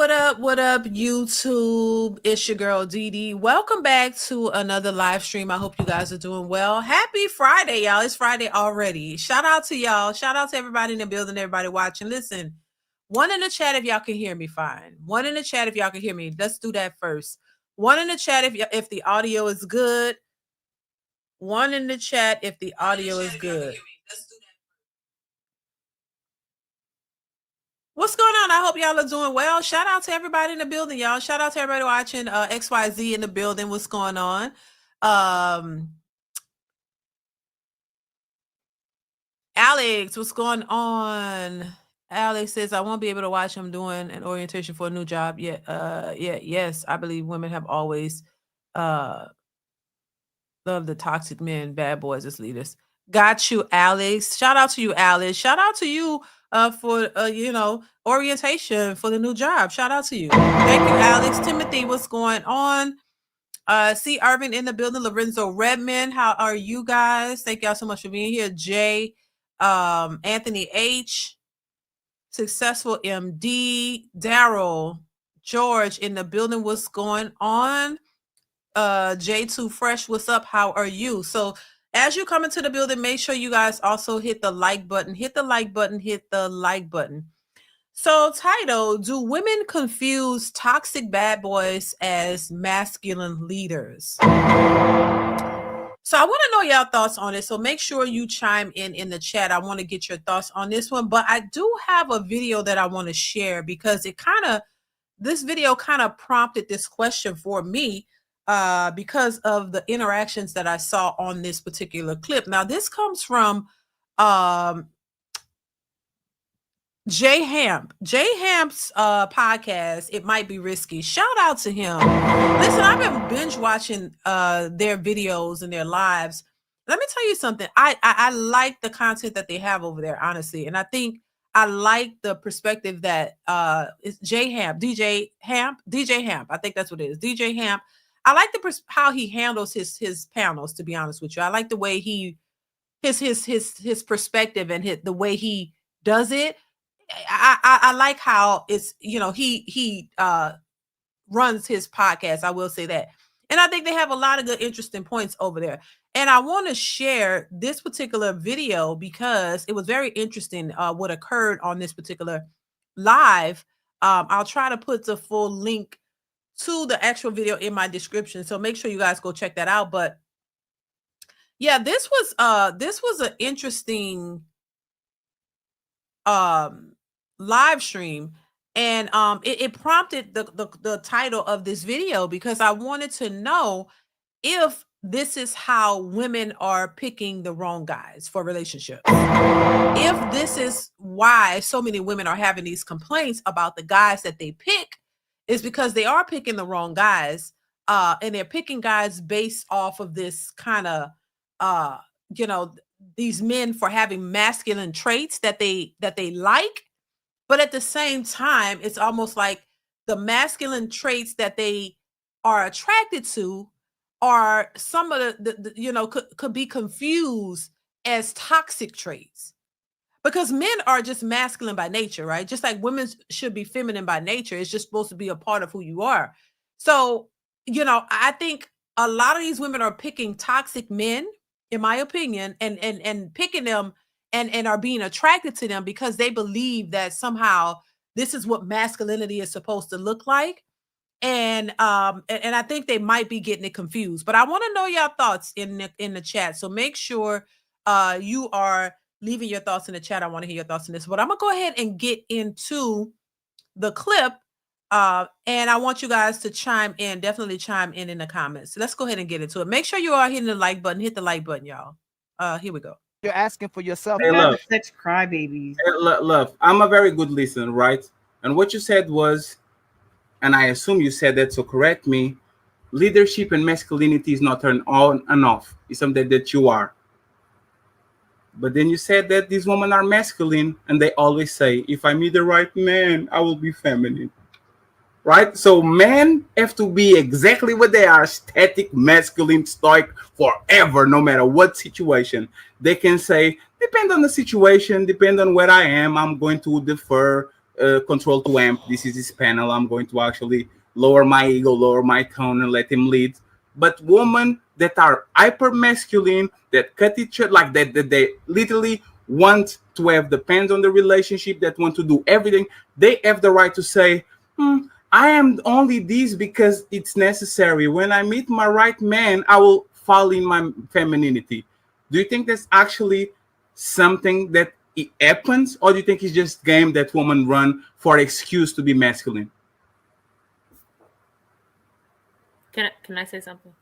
What up, YouTube? It's your girl DeeDee. Welcome back to another live stream. I hope you guys are doing well. Happy Friday, y'all. It's Friday already. Shout out to y'all. Shout out to everybody in the building, everybody watching. Listen, one in the chat if y'all can hear me fine. One in the chat if y'all can hear me. Let's do that first. One in the chat if the audio is good. One in the chat if the audio is good. What's going on? I hope y'all are doing well. Shout out to everybody in the building, y'all. Shout out to everybody watching XYZ in the building. What's going on? Alex, what's going on? Alex says, I won't be able to watch him doing an orientation for a new job yet. Yes, I believe women have always loved the toxic men, bad boys as leaders. Got you, Alex. Shout out to you, Alex. Shout out to you for orientation for the new job. Shout out to you. Thank you, Alex. Timothy, what's going on? See Irvin in the building. Lorenzo Redmond, how are you guys? Thank y'all so much for being here. Jay, Anthony H, Successful MD, Daryl, George in the building. What's going on? J2 Fresh, what's up? How are you? So as you come into the building, make sure you guys also hit the like button. Hit the like button. Hit the like button. So title, do women confuse toxic bad boys as masculine leaders? So I want to know y'all thoughts on it. So make sure you chime in the chat. I want to get your thoughts on this one. But I do have a video that I want to share because this video kind of prompted this question for me. Because of the interactions that I saw on this particular clip. Now, this comes from Jay Hamp. Jay Hamp's podcast, It Might Be Risky. Shout out to him. Listen, I've been binge watching their videos and their lives. Let me tell you something. I like the content that they have over there, honestly. And I think I like the perspective that it's DJ Hamp. I think that's what it is. DJ Hamp. I like how he handles his panels, to be honest with you. I like the way his perspective and the way he does it. I like how it's, he runs his podcast. I will say that. And I think they have a lot of good, interesting points over there. And I want to share this particular video because it was very interesting what occurred on this particular live. I'll try to put the full link to the actual video in my description, so make sure you guys go check that out. But yeah, this was an interesting live stream, and it prompted the title of this video because I wanted to know if this is how women are picking the wrong guys for relationships. If this is why so many women are having these complaints about the guys that they pick, is because they are picking the wrong guys, and they're picking guys based off of this kind of, these men for having masculine traits that they like, but at the same time, it's almost like the masculine traits that they are attracted to are some of the could be confused as toxic traits. Because men are just masculine by nature, right? Just like women should be feminine by nature. It's just supposed to be a part of who you are. So, I think a lot of these women are picking toxic men, in my opinion, and picking them and are being attracted to them because they believe that somehow this is what masculinity is supposed to look like. And I think they might be getting it confused. But I want to know your thoughts in the chat. So make sure you are leaving your thoughts in the chat. I want to hear your thoughts on this. But I'm going to go ahead and get into the clip. And I want you guys to chime in. Definitely chime in the comments. So let's go ahead and get into it. Make sure you are hitting the like button. Hit the like button, y'all. Here we go. You're asking for yourself. Hey, love. Such crybabies. Hey, love, I'm a very good listener, right? And what you said was, and I assume you said that, so correct me, leadership and masculinity is not an on and off. It's something that you are. But then you said that these women are masculine, and they always say, if I meet the right man, I will be feminine. Right? So men have to be exactly what they are, static, masculine, stoic, forever, no matter what situation. They can say, depend on the situation, depend on where I am, I'm going to defer control to amp. This is his panel. I'm going to actually lower my ego, lower my tone, and let him lead. But women that are hyper masculine, that cut each other like that they literally want to have depends on the relationship, that want to do everything, they have the right to say, I am only this because it's necessary. When I meet my right man, I will fall in my femininity. Do you think that's actually something that it happens, or do you think it's just game that women run for excuse to be masculine? Can I say something?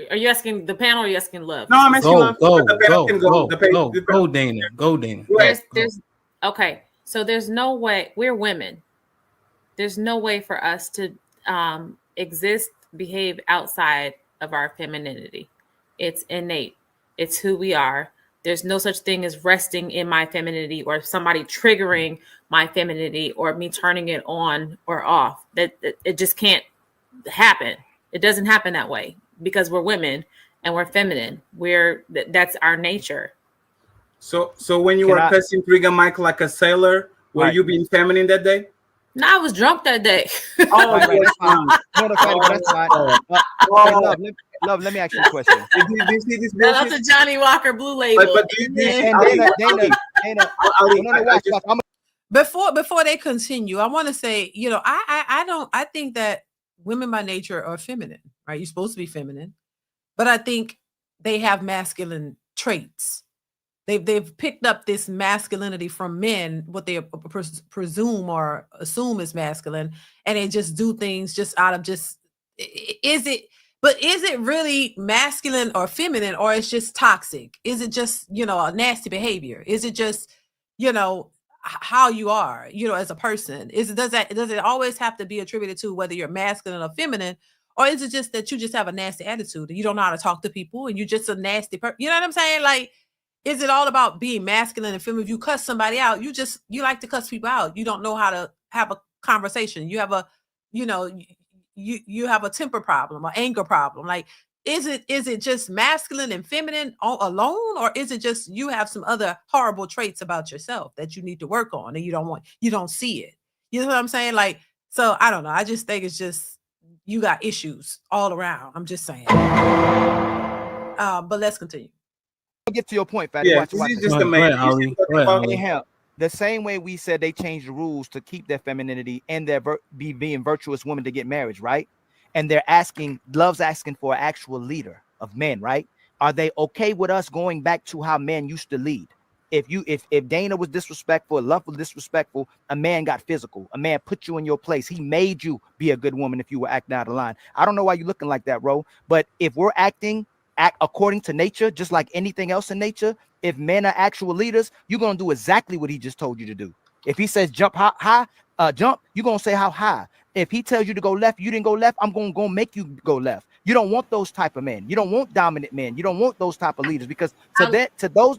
Are you asking the panel or are you asking Love? No, I'm asking Go, Love. go, The panel can go, The go, go, Dana. Go, Dana. There's okay. So there's no way, we're women. There's no way for us to exist, behave outside of our femininity. It's innate. It's who we are. There's no such thing as resting in my femininity or somebody triggering my femininity or me turning it on or off. That it just can't happen. It doesn't happen that way because we're women and we're feminine. That's our nature. So when you were cussing Trigger Mike like a sailor, were you being feminine that day? No, I was drunk that day. Oh, that's fine. No, that's fine. Love, let me ask you a question. Did you see this Shout out to Johnny Walker Blue Label. But Dana, before they continue, I want to say, I think that women by nature are feminine, right? You're supposed to be feminine, but I think they have masculine traits. They've picked up this masculinity from men, what they presume or assume is masculine, and they just do things just out of just, is it really masculine or feminine, or it's just toxic? Is it just, a nasty behavior? Is it just, how you are, as a person? Does it always have to be attributed to whether you're masculine or feminine? Or is it just that you just have a nasty attitude and you don't know how to talk to people and you're just a nasty person? You know what I'm saying? Like, is it all about being masculine and feminine? If you cuss somebody out, you like to cuss people out. You don't know how to have a conversation. You have a, you have a temper problem or anger problem. Like, is it just masculine and feminine alone, or is it just you have some other horrible traits about yourself that you need to work on and you don't see it? You know what I'm saying? Like, so I don't know. I just think it's just you got issues all around. I'm just saying. But let's continue. I'll get to your point, Fatty. Yeah, watch this is just the main. The same way we said they changed the rules to keep their femininity and their being virtuous women to get married, right? And Love's asking for an actual leader of men, right? Are they okay with us going back to how men used to lead? If Dana was disrespectful, Love was disrespectful, a man got physical. A man put you in your place. He made you be a good woman if you were acting out of line. I don't know why you're looking like that, Ro. But if we're act according to nature, just like anything else in nature, if men are actual leaders, you're gonna do exactly what he just told you to do. If he says jump high, jump, you're gonna say how high. If he tells you to go left, you didn't go left, I'm gonna make you go left. You don't want those type of men. You don't want dominant men. You don't want those type of leaders, because to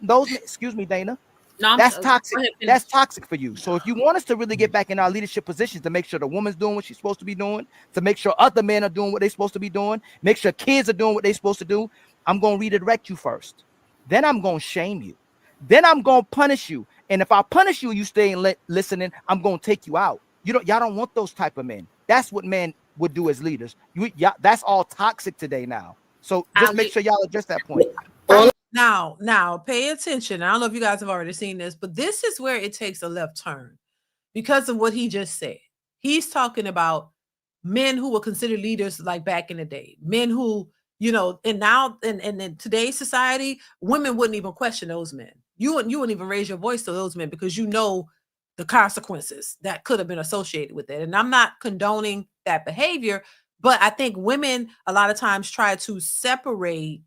those excuse me, Dana, that's toxic. That's toxic for you. So if you want us to really get back in our leadership positions, to make sure the woman's doing what she's supposed to be doing, to make sure other men are doing what they're supposed to be doing, make sure kids are doing what they're supposed to do, I'm gonna redirect you first. Then I'm gonna shame you. Then I'm gonna punish you. And if I punish you, you stay and listening, I'm gonna take you out. Y'all don't want those type of men. That's what men would do as leaders. That's all toxic today now. So just make sure y'all address that point. Now, pay attention. I don't know if you guys have already seen this, but this is where it takes a left turn because of what he just said. He's talking about men who were considered leaders like back in the day, men who, and now in today's society, women wouldn't even question those men. You wouldn't even raise your voice to those men because the consequences that could have been associated with it. And I'm not condoning that behavior, but I think women a lot of times try to separate.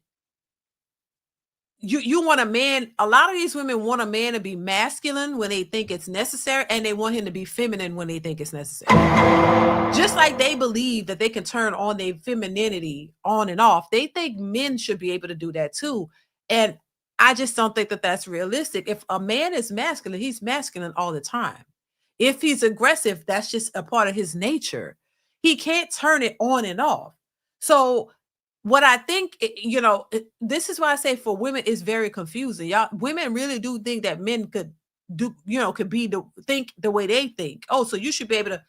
You want a man, a lot of these women want a man to be masculine when they think it's necessary, and they want him to be feminine when they think it's necessary. Just like they believe that they can turn on their femininity on and off, they think men should be able to do that too. And I just don't think that that's realistic. If a man is masculine, he's masculine all the time. If he's aggressive, that's just a part of his nature. He can't turn it on and off. So what I think, this is why I say for women, it's very confusing. Y'all, women really do think that men could do, could think the way they think. Oh, so you should be able to,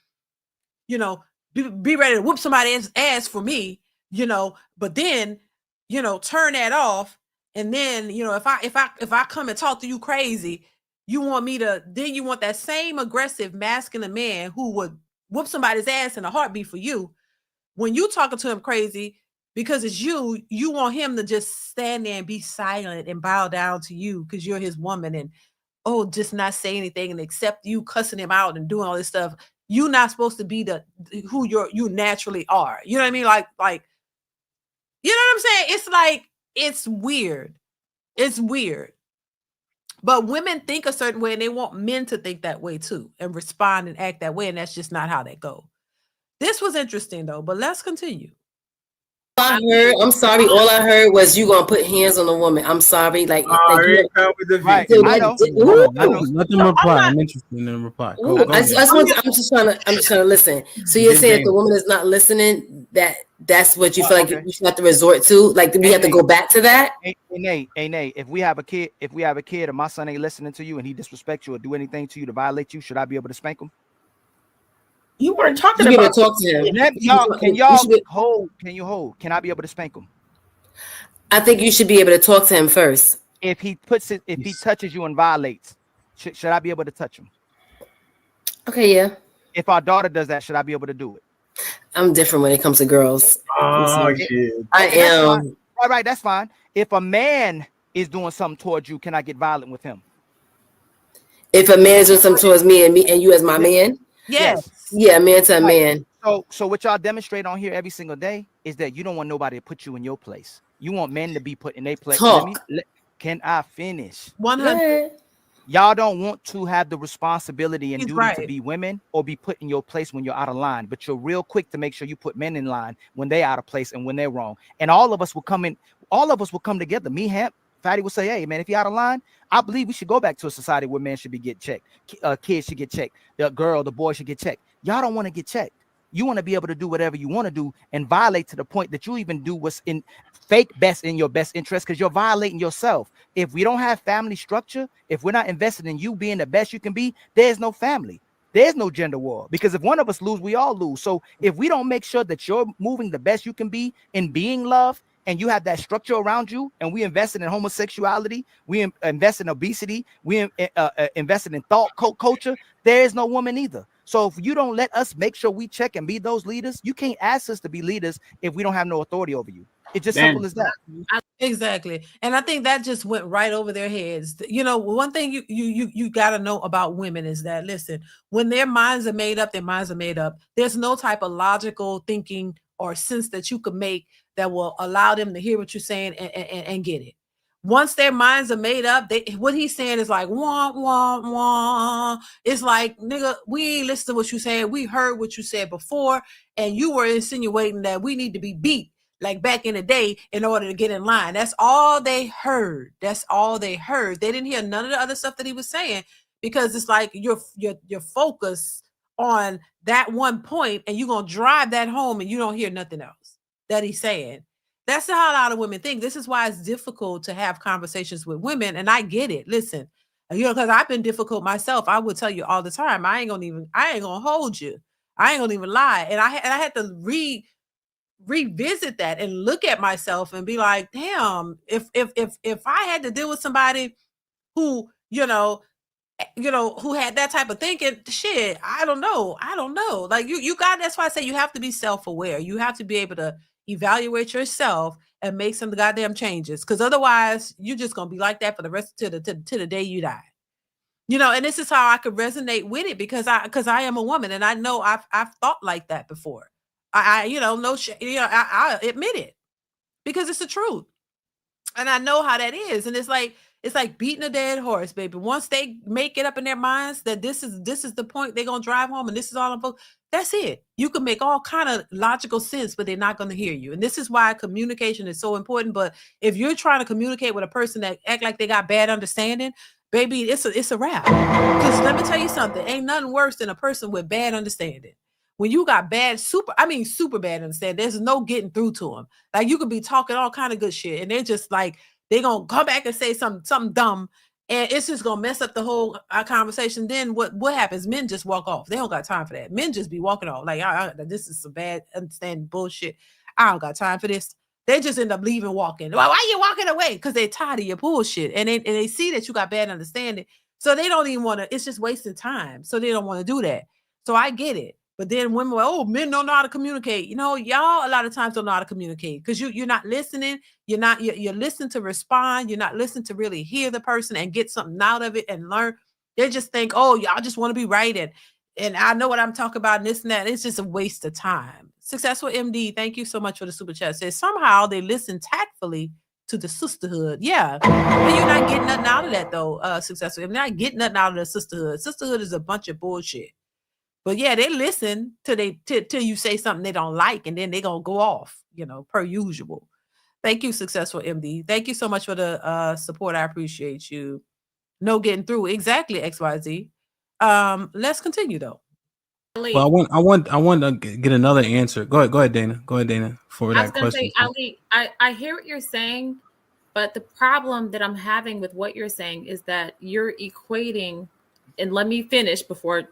be ready to whoop somebody's ass for me, but then, turn that off. And then, if I come and talk to you crazy, you want that same aggressive masculine man who would whoop somebody's ass in a heartbeat for you. When you talking to him crazy, because it's you want him to just stand there and be silent and bow down to you because you're his woman, and just not say anything and accept you cussing him out and doing all this stuff. You're not supposed to be who you naturally are. You know what I mean? Like, you know what I'm saying? It's like, it's weird. It's weird. But women think a certain way and they want men to think that way too and respond and act that way. And that's just not how they go. This was interesting though, but let's continue. I'm sorry. All I heard was you gonna put hands on a woman. I'm sorry. Like right. I know. Let them reply. I'm interested in the reply. I'm just trying to listen. So you're saying if the woman is not listening, that's what you feel like you should have to resort to? Like, we have to go back to that? Hey, Nate, if we have a kid and my son ain't listening to you and he disrespects you or do anything to you to violate you, should I be able to spank him? You weren't talking about talk to him. Can you hold? Can I be able to spank him? I think you should be able to talk to him first. If he touches you and violates, should I be able to touch him? Okay, yeah. If our daughter does that, should I be able to do it? I'm different when it comes to girls. Oh, shit. I am. All right, that's fine. If a man is doing something towards you, can I get violent with him? If a man is doing something towards me and you as my man? Yes. Yeah, man to a man. So what y'all demonstrate on here every single day is that you don't want nobody to put you in your place. You want men to be put in their place. Can I finish? 100. Y'all don't want to have the responsibility and duty to be women or be put in your place when you're out of line, but you're real quick to make sure you put men in line when they're out of place and when they're wrong. And all of us will come together. Me, Hamp, Fatty will say, hey, man, if you're out of line, I believe we should go back to a society where men should be get checked. Kids should get checked. The girl, the boy should get checked. Y'all don't want to get checked. You want to be able to do whatever you want to do and violate to the point that you even do what's in fake best in your best interest, because you're violating yourself. If we don't have family structure, if we're not invested in you being the best you can be, there's no family. There's no gender war, because if one of us lose, we all lose. So if we don't make sure that you're moving the best you can be in being loved, and you have that structure around you, and we invested in homosexuality, we invest in obesity, we invested in thought culture, there is no woman either. So if you don't let us make sure we check and be those leaders, you can't ask us to be leaders if we don't have no authority over you. It's just simple as that. Exactly. And I think that just went right over their heads. One thing you got to know about women is that, listen, when their minds are made up, there's no type of logical thinking or sense that you could make that will allow them to hear what you're saying and get it. Once their minds are made up, what he's saying is like, wah, wah, wah. It's like, nigga, we ain't listened to what you saying. We heard what you said before, and you were insinuating that we need to be beat like back in the day in order to get in line. That's all they heard. That's all they heard. They didn't hear none of the other stuff that he was saying, because it's like you're focused on that one point, and you're going to drive that home, and you don't hear nothing else that he's saying. That's how a lot of women think. This is why it's difficult to have conversations with women. And I get it. Listen, because I've been difficult myself. I would tell you all the time, I ain't gonna hold you. I ain't gonna even lie. And I had to revisit that and look at myself and be like, damn, if I had to deal with somebody who, who had that type of thinking, shit, I don't know. Like that's why I say you have to be self-aware. You have to be able to evaluate yourself and make some goddamn changes, because otherwise you're just gonna be like that for the rest to the day you die. And this is how I could resonate with it, because I am a woman, and I know I've thought like that before. I admit it, because it's the truth, and I know how that is. And it's like beating a dead horse, baby. Once they make it up in their minds that this is the point they're gonna drive home, and this is all I'm focused. That's it. You can make all kind of logical sense, but they're not going to hear you. And this is why communication is so important. But if you're trying to communicate with a person that act like they got bad understanding, baby, it's a wrap. Because let me tell you something, ain't nothing worse than a person with bad understanding. When you got super bad understanding, there's no getting through to them. Like, you could be talking all kind of good shit, and they're just like, they're going to come back and say something dumb, And it's just gonna mess up the whole conversation. Then what happens? Men just walk off. They don't got time for that. Men just be walking off. Like, this is some bad understanding bullshit. I don't got time for this. They just end up leaving, walking. Why are you walking away? Because they're tired of your bullshit. And they see that you got bad understanding. So they don't even want to, it's just wasting time. So they don't want to do that. So I get it. But then women, men don't know how to communicate. You know, y'all a lot of times don't know how to communicate because you're not listening. You're listening to respond. You're not listening to really hear the person and get something out of it and learn. They just think, oh, y'all just want to be right. And I know what I'm talking about and this and that. It's just a waste of time. Successful MD, thank you so much for the super chat. Says somehow they listen tactfully to the sisterhood. Yeah. But you're not getting nothing out of that though, Successful. You're not getting nothing out of the sisterhood. Sisterhood is a bunch of bullshit. But yeah, they listen till you say something they don't like, and then they're gonna go off, you know, per usual. Thank you, Successful MD. Thank you so much for the support. I appreciate you. No getting through. Exactly, XYZ. Let's continue though. Well, I want to get another answer. Go ahead, Dana. Go ahead, Dana, for that question. Ali, I hear what you're saying, but the problem that I'm having with what you're saying is that you're equating, and let me finish before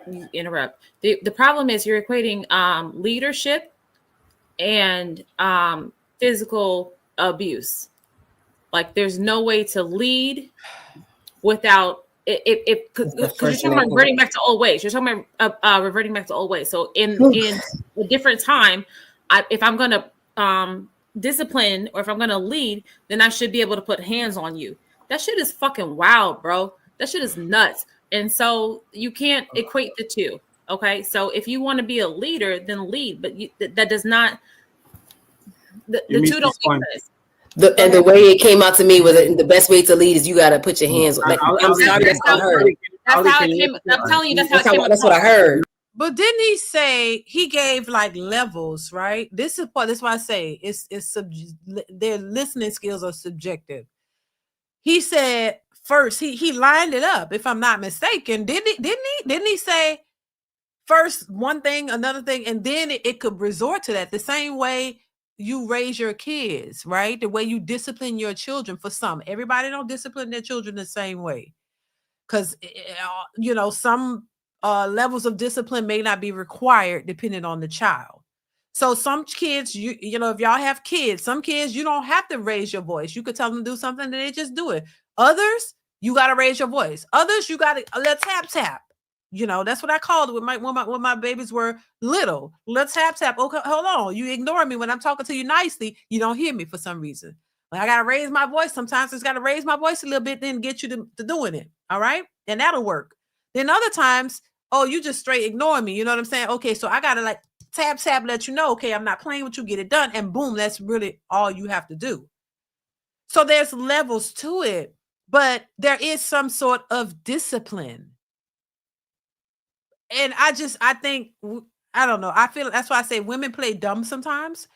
you interrupt. The problem is you're equating leadership and physical abuse. Like there's no way to lead without because you're talking about reverting back to old ways. You're talking about reverting back to old ways. So in a different time, if I'm going to discipline or if I'm going to lead, then I should be able to put hands on you. That shit is fucking wild, bro. That shit is nuts. And so you can't equate the two. Okay. So if you want to be a leader, then lead, but that does not, the two don't make sense. And the way it came out to me was the best way to lead is you got to put your hands on. Like, I'm sorry, that's how I heard. That's how it came. I'm telling you, that's what I heard. But didn't he say he gave like levels, right? This is why I say their listening skills are subjective. He said first, he lined it up, if I'm not mistaken. Didn't he say first one thing, another thing, and then it could resort to that the same way you raise your kids, right? The way you discipline your children. For some, everybody don't discipline their children the same way, because you know, some levels of discipline may not be required depending on the child. So some kids, you know, if y'all have kids, some kids you don't have to raise your voice. You could tell them to do something and they just do it. Others, you got to raise your voice. Others, you got to let's tap. You know, that's what I called it when my babies were little. Let's tap. Okay, hold on. You ignore me when I'm talking to you nicely. You don't hear me for some reason. When I got to raise my voice, sometimes I just got to raise my voice a little bit, then get you to doing it. All right. And that'll work. Then other times, oh, you just straight ignore me. You know what I'm saying? Okay. So I got to like tap, let you know, okay, I'm not playing with you, get it done. And boom, that's really all you have to do. So there's levels to it, but there is some sort of discipline. And I think, I don't know. I feel that's why I say women play dumb sometimes.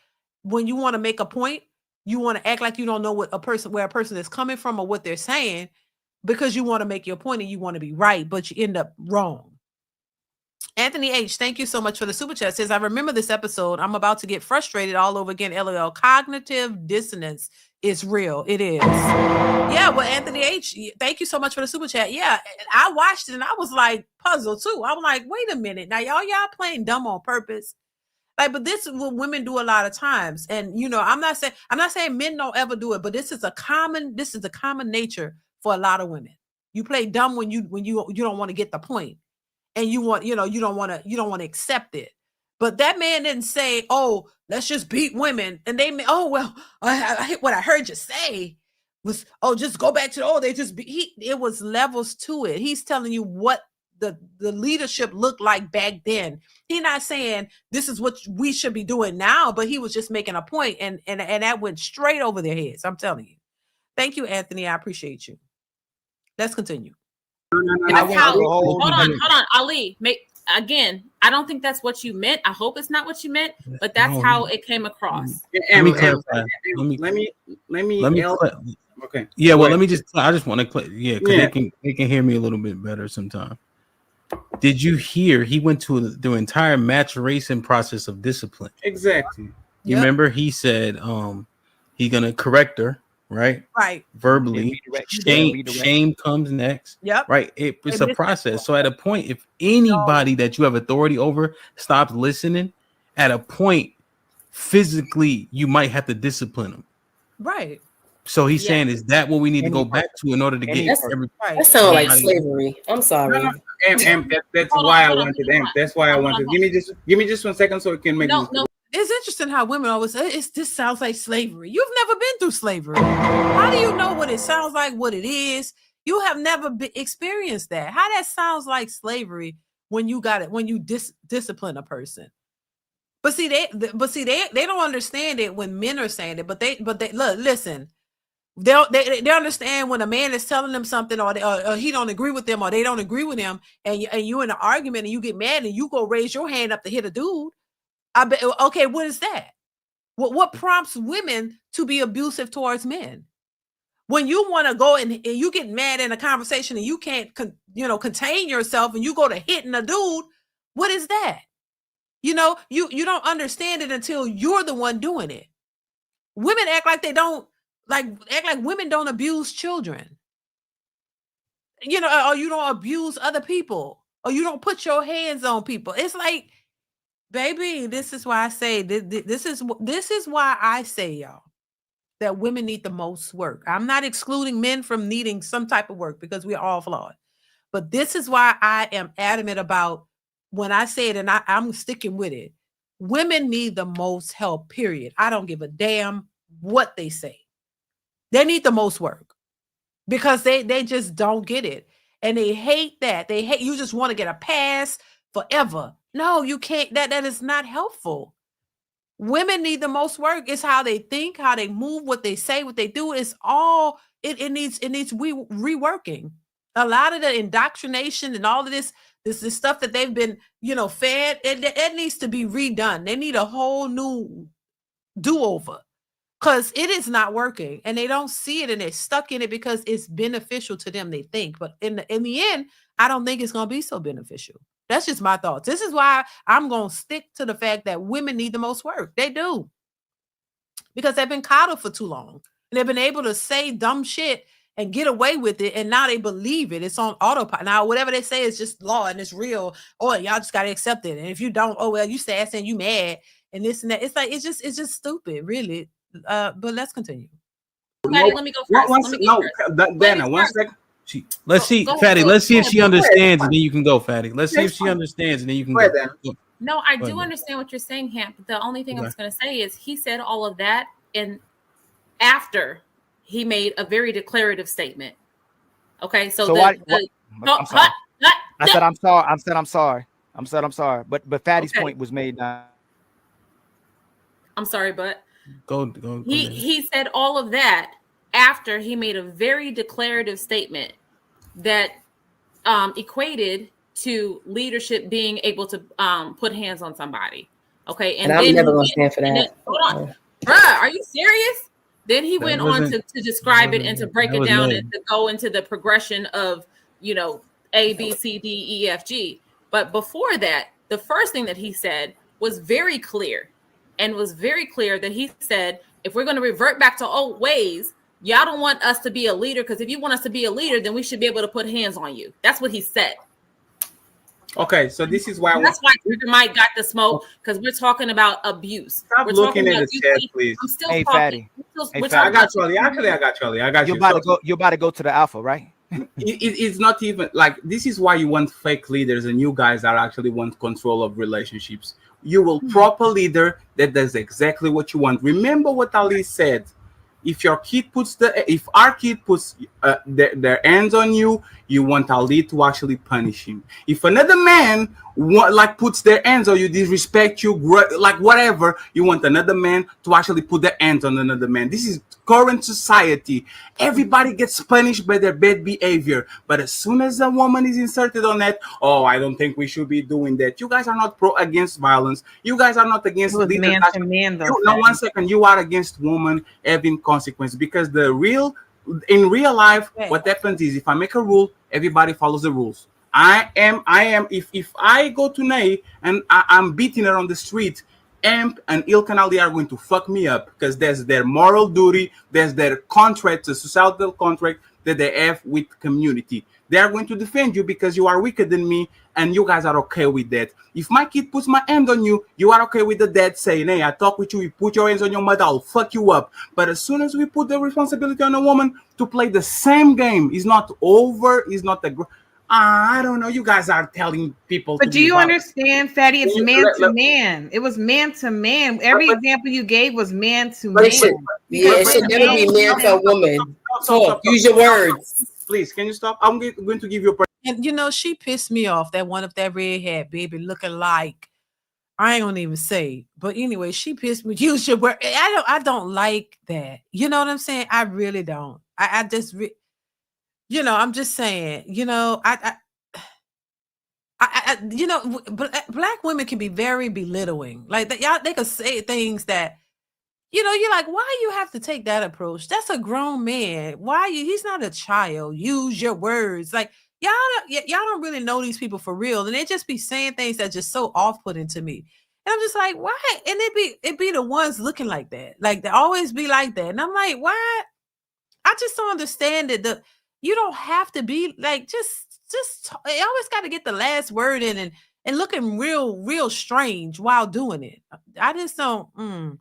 When you want to make a point, you want to act like you don't know where a person is coming from or what they're saying, because you want to make your point and you want to be right, but you end up wrong. Anthony H, thank you so much for the super chat. Says, I remember this episode. I'm about to get frustrated all over again. LOL. Cognitive dissonance is real. It is. Yeah, well, Anthony H, thank you so much for the super chat. Yeah, I watched it and I was like puzzled too. I was like, wait a minute. Now y'all playing dumb on purpose. Like, but this is what women do a lot of times. And you know, I'm not saying men don't ever do it, but this is a common nature for a lot of women. You play dumb when you don't want to get the point. And you don't want to accept it. But that man didn't say, oh, let's just beat women. And they, oh, well, what I heard you say was, oh, just go back to, they just it was levels to it. He's telling you what the leadership looked like back then. He's not saying this is what we should be doing now, but he was just making a point, and that went straight over their heads. I'm telling you. Thank you, Anthony. I appreciate you. Let's continue. Hold on, Ali. Again, I don't think that's what you meant. I hope it's not what you meant, but that's how it came across. Let me clarify. Let me. Okay. Yeah. Well, let me just. I just want to play. Yeah, because they can hear me a little bit better sometimes. Did you hear? He went to the entire maturation process of discipline. Exactly. You remember he said, he's gonna correct her. right? Right. Verbally, Redirect. shame comes next. Yep. Right. It's a process. So at a point, if anybody that you have authority over stops listening, at a point, physically, you might have to discipline them. Right. So he's saying, is that what we need to go back to in order to get everybody? That sounds like slavery. I'm sorry. No, that's why I wanted them. That's why I wanted. Give me just 1 second so we can make this. It's interesting how women always say this sounds like slavery. You've never been through slavery. How do you know what it sounds like, what it is? You have never experienced that. How that sounds like slavery when you got it, when you discipline a person. But see, they don't understand it when men are saying it. But they look, listen. They understand when a man is telling them something, or he don't agree with them, or they don't agree with him, and you in an argument and you get mad and you go raise your hand up to hit a dude. I bet. Okay, what is that? What prompts women to be abusive towards men? When you want to go and you get mad in a conversation and you can't contain yourself and you go to hitting a dude, what is that? You don't understand it until you're the one doing it. Women act like they don't. Act like women don't abuse children, or you don't abuse other people, or you don't put your hands on people. It's like, baby, this is why I say this is why I say, y'all, that women need the most work. I'm not excluding men from needing some type of work because we're all flawed, but this is why I am adamant about when I say it, and I'm sticking with it. Women need the most help. Period. I don't give a damn what they say. They need the most work because they just don't get it. And they hate that. They hate, you just want to get a pass forever. No, you can't. That is not helpful. Women need the most work. It's how they think, how they move, what they say, what they do. It's all, it needs reworking. A lot of the indoctrination and all of this stuff that they've been, fed, it needs to be redone. They need a whole new do-over. Because it is not working and they don't see it and they're stuck in it because it's beneficial to them, they think. But in the end, I don't think it's going to be so beneficial. That's just my thoughts. This is why I'm going to stick to the fact that women need the most work. They do. Because they've been coddled for too long. And they've been able to say dumb shit and get away with it. And now they believe it. It's on autopilot. Now, whatever they say is just law and it's real. Oh, y'all just got to accept it. And if you don't, oh, well, you sassy and you mad and this and that. It's like, it's just stupid, really. But let's continue. Fatty, let me go first. Dana, 1 second. Let's see, Fatty. Let's see if she understands, and then you can go, Fatty. Let's see if she understands, and then you can go. No, I do understand what you're saying, Hamp. The only thing I was going to say is he said all of that, and after he made a very declarative statement. Okay, so I'm sorry. I said I'm sorry. But Fatty's point was made. I'm sorry, but go. He said all of that after he made a very declarative statement that equated to leadership being able to put hands on somebody. Okay, and I'm never gonna stand for that. Hold on, bruh, are you serious? Then he went on to describe it and to break it down and to go into the progression of A, B, C, D, E, F, G. But before that, the first thing that he said was very clear. And was very clear that he said, if we're going to revert back to old ways, y'all don't want us to be a leader, because if you want us to be a leader, then we should be able to put hands on you. That's what he said. Okay, so this is why Trigger Mike got the smoke, because we're talking about abuse. Stop looking at the chat, please. I'm still talking. Fatty. I got Charlie. Actually, I got Charlie. I got you. You're about to go to the alpha, right? It's not even like, this is why you want fake leaders, and you guys are actually want control of relationships. You will proper leader that does exactly what you want. Remember what Ali said. If our kid puts their hands on you, you want our lead to actually punish him. If another man puts their hands on you, disrespect you, like whatever, you want another man to actually put their hands on another man. This is current society. Everybody gets punished by their bad behavior. But as soon as a woman is inserted on that, oh, I don't think we should be doing that. You guys are not against violence. You guys are not against man to man, though. No, 1 second. You are against women having consequence, because in real life, what happens is, if I make a rule, everybody follows the rules. I am. If I go to Nay and I'm beating her on the street, Amp and Il Canal, they are going to fuck me up because there's their moral duty, there's their contract, the societal contract that they have with community. They are going to defend you because you are weaker than me, and you guys are okay with that. If my kid puts my hand on you, you are okay with the dad saying, hey, I talk with you, you put your hands on your mother, I'll fuck you up. But as soon as we put the responsibility on a woman to play the same game, it's not over, it's not a... I don't know. You guys are telling people. But do you understand, Fatty? It's man to man. It was man to man. Every example you gave was man to man. It should never be man to a woman. Talk. Use your words. Please, can you stop? I'm going to give you a... And you know, she pissed me off. That one of that red hat baby looking like, I ain't gonna even say. But anyway, she pissed me. Use your word. I don't like that. You know what I'm saying? I really don't. I just. You know, I'm just saying, you know, you know, black women can be very belittling. Like they could say things that, you know, you're like, why you have to take that approach? That's a grown man. He's not a child. Use your words. Like y'all don't really know these people for real. And they just be saying things that just so off-putting to me. And I'm just like, why? And it be the ones looking like that. Like they always be like that. And I'm like, why? I just don't understand it. You don't have to be like, just you always got to get the last word in and looking real strange while doing it. I just don't.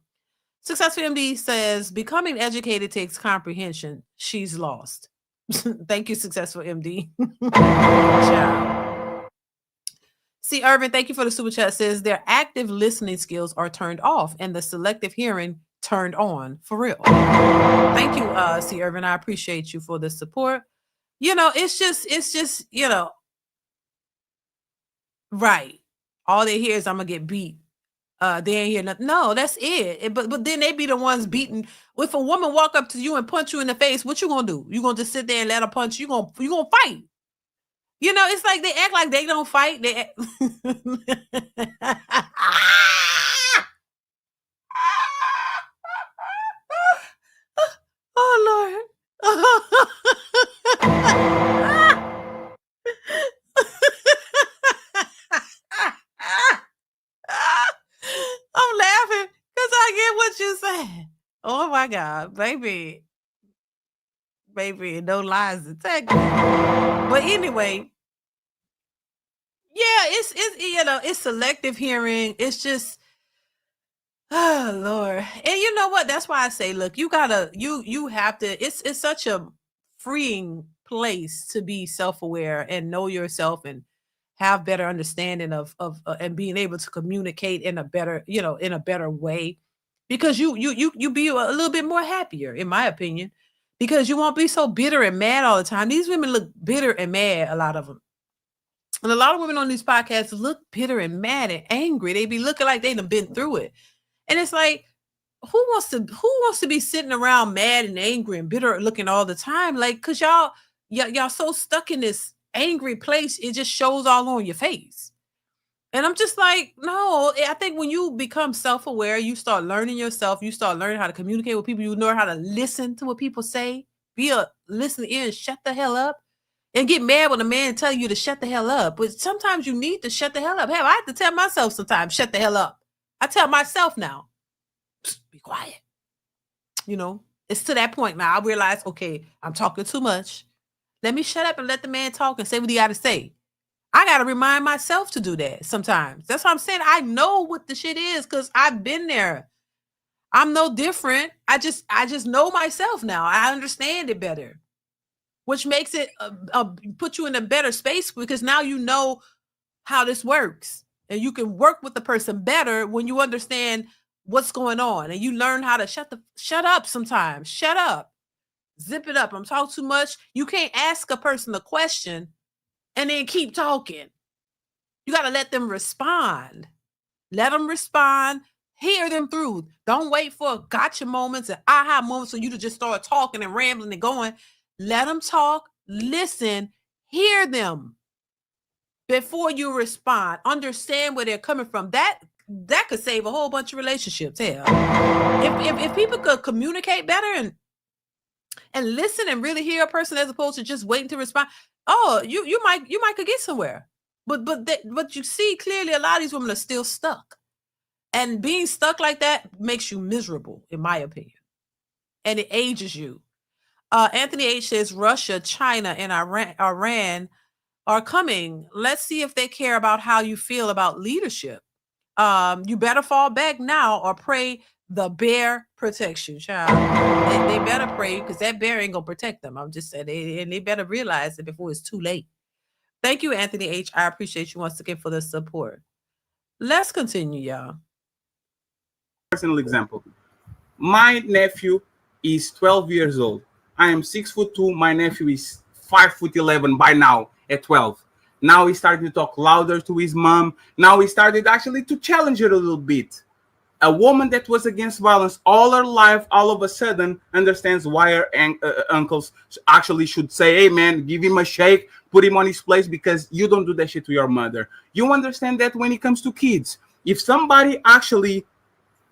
Successful MD says, becoming educated takes comprehension. She's lost. Thank you, Successful MD. Ciao. See, Irvin, thank you for the super chat. Says their active listening skills are turned off and the selective hearing turned on, for real. Thank you, C. Irvin. I appreciate you for the support. You know, it's just, you know, right. All they hear is I'm gonna get beat. They ain't hear nothing. No, that's it. But then they be the ones beating. If a woman walk up to you and punch you in the face, what you gonna do? You gonna just sit there and let her punch you? You gonna fight? You know, it's like they act like they don't fight. They act... Oh Lord. I'm laughing because I get what you said. Oh my God, baby, no lies detected. But anyway, yeah, it's you know, it's selective hearing. It's just, oh Lord. And you know what? That's why I say, look, you have to, it's such a freeing place to be self-aware and know yourself and have better understanding of and being able to communicate in a better, you know, in a better way, because you be a little bit more happier, in my opinion, because you won't be so bitter and mad all the time. These women look bitter and mad, a lot of them. And a lot of women on these podcasts look bitter and mad and angry. They be looking like they done been through it. And it's like, who wants to be sitting around mad and angry and bitter looking all the time? Like, cause y'all so stuck in this angry place, it just shows all on your face. And I'm just like, no, I think when you become self-aware, you start learning yourself, you start learning how to communicate with people, you know how to listen to what people say, be a listening ear and shut the hell up, and get mad when a man tell you to shut the hell up. But sometimes you need to shut the hell up. Hell, I have to tell myself sometimes, shut the hell up. I tell myself now, be quiet. You know, it's to that point now. I realize, okay, I'm talking too much. Let me shut up and let the man talk and say what he got to say. I got to remind myself to do that sometimes. That's what I'm saying. I know what the shit is because I've been there. I'm no different. I just know myself now. I understand it better, which makes it put you in a better space because now you know how this works and you can work with the person better when you understand what's going on and you learn how to shut up sometimes. Shut up. Zip it up. I'm talking too much. You can't ask a person a question and then keep talking. You got to let them respond. Let them respond. Hear them through. Don't wait for gotcha moments and aha moments for you to just start talking and rambling and going. Let them talk. Listen. Hear them before you respond. Understand where they're coming from. That could save a whole bunch of relationships. Hell, if people could communicate better and listen and really hear a person as opposed to just waiting to respond, oh, you might could get somewhere. But you see clearly a lot of these women are still stuck. And being stuck like that makes you miserable, in my opinion. And it ages you. Anthony H says Russia, China, and Iran are coming. Let's see if they care about how you feel about leadership. You better fall back now or pray the bear protects you, child. They better pray because that bear ain't gonna protect them. I'm just saying, they better realize it before it's too late. Thank you, Anthony H. I appreciate you once again for the support. Let's continue, y'all. Personal example. My nephew is 12 years old. I am 6'2". My nephew is 5'11" by now at 12. Now he started to talk louder to his mom. Now he started actually to challenge it a little bit. A woman that was against violence all her life, all of a sudden understands why her uncles actually should say, hey man, give him a shake, put him on his place, because you don't do that shit to your mother. You understand that when it comes to kids. If somebody actually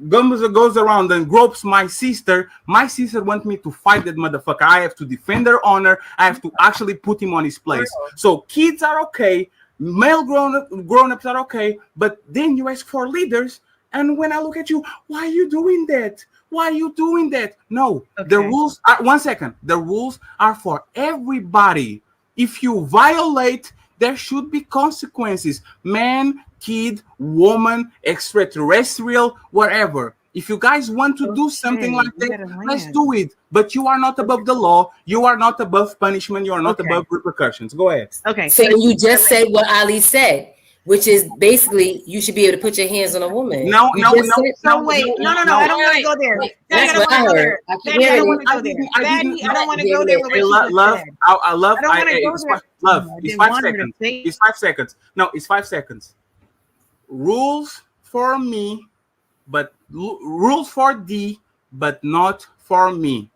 goes around and gropes my sister wants me to fight that motherfucker. I have to defend her honor. I have to actually put him on his place. So kids are okay, male grown-ups are okay, but then you ask for leaders, and when I look at you, why are you doing that? Why are you doing that? No, the rules are, 1 second, the rules are for everybody. If you violate, there should be consequences. Man, kid, woman, extraterrestrial, whatever. If you guys want to do something like that, let's do it. But you are not above the law. You are not above punishment. You are not above repercussions. Go ahead. Okay. So you just said what Ali said, which is basically you should be able to put your hands on a woman. No. I don't want to go there. I don't want to go there. I don't want to go there. I don't want to go there. Love. It's 5 seconds. It's 5 seconds. No, it's 5 seconds. Rules for me, but rules for D, but not for me.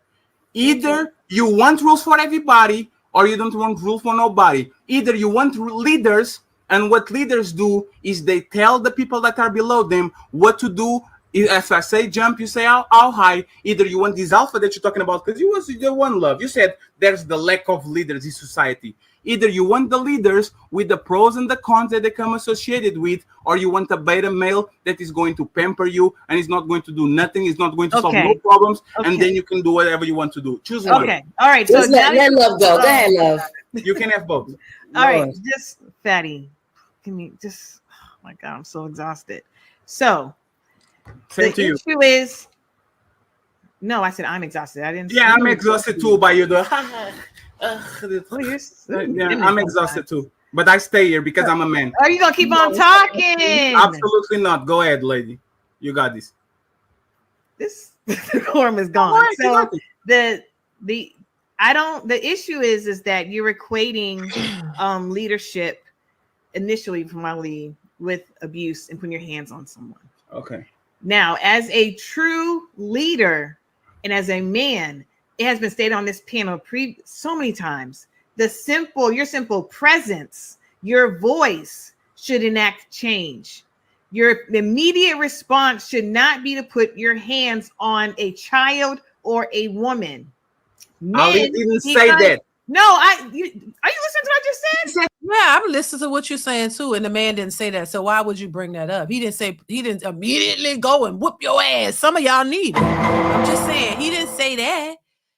Either you want rules for everybody, or you don't want rules for nobody. Either you want leaders, and what leaders do is they tell the people that are below them what to do. If I say jump, you say how high. Either you want this alpha that you're talking about, because you was the one, Love. You said there's the lack of leaders in society. Either you want the leaders with the pros and the cons that they come associated with, or you want a beta male that is going to pamper you and is not going to do nothing, is not going to solve no problems, and then you can do whatever you want to do. Choose one. Okay. All right. So let Love go. Go ahead, Love. You can have both. All right. Just Fatty. Can you just? Oh my God, I'm so exhausted. So same to you. The issue is. No, I said I'm exhausted. I didn't. Yeah, I'm exhausted too. By you, I'm exhausted too. But I stay here because I'm a man. Are you gonna keep on talking? Absolutely not. Go ahead, lady. You got this. This decorum is gone. So the issue is that you're equating leadership initially from my lead with abuse and putting your hands on someone. Okay. Now, as a true leader and as a man, it has been stated on this panel so many times, your simple presence, your voice should enact change. Your immediate response should not be to put your hands on a child or a woman. I didn't say that. No, are you listening to what I just said? Yeah, I'm listening to what you're saying too, and the man didn't say that. So why would you bring that up? He didn't immediately go and whoop your ass. Some of y'all need it. I'm just saying, he didn't say that.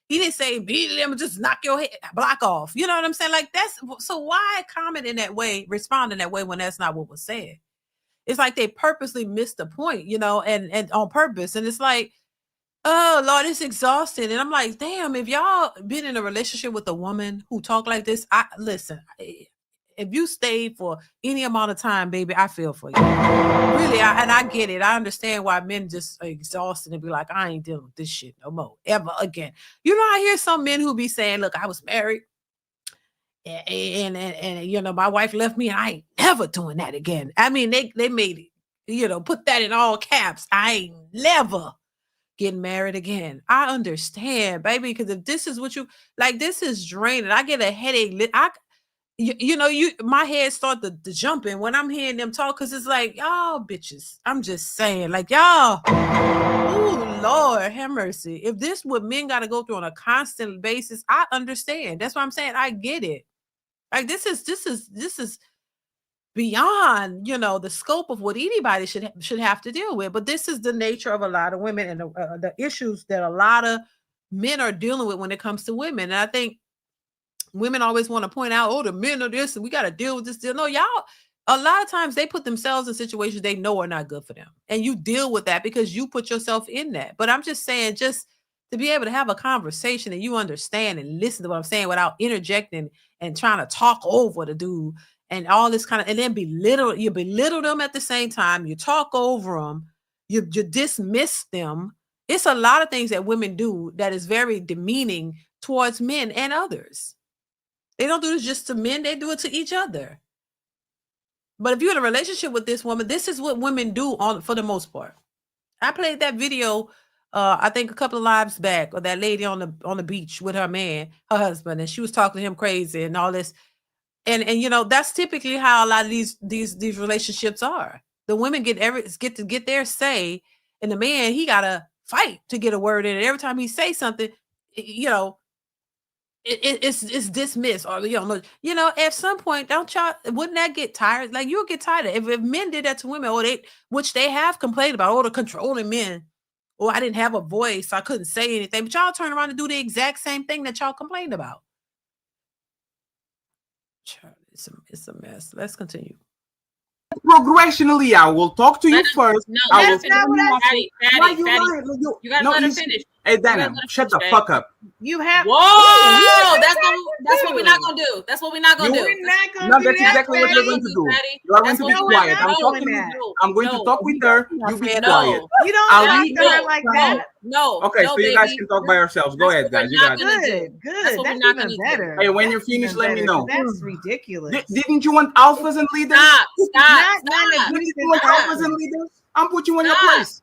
He didn't say immediately, I'm just knock your head block off. You know what I'm saying? Like so why comment in that way, respond in that way when that's not what was said? It's like they purposely missed the point, and on purpose. And it's like, oh Lord, it's exhausting. And I'm like, damn, if y'all been in a relationship with a woman who talk like this, listen, if you stayed for any amount of time, baby, I feel for you. Really, I get it. I understand why men just are exhausted and be like, I ain't dealing with this shit no more, ever again. I hear some men who be saying, look, I was married and my wife left me and I ain't never doing that again. I mean, they made it, put that in all caps. I ain't never getting married again. I understand, baby, because if this is what you like, this is draining. I get a headache. My head start to jumping when I'm hearing them talk, because it's like, y'all bitches, I'm just saying, like, y'all, oh Lord have mercy. If this what men got to go through on a constant basis, I understand. That's what I'm saying. I get it. Like this is beyond, the scope of what anybody should have to deal with. But this is the nature of a lot of women and the issues that a lot of men are dealing with when it comes to women. And I think women always want to point out, oh, the men are this and we got to deal with this deal. No, y'all, a lot of times they put themselves in situations they know are not good for them. And you deal with that because you put yourself in that. But I'm just saying, just to be able to have a conversation and you understand and listen to what I'm saying without interjecting and trying to talk over the dude and all this kind of, and then you belittle them at the same time. You talk over them. You dismiss them. It's a lot of things that women do that is very demeaning towards men and others. They don't do this just to men. They do it to each other. But if you're in a relationship with this woman, this is what women do for the most part. I played that video, I think a couple of lives back, of that lady on the beach with her man, her husband, and she was talking to him crazy and all this. And that's typically how a lot of these relationships are. The women get to get their say, and the man, he gotta fight to get a word in. And every time he says something, it's dismissed, or at some point, wouldn't that get tired? Like, you'll get tired if men did that to women, or which they have complained about, the controlling men, or I didn't have a voice, so I couldn't say anything. But y'all turn around and do the exact same thing that y'all complained about. It's a mess. Let's continue. Progressionally, I will talk to you first. No, that's not what I said. You gotta let her finish. Hey, Dana, shut the fuck up. You have. Whoa, that's what we're not gonna do. That's what we're not gonna do. No, that's exactly what you're going to do. You are going to be quiet. I'm going to talk with her. You be quiet. You don't talk to her like that. No. Okay, so you guys can talk by yourselves. Go ahead, guys. You got it. Good. That's even better. Hey, when you're finished, let me know. That's ridiculous. Didn't you want alphas and leaders? Stop. Didn't you want alphas and leaders? I'm put you in your place.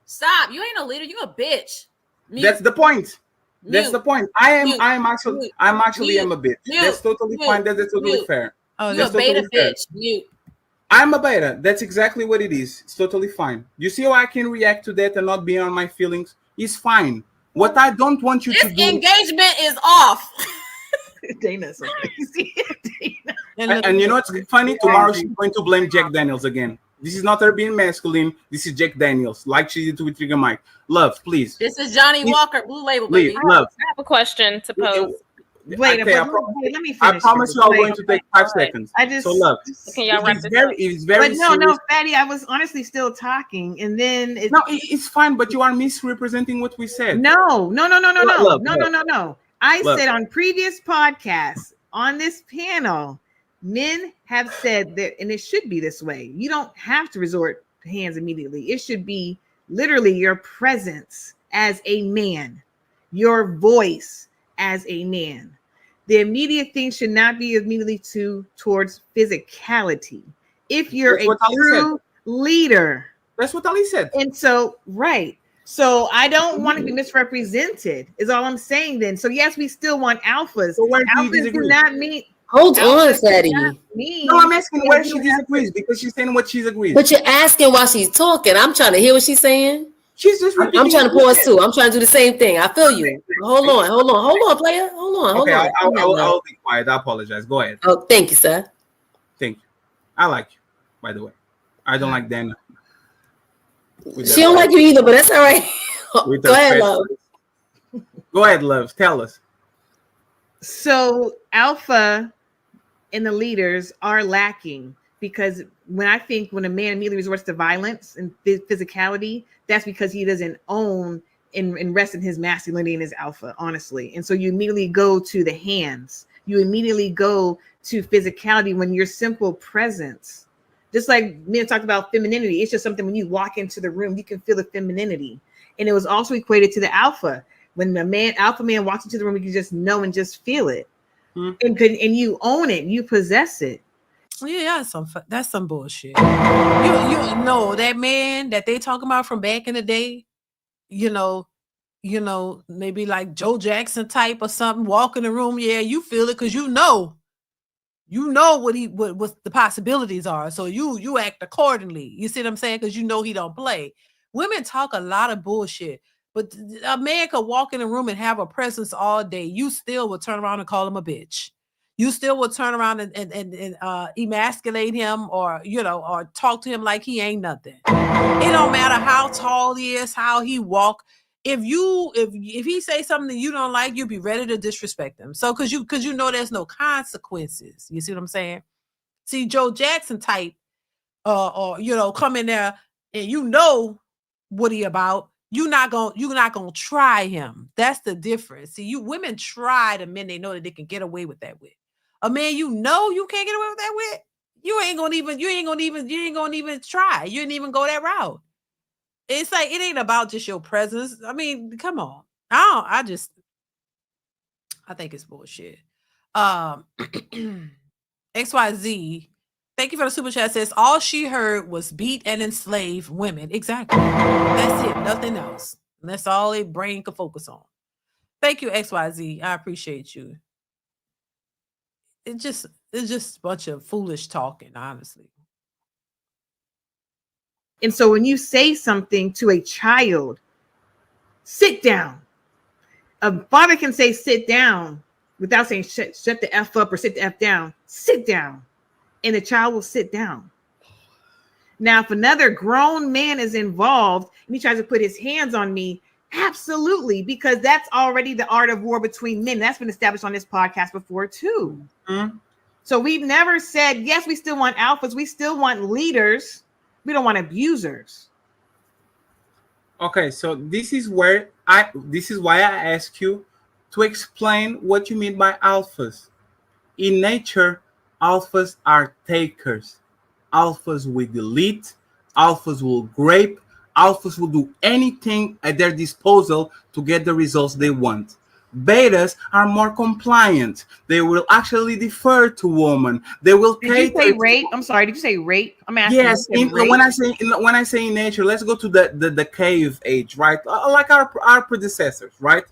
Stop. You ain't no leader. You a bitch. Mute. That's the point. Mute. That's the point. I'm actually a bitch. Mute. That's totally fine. That's totally fair. Oh, you're a beta bitch. Mute. I'm a beta. That's exactly what it is. It's totally fine. You see how I can react to that and not be on my feelings? It's fine. What I don't want you to do. This engagement is off. Dana's so crazy. And you know what's funny? Tomorrow she's going to blame Jack Daniels again. This is not her being masculine. This is Jack Daniels, like she did with Trigger Mike. Love, please. This is Johnny Walker, Blue Label, baby. Love. I have a question to pose. Wait, let me finish. I promise you, I'm going to take 5 seconds. So love. Can y'all wrap this up? It's very But no, serious. Fatty, I was honestly still talking, and then it's fine. But you are misrepresenting what we said. No. Love. I said on previous podcasts on this panel, men have said that, and it should be this way. You don't have to resort to hands immediately. It should be literally your presence as a man, your voice as a man. The immediate thing should not be immediately towards physicality. If you're a true leader. That's what Ali said. And so, right. So I don't want to be misrepresented, is all I'm saying then. So yes, we still want alphas. So where do you Alphas disagree? do not mean. Hold on, Fatty. No, I'm asking where she disagrees because she's saying what she agrees. But you're asking while she's talking. I'm trying to hear what she's saying. She's just I'm trying to pause too. I'm trying to do the same thing. I feel you. Hold on, player. Hold on. Okay, I'll be quiet. I apologize. Go ahead. Oh, thank you, sir. Thank you. I like you, by the way. I don't like Dana. She don't like you either, but that's all right. Go ahead, love. Go ahead, love. Tell us. So alpha and the leaders are lacking because when a man immediately resorts to violence and physicality, that's because he doesn't own and rest in his masculinity and his alpha, honestly. And so you immediately go to the hands. You immediately go to physicality when your simple presence. Just like men talked about femininity, it's just something when you walk into the room, you can feel the femininity. And it was also equated to the alpha. When the alpha man walks into the room, you can just know and just feel it. Mm-hmm. And you own it, you possess it. Yeah, that's some bullshit. You know that man that they talking about from back in the day, maybe like Joe Jackson type or something, walk in the room, yeah, you feel it because you know what the possibilities are. So you act accordingly. You see what I'm saying? Because you know he don't play. Women talk a lot of bullshit, but a man could walk in a room and have a presence all day. You still would turn around and call him a bitch. you still will turn around and emasculate him, or or talk to him like he ain't nothing. It don't matter how tall he is, how he walk. If he say something that you don't like, you'll be ready to disrespect him. So because you know there's no consequences. You see what I'm saying? See, Joe Jackson type, or come in there and you know what he about. You're not gonna try him. That's the difference. See, women try the men they know that they can get away with that with. A man you know you can't get away with that with, you ain't gonna even try. You ain't even go that route. It's like it ain't about just your presence. I mean, come on. I think it's bullshit. XYZ, thank you for the super chat. Says all she heard was beat and enslave women. Exactly. That's it. Nothing else. And that's all a brain can focus on. Thank you, XYZ. I appreciate you. It's just a bunch of foolish talking, honestly. And so when you say something to a child, sit down. A father can say sit down without saying shut the F up or sit the F down. Sit down. And the child will sit down. Now, if another grown man is involved and he tries to put his hands on me, absolutely, because that's already the art of war between men. That's been established on this podcast before too. Mm-hmm. So we've never said, yes, we still want alphas. We still want leaders. We don't want abusers. Okay, so this is why I ask you to explain what you mean by alphas. In nature, alphas are takers. Alphas will delete, alphas will grape, alphas will do anything at their disposal to get the results they want. Betas are more compliant. They will actually defer to women. They will. Did you say rape? I'm sorry. Did you say rape? I'm asking. Yes. When I say in nature, let's go to the cave age, right? Like our predecessors, right?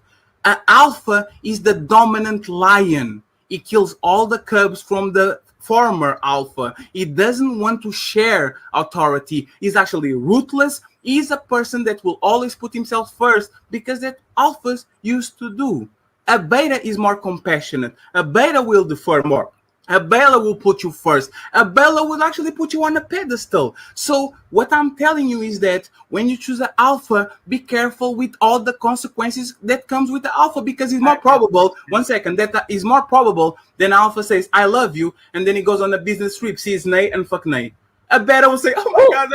An alpha is the dominant lion. It kills all the cubs from the former alpha. It doesn't want to share authority. It's actually ruthless. He's a person that will always put himself first because that alphas used to do. A beta is more compassionate. A beta will defer more. A beta will put you first. A beta will actually put you on a pedestal. So what I'm telling you is that when you choose an alpha, be careful with all the consequences that comes with the alpha, because it's more probable, that is more probable than alpha says, I love you, and then he goes on a business trip, sees Nay and fuck Nay. A beta will say, oh my God,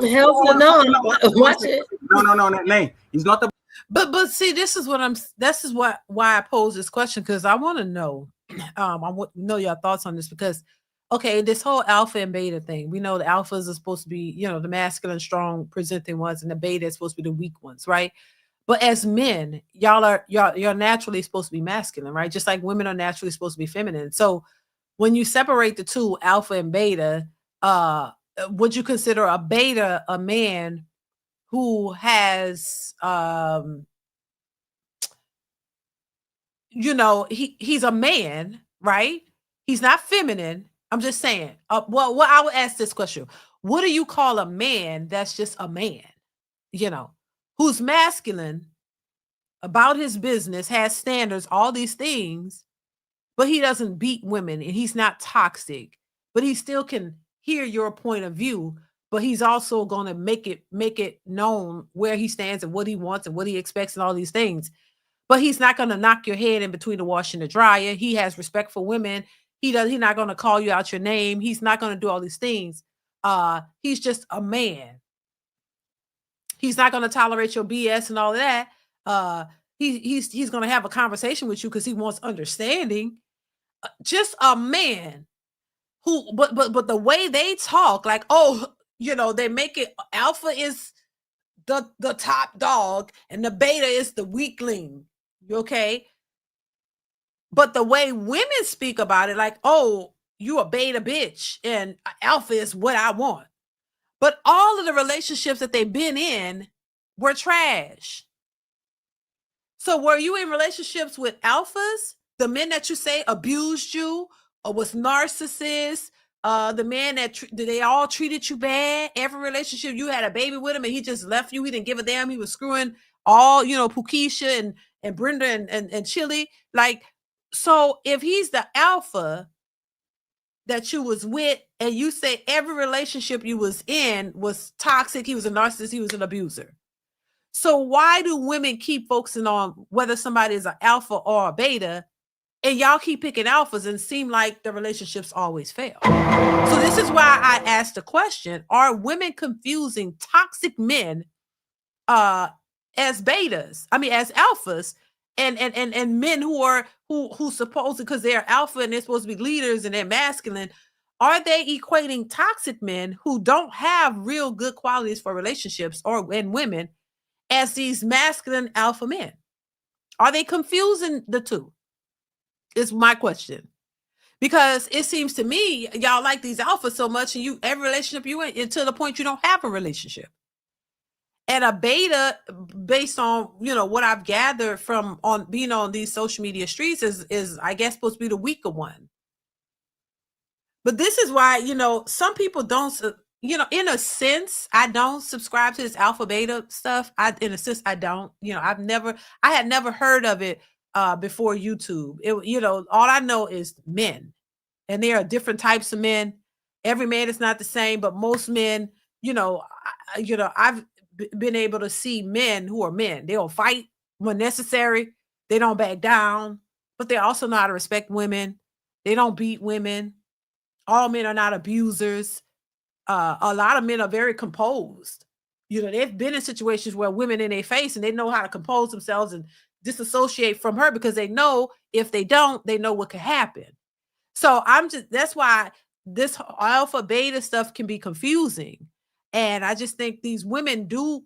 hell no. Watch it. No, Nay. He's not a. But see, this is why I pose this question, because I want to know. I want to know your thoughts on this, because okay, this whole alpha and beta thing, we know the alphas are supposed to be, the masculine, strong presenting ones, and the beta is supposed to be the weak ones, right? But as men, you're naturally supposed to be masculine, right? Just like women are naturally supposed to be feminine. So when you separate the two, alpha and beta, would you consider a beta a man who has he's a man, right? He's not feminine. I'm just saying. Well, I would ask this question. What do you call a man that's just a man, who's masculine, about his business, has standards, all these things, but he doesn't beat women and he's not toxic, but he still can hear your point of view, but he's also going to make it known where he stands and what he wants and what he expects and all these things. But he's not going to knock your head in between the wash and the dryer. He has respect for women. He's not going to call you out your name. He's not going to do all these things. He's just a man. He's not going to tolerate your BS and all of that. He's going to have a conversation with you because he wants understanding. Just a man who, but the way they talk, like, they make it alpha is the top dog and the beta is the weakling. Okay. But the way women speak about it, like, oh, you a beta bitch and alpha is what I want. But all of the relationships that they've been in were trash. So were you in relationships with alphas? The men that you say abused you or was narcissists? The men that they all treated you bad? Every relationship you had a baby with him and he just left you. He didn't give a damn. He was screwing all, Pukisha and Brenda and Chili. Like, So if he's the alpha that you was with, and you say every relationship you was in was toxic, he was a narcissist, he was an abuser. So why do women keep focusing on whether somebody is an alpha or a beta, and y'all keep picking alphas and seem like the relationships always fail? So this is why I asked the question, are women confusing toxic men as betas? I mean, as alphas, and men who supposedly, because they're alpha and they're supposed to be leaders and they're masculine, are they equating toxic men who don't have real good qualities for relationships and women as these masculine alpha men? Are they confusing the two? Is my question. Because it seems to me y'all like these alphas so much, and every relationship you in, to the point you don't have a relationship. And a beta, based on what I've gathered from being on these social media streets, is I guess supposed to be the weaker one. But this is why some people don't. In a sense, I don't subscribe to this alpha beta stuff. In a sense, I don't. I had never heard of it before YouTube. All I know is men, and there are different types of men. Every man is not the same, but most men, I've been able to see men who are men. They'll fight when necessary. They don't back down, but they also know how to respect women. They don't beat women. All men are not abusers. A lot of men are very composed. They've been in situations where women in their face, and they know how to compose themselves and disassociate from her, because they know if they don't, they know what could happen. So that's why this alpha beta stuff can be confusing. And I just think these women do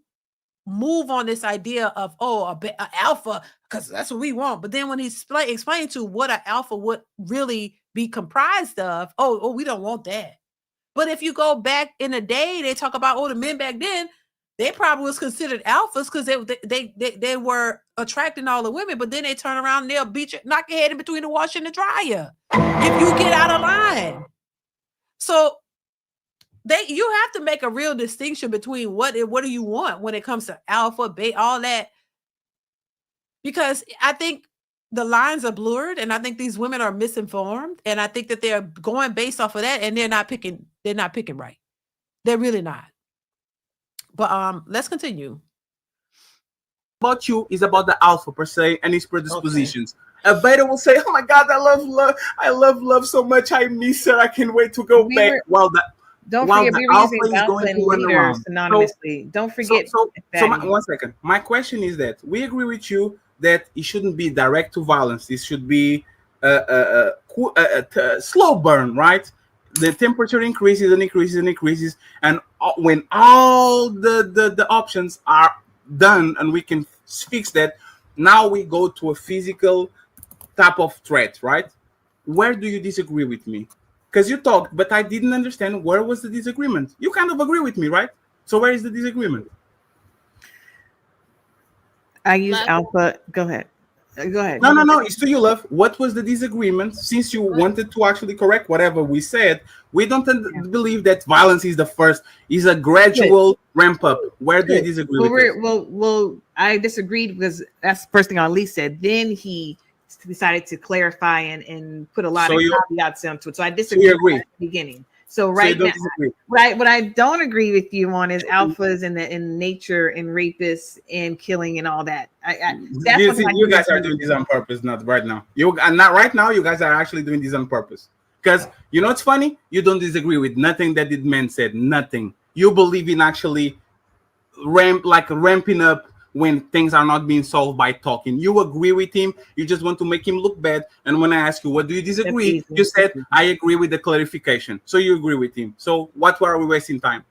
move on this idea of, a alpha, because that's what we want. But then when he's explaining to what an alpha would really be comprised of, we don't want that. But if you go back in the day, they talk about, the men back then, they probably was considered alphas because they were attracting all the women. But then they turn around and they'll knock your head in between the washer and the dryer if you get out of line. So you have to make a real distinction between what do you want when it comes to alpha, beta, all that. Because I think the lines are blurred, and I think these women are misinformed, and I think that they're going based off of that, and they're not picking right. They're really not. But let's continue. About you is about the alpha per se and his predispositions. Okay. A beta will say, "Oh my God, I love love so much. I miss her. I can't wait to go back." Don't forget, we were using alpha and leader synonymously. Don't forget. One second. My question is that we agree with you that it shouldn't be direct to violence. This should be a slow burn, right? The temperature increases and increases and increases, and when all the options are done and we can fix that, now we go to a physical type of threat, right? Where do you disagree with me? Because you talked, but I didn't understand where was the disagreement. You kind of agree with me, right? So where is the disagreement? I use alpha. Go ahead. No. It's to you, love. What was the disagreement? Since you wanted to actually correct whatever we said, we don't believe that violence is is a gradual ramp up. Where do you disagree with this? Well, I disagreed because that's the first thing Ali said. Then he decided to clarify and put a lot of caveats into it. So I disagree at the beginning. So right now, what I don't agree with you on is alphas and nature and rapists and killing and all that. You guys are doing this on purpose, not right now. Not right now. You guys are actually doing this on purpose. Because it's funny. You don't disagree with nothing that the man said. Nothing. You believe in actually ramping up when things are not being solved by talking. You agree with him. You just want to make him look bad. And when I ask you, what do you disagree? You said, I agree with the clarification. So you agree with him. So why are we wasting time?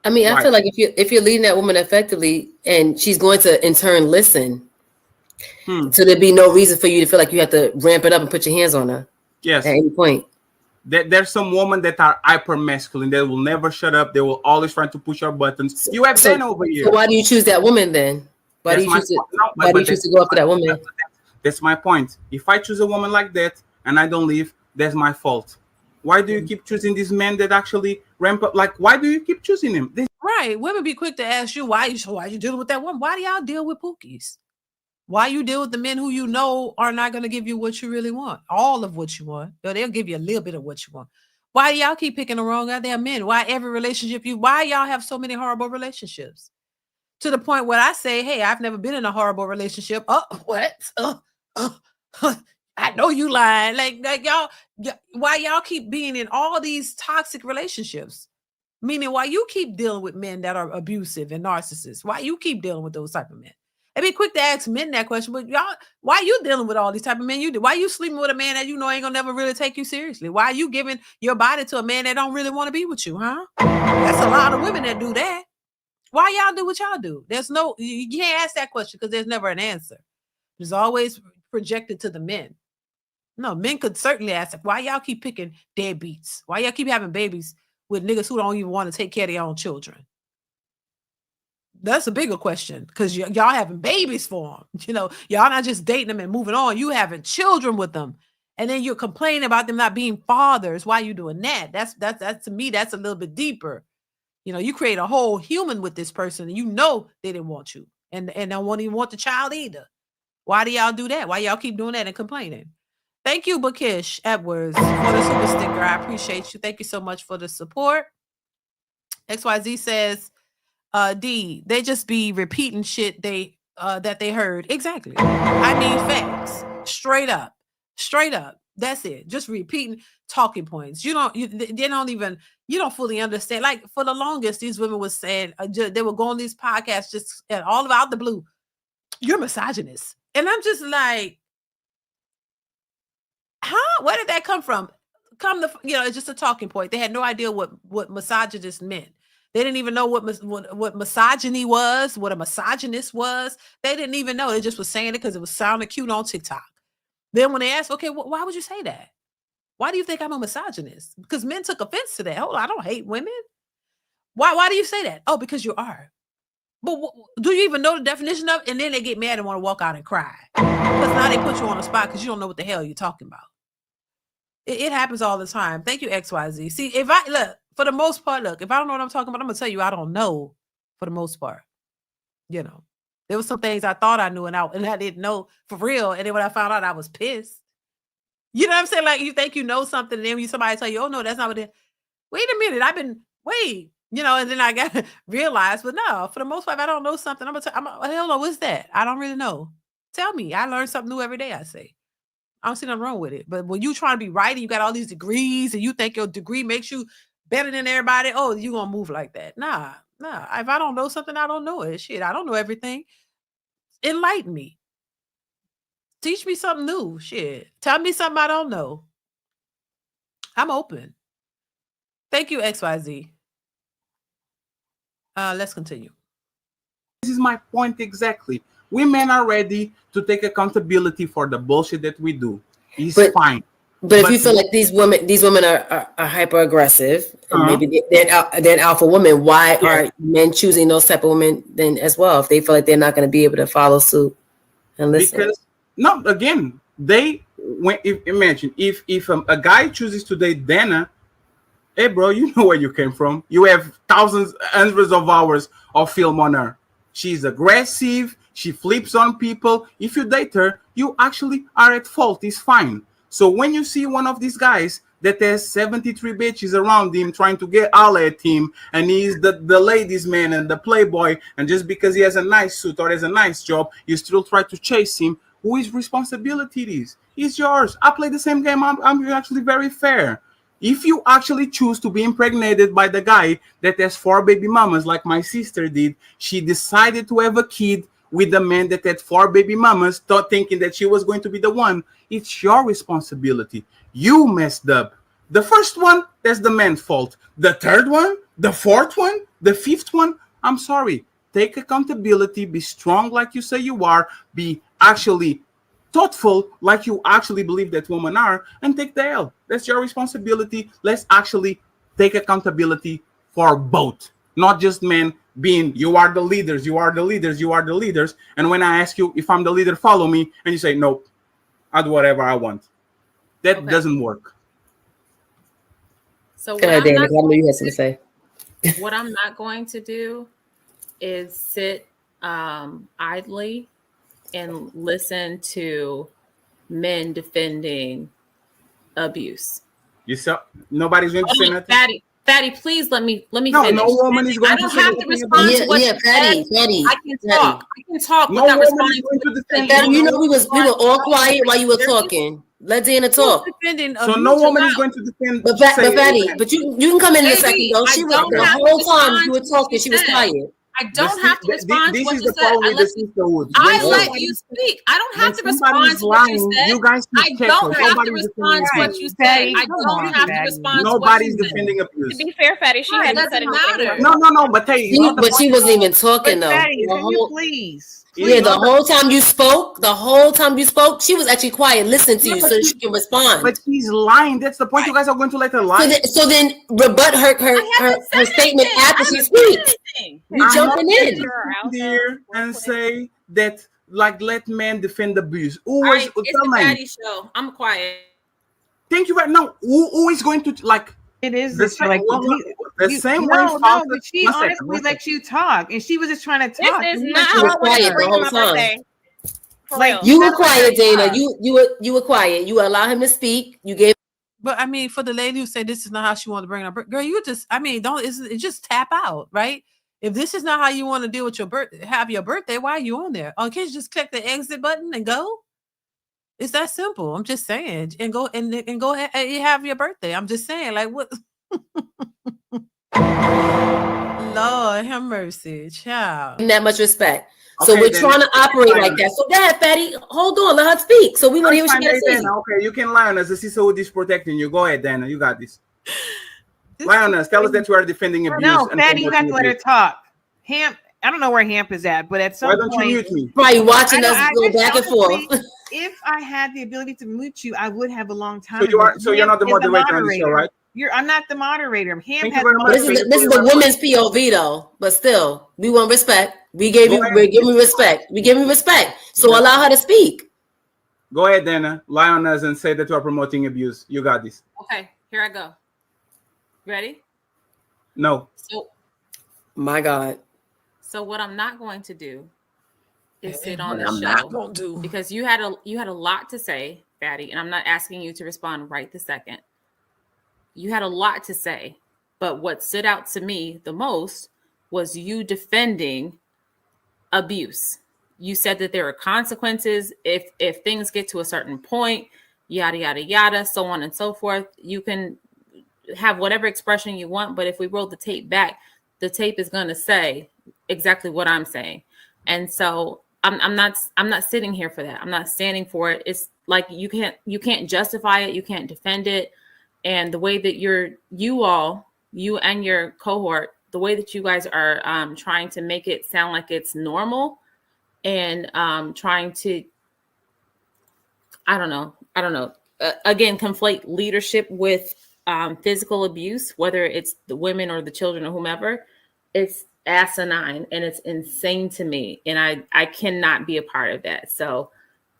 I mean, I feel like if you're leading that woman effectively and she's going to in turn listen, so there'd be no reason for you to feel like you have to ramp it up and put your hands on her. Yes. At any point. There's some women that are hyper masculine. They will never shut up. They will always try to push our buttons. You have Ben over here. So why do you choose that woman then? Why do you choose to go after that woman? That's my point. If I choose a woman like that and I don't leave, that's my fault. Why do you keep choosing these men that actually ramp up? Like, why do you keep choosing him? Right. Women be quick to ask you why you dealing with that woman. Why do y'all deal with pookies? Why you deal with the men who you know are not going to give you what you really want, all of what you want? Or they'll give you a little bit of what you want. Why y'all keep picking the wrong goddamn men? Why every relationship why y'all have so many horrible relationships? To the point where I say, hey, I've never been in a horrible relationship. Oh, what? I know you lying. Like y'all, why y'all keep being in all these toxic relationships? Meaning, why you keep dealing with men that are abusive and narcissists? Why you keep dealing with those type of men? And be quick to ask men that question, but y'all, why you dealing with all these type of men you do? Why you sleeping with a man that you know ain't gonna never really take you seriously? Why are you giving your body to a man that don't really want to be with you, huh? That's a lot of women that do that. Why y'all do what y'all do? There's no, you can't ask that question because there's never an answer. There's always projected to the men. No, men could certainly ask, why y'all keep picking deadbeats? Why y'all keep having babies with niggas who don't even want to take care of their own children? That's a bigger question because y'all having babies for them. You know, y'all not just dating them and moving on. You having children with them. And then you're complaining about them not being fathers. Why are you doing that? That's to me, that's a little bit deeper. You know, you create a whole human with this person and you know they didn't want you and don't want even want the child either. Why do y'all do that? Why y'all keep doing that and complaining? Thank you, Bakish Edwards, for the super sticker. I appreciate you. Thank you so much for the support. XYZ says, D, they just be repeating shit that they heard. Exactly. I mean facts. Straight up. That's it. Just repeating talking points. They don't fully understand. Like for the longest, these women were saying, they would go on these podcasts just all about the blue. You're misogynist. And I'm just like, huh? Where did that come from? It's just a talking point. They had no idea what misogynist meant. They didn't even know what misogyny was, what a misogynist was. They didn't even know. They just was saying it because it was sounding cute on TikTok. Then when they asked, okay, why would you say that? Why do you think I'm a misogynist? Because men took offense to that. Hold on, I don't hate women. Why do you say that? Oh, because you are. But do you even know the definition of it? And then they get mad and want to walk out and cry. Because now they put you on the spot because you don't know what the hell you're talking about. It happens all the time. Thank you, XYZ. See, for the most part, if I don't know what I'm talking about, I'm going to tell you I don't know for the most part. You know, there were some things I thought I knew and I didn't know for real. And then when I found out, I was pissed. You know what I'm saying? Like you think you know something and then somebody tell you, oh, no, that's not what it is. Wait a minute. And then I got realized, but no, for the most part, if I don't know something, hell no, what's that? I don't really know. Tell me. I learn something new every day, I say. I don't see nothing wrong with it. But when you trying to be right and you got all these degrees and you think your degree makes you better than everybody, oh, you going to move like that. Nah. If I don't know something, I don't know it. Shit, I don't know everything. Enlighten me. Teach me something new. Shit. Tell me something I don't know. I'm open. Thank you, XYZ. Let's continue. This is my point exactly. Women are ready to take accountability for the bullshit that we do. It's fine. But if you feel like these women are hyper aggressive, and maybe they're alpha women, why are men choosing those type of women then as well? If they feel like they're not going to be able to follow suit and listen. Imagine if a guy chooses to date Dana, hey bro, you know where you came from. You have hundreds of hours of film on her. She's aggressive. She flips on people. If you date her, you actually are at fault. It's fine. So when you see one of these guys that has 73 bitches around him trying to get all at him, and he's the ladies' man and the playboy, and just because he has a nice suit or has a nice job, you still try to chase him, whose responsibility it is? It's yours. I play the same game. I'm actually very fair. If you actually choose to be impregnated by the guy that has 4 baby mamas like my sister did, she decided to have a kid with the man that had 4 baby mamas, thinking that she was going to be the one. It's your responsibility. You messed up. The first one, that's the man's fault. The third one, the fourth one, the fifth one, I'm sorry. Take accountability. Be strong like you say you are. Be actually thoughtful like you actually believe that women are, and take the L. That's your responsibility. Let's actually take accountability for both, not just men being, you are the leaders, you are the leaders, you are the leaders. And when I ask you if I'm the leader, follow me, and you say, nope, I'll do whatever I want. That doesn't work. So what I know you had something to say. What I'm not going to do is sit idly and listen to men defending abuse. You saw nobody's going to say nothing. Fatty, please let me No, finish. no woman is going to say I don't have to respond to what you Patty, said. I can talk. I can talk No without woman is responding going to to what you defend said. Patty, you know we were all quiet while you were talking. Let Dana talk. So no woman is going to defend. But Patty, but you can come in a second though. She was the whole time you were talking, she was quiet. I don't have to respond to what you said. Problem with the sisterhood. I let you speak. I don't have to respond to what you said. You guys I don't have to respond to what you said. I don't have to respond to what you said. Nobody's defending abuse. To be fair, Fatty, she hadn't said anything. No, but hey, but she wasn't even talking though. Patty, can you please? Yeah, the whole time you spoke, she was actually quiet listening to you so she can respond. But she's lying. That's the point. You guys are going to let her lie. So then rebut her statement after she speaks. You jumping in here and say that like let men defend abuse. It's a Patty show. I'm quiet. Thank you right now. Who is going to like? It is the same, like the same way. No, but she honestly let you talk, and she was just trying to talk. This is she not was quiet the whole time. Like you were quiet, Dana. You were quiet. You allowed him to speak. You gave. But I mean, for the lady who said this is not how she wanted to bring it up, girl, you just, I mean, it just tap out, right? If this is not how you want to deal with your birthday, why are you on there? Oh, can't you just click the exit button and go? It's that simple. I'm just saying, and go ahead and have your birthday. I'm just saying, like what? Lord have mercy, child. That much respect. So we're trying to operate like that. So go ahead, Fatty. Hold on, let her speak. So we want to hear what she got to say. Okay, you can lie on us. The sister who is protecting you. Go ahead, Dana. You got this. Lie on us. Tell us that you are defending abuse. No, Fatty, you got to let her talk. Hamp, I don't know where Hamp is at, but at some point, why don't you mute me? Probably watching us go back and forth. If I had the ability to mute you, I would have a long time. So you're not the moderator on the show, right? I'm not the moderator. Hamp has this is the women's POV though, but still, we want respect. We're giving respect. We give you respect. So allow her to speak. Go ahead, Dana. Lie on us and say that you are promoting abuse. You got this. Okay, here I go. Ready? No. So, my God. So what I'm not going to do is sit on the show because you had a lot to say, Fatty, and I'm not asking you to respond right this second. You had a lot to say, but what stood out to me the most was you defending abuse. You said that there are consequences if things get to a certain point, yada yada yada, so on and so forth. You can have whatever expression you want, but if we roll the tape back, the tape is going to say exactly what I'm saying. And so I'm not sitting here for that. I'm not standing for it. It's like you can't justify it, you can't defend it. And the way that you and your cohort, the way that you guys are trying to make it sound like it's normal and trying to, I don't know, again, conflate leadership with physical abuse, whether it's the women or the children or whomever, it's asinine and it's insane to me. And I cannot be a part of that. So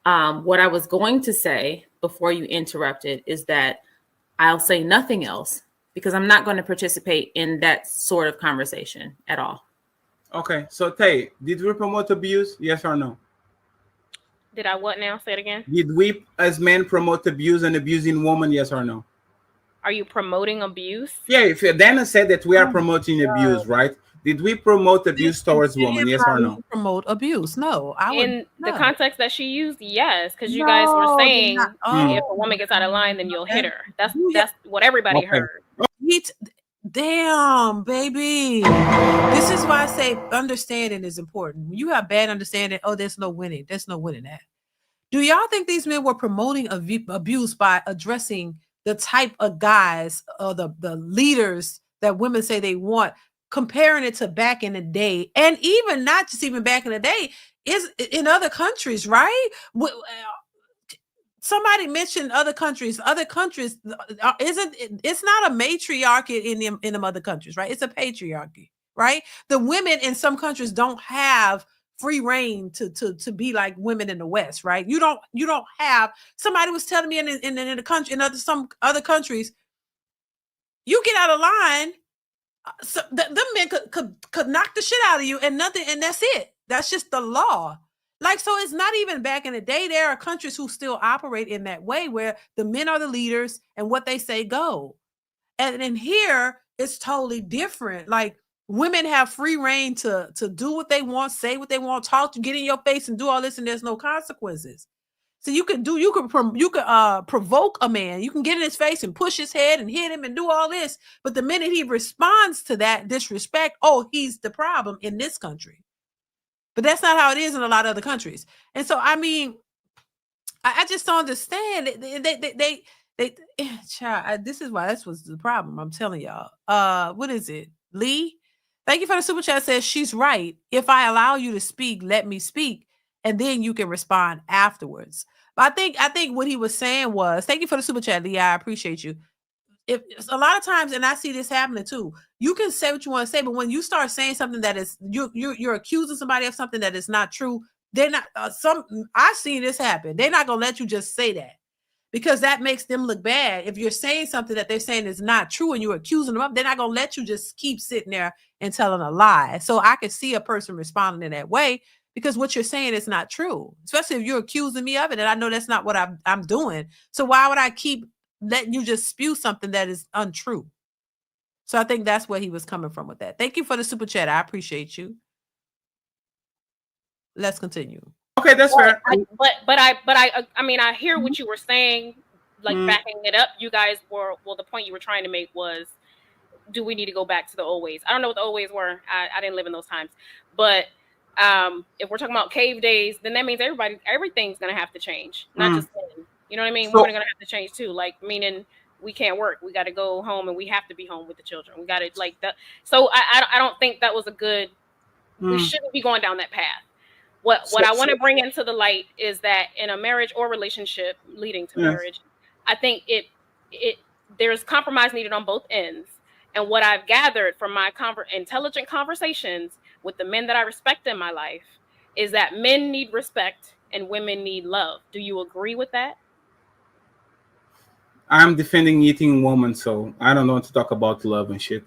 what I was going to say before you interrupted is that I'll say nothing else because I'm not going to participate in that sort of conversation at all. Okay. So Tay, did we promote abuse? Yes or no? Did I what now? Say it again. Did we as men promote abuse and abusing women? Yes or no? Are you promoting abuse? Yeah, if Dana said that we are promoting abuse, right? Did we promote abuse towards women? Yes or no? Promote abuse? No. In the context that she used, yes, because you guys were saying if a woman gets out of line, then you'll hit her. That's what everybody heard. Damn, baby. This is why I say understanding is important. When you have bad understanding, there's no winning. There's no winning that. Do y'all think these men were promoting abuse by addressing the type of guys or the leaders that women say they want, comparing it to back in the day, and even not just even back in the day, is in other countries, right? Somebody mentioned other countries. Other countries it's not a matriarchy in them other countries, right? It's a patriarchy, right? The women in some countries don't have free reign to be like women in the West, right? You don't have. Somebody was telling me in the country some other countries, you get out of line, so them men could knock the shit out of you and nothing, and that's it. That's just the law. Like, so it's not even back in the day. There are countries who still operate in that way where the men are the leaders and what they say go. And in here, it's totally different. Like, women have free reign to do what they want, say what they want, talk to, get in your face and do all this, and there's no consequences. So you could provoke a man. You can get in his face and push his head and hit him and do all this. But the minute he responds to that disrespect, oh, he's the problem in this country. But that's not how it is in a lot of other countries. And so, I mean, I just don't understand. Child, this is why this was the problem. I'm telling y'all. What is it? Lee? Thank you for the super chat. Says she's right. If I allow you to speak, let me speak, and then you can respond afterwards. But I think what he was saying was, thank you for the super chat, Lee. I appreciate you. If a lot of times, and I see this happening too, you can say what you want to say, but when you start saying something that is you're accusing somebody of something that is not true, they're not I've seen this happen. They're not gonna let you just say that, because that makes them look bad. If you're saying something that they're saying is not true and you're accusing them of, they're not gonna let you just keep sitting there and telling a lie. So I could see a person responding in that way because what you're saying is not true, especially if you're accusing me of it and I know that's not what I'm doing. So why would I keep letting you just spew something that is untrue? So I think that's where he was coming from with that. Thank you for the super chat. I appreciate you. Let's continue. Okay, that's fair. I mean, I hear what you were saying, like backing it up. You guys were, well, the point you were trying to make was, do we need to go back to the old ways? I don't know what the old ways were. I didn't live in those times. But if we're talking about cave days, then that means everything's going to have to change, not just men. You know what I mean? Women are going to have to change too. Like, meaning we can't work. We got to go home and we have to be home with the children. We got to like that. So I don't think that was a good, we shouldn't be going down that path. What I want to bring into the light is that in a marriage or relationship leading to marriage, I think there's compromise needed on both ends. And what I've gathered from my intelligent conversations with the men that I respect in my life is that men need respect and women need love. Do you agree with that? I'm defending eating woman, so I don't want to talk about love and shit.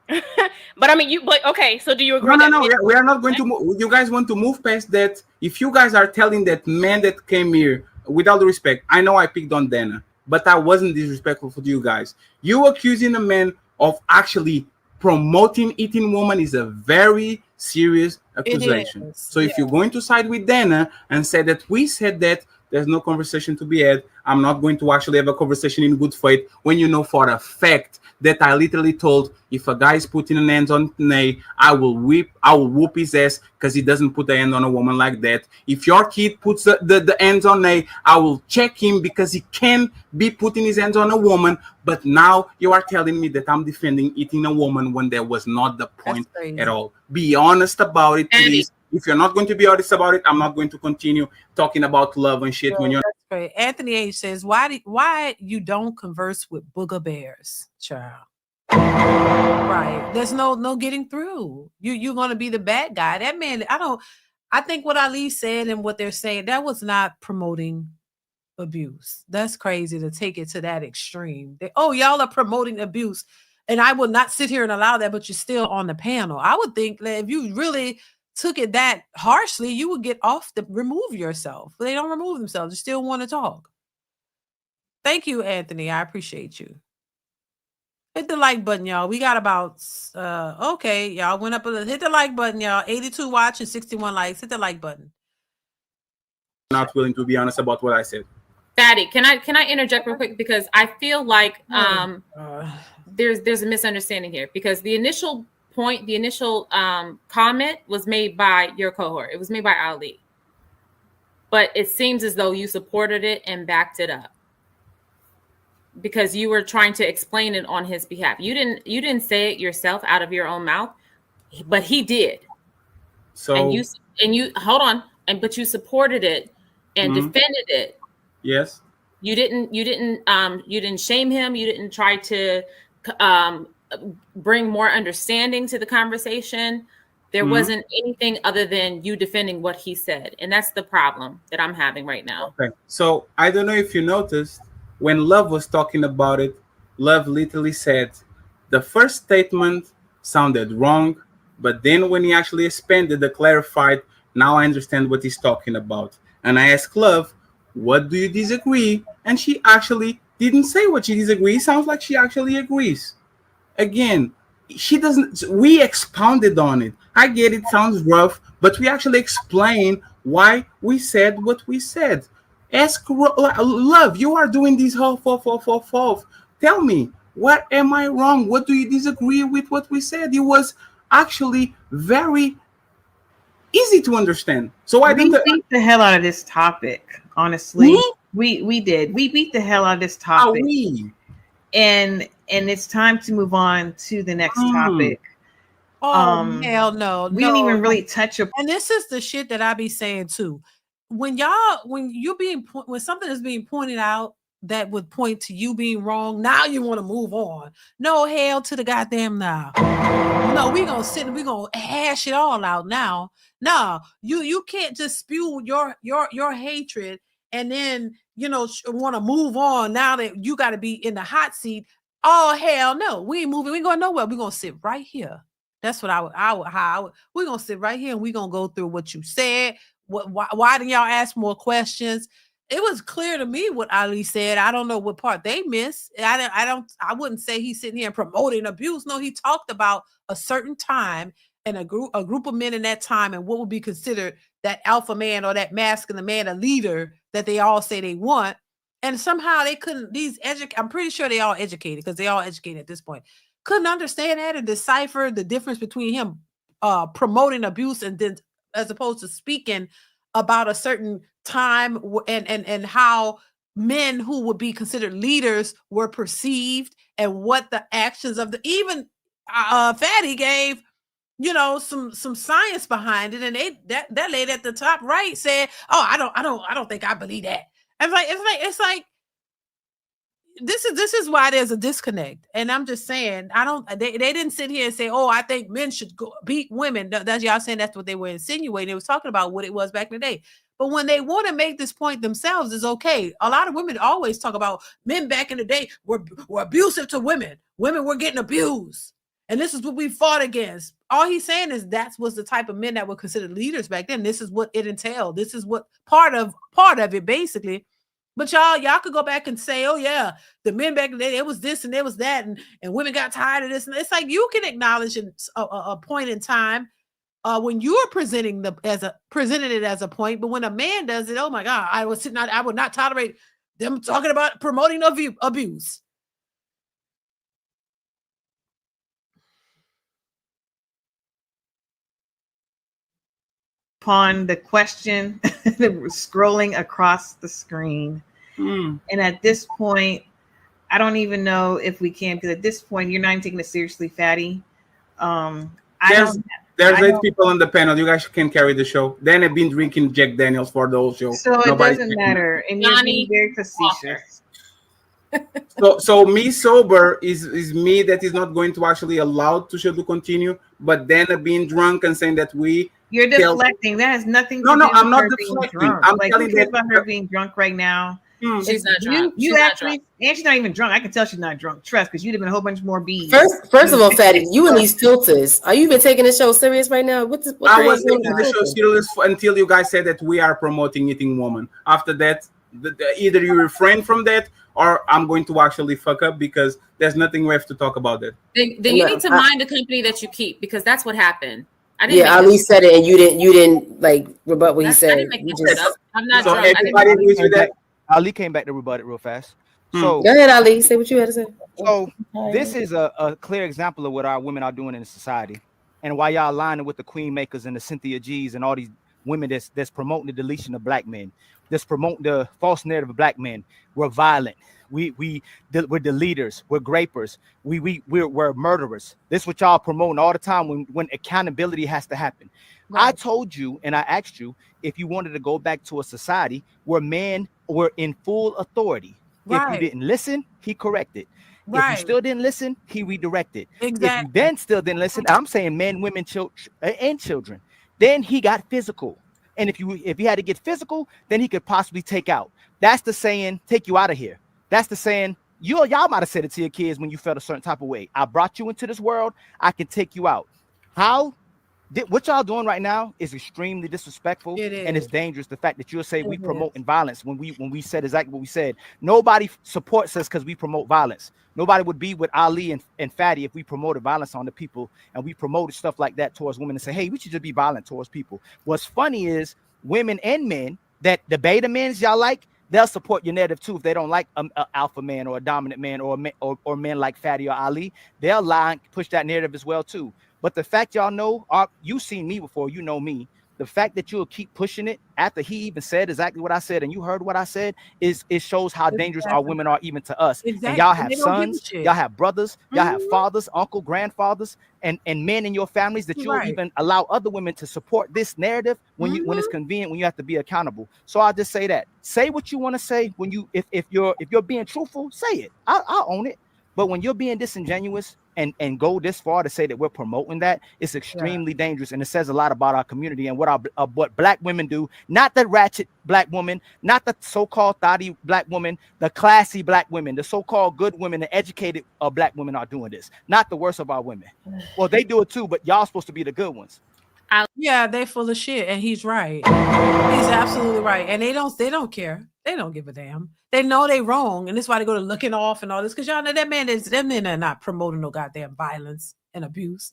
But I mean, okay. So do you agree? No. We are not going to move. You guys want to move past that? If you guys are telling that man that came here, with all the respect, I know I picked on Dana, but I wasn't disrespectful for you guys. You accusing a man of actually promoting eating woman is a very serious accusation. So if you're going to side with Dana and say that we said that, there's no conversation to be had. I'm not going to actually have a conversation in good faith when you know for a fact that I literally told, if a guy is putting an hand on Nate, I will whoop his ass because he doesn't put a hand on a woman like that. If your kid puts the hands on Nate, I will check him because he can be putting his hands on a woman. But now you are telling me that I'm defending eating a woman when there was not the point at all. Be honest about it, please. If you're not going to be honest about it, I'm not going to continue talking about love and shit when you're. That's great. Anthony H says, why you don't converse with booger bears, child? Right. There's no getting through. You're going to be the bad guy. That man, I think what Ali said and what they're saying, that was not promoting abuse. That's crazy to take it to that extreme. Y'all are promoting abuse. And I will not sit here and allow that, but you're still on the panel. I would think that if you really took it that harshly, you would get remove yourself. They don't remove themselves. They still want to talk. Thank you, Anthony. I appreciate you. Hit the like button, y'all. We got about, okay, y'all went up a little. Hit the like button, y'all. 82 watching, 61 likes. Hit the like button. Not willing to be honest about what I said. Daddy, can I interject real quick? Because I feel like there's a misunderstanding here. Because the initial comment was made by your cohort. It was made by Ali. But it seems as though you supported it and backed it up. Because you were trying to explain it on his behalf. You didn't say it yourself out of your own mouth, but he did. So and you hold on, but you supported it and defended it. Yes. You didn't shame him. You didn't try to bring more understanding to the conversation. There wasn't anything other than you defending what he said. And that's the problem that I'm having right now. Okay. So I don't know if you noticed, when Love was talking about it, Love literally said the first statement sounded wrong, but then when he actually expanded and clarified, Now I understand what he's talking about. And I asked Love, what do you disagree? And she actually didn't say what she disagrees. Sounds like she actually agrees. Again, she doesn't. We expounded on it. I get it sounds rough, but we actually explain why we said what we said. Ask Love. You are doing this whole for. Tell me, what am I wrong? What do you disagree with what we said? It was actually very easy to understand. So I We didn't. beat the hell out of this topic. Honestly, Me? we did. We beat the hell out of this Are topic. we? And it's time to move on to the next topic. Oh hell no. We didn't even really touch upon. And this is the shit that I be saying too. When something is being pointed out that would point to you being wrong, now you want to move on. No, hell to the goddamn now. No, we gonna sit and we gonna hash it all out now. No, you can't just spew your hatred and then want to move on now that you got to be in the hot seat. Oh hell no, we ain't moving. We ain't going nowhere. We gonna sit right here. That's what we're gonna sit right here and we're gonna go through what you said. Why didn't y'all ask more questions? It was clear to me what Ali said. I don't know what part they missed. I wouldn't say he's sitting here promoting abuse. No, he talked about a certain time and a group of men in that time and what would be considered that alpha man or that masculine man, a leader that they all say they want. And somehow they couldn't, I'm pretty sure they all educated because they all educated at this point. Couldn't understand that and decipher the difference between him promoting abuse and then as opposed to speaking about a certain time and how men who would be considered leaders were perceived and what the actions of even Fatty gave some science behind it, and that lady at the top right said, "Oh, I don't think I believe that." It's like this is why there's a disconnect, and I'm just saying they didn't sit here and say, "Oh, I think men should go beat women." That's y'all saying that's what they were insinuating. They was talking about what it was back in the day. But when they want to make this point themselves, is okay. A lot of women always talk about men back in the day were abusive to women. Women were getting abused. And this is what we fought against. All he's saying is that was the type of men that were considered leaders back then. This is what it entailed. This is what part of it, basically. But y'all could go back and say, oh, yeah, the men back in the day, it was this and it was that. And women got tired of this. And it's like you can acknowledge a point in time when you are presenting it as a point. But when a man does it, oh, my God, I would not tolerate them talking about promoting abuse. Upon the question scrolling across the screen. And at this point, I don't even know if we can, because at this point, you're not even taking it seriously, Fatty. There's 8 people on the panel. You guys can carry the show. Then I've been drinking Jack Daniels for the whole show. So it doesn't matter. And you're being very facetious. So me sober is me that is not going to actually allow the show to continue, but then being drunk and saying that you're deflecting. That has nothing to do with I'm not her deflecting. being drunk. I'm like, telling who cares you about her being drunk right now? She's not drunk. And she's not even drunk. I can tell she's not drunk. Trust, because you'd have been a whole bunch more bees. First of all, Fatty, you and these filters. Are you even taking the show serious right now? I was taking the show serious until you guys said that we are promoting eating woman. After that, either you refrain from that or I'm going to actually fuck up because there's nothing left to talk about that. Then you need to mind the company that you keep, because that's what happened. Ali said it and you didn't like rebut what he said. I didn't make this up. I'm not so drunk. Everybody agrees with that. Ali came back to rebut it real fast. So go ahead, Ali. Say what you had to say. So this is a clear example of what our women are doing in society, and why y'all aligning with the Queen Makers and the Cynthia G's and all these women that's promoting the deletion of black men, that's promoting the false narrative of black men. We're violent. We're the leaders. We're grapers. We're murderers. This is what y'all promoting all the time when accountability has to happen. Right. I told you and I asked you if you wanted to go back to a society where men were in full authority. Right. If you didn't listen, he corrected. Right. If you still didn't listen, he redirected. Exactly. If you then still didn't listen, I'm saying men, women, and children, then he got physical. And if he had to get physical, then he could possibly take out. That's the saying, take you out of here. That's the saying, y'all might have said it to your kids when you felt a certain type of way. I brought you into this world. I can take you out. How? What y'all doing right now is extremely disrespectful, It and it's is. dangerous. The fact that you'll say we It promoting is. violence when we said exactly what we said. Nobody supports us because we promote violence. Nobody would be with Ali and Fatty if we promoted violence on the people and we promoted stuff like that towards women and say, hey, we should just be violent towards people. What's funny is women and men that the beta men's y'all like, they'll support your narrative too if they don't like an alpha man or a dominant man or men like Fatty or Ali. They'll lie and push that narrative as well too. But the fact y'all know, you've seen me before, you know me. The fact that you'll keep pushing it after he even said exactly what I said and you heard what I said it shows how dangerous our women are even to us. Exactly. And y'all And have they don't give a sons, shit. y'all have brothers, y'all have Mhm. fathers, uncle, grandfathers, and men in your families that you'll Right. even allow other women to support this narrative when it's convenient, when you have to be accountable. So I'll just say that. Say what you want to say when you if you're being truthful, say it. I'll own it. But when you're being disingenuous and go this far to say that we're promoting that, it's extremely dangerous, and it says a lot about our community and what black women do. Not the ratchet black woman, not the so-called thotty black woman, the classy black women, the so-called good women, the educated black women are doing this. Not the worst of our women. Well, they do it too, but y'all supposed to be the good ones. Yeah, they full of shit, and he's right. He's absolutely right, and they don't care. They don't give a damn. They know they wrong, and that's why they go to looking off and all this. Because y'all know them men are not promoting no goddamn violence and abuse.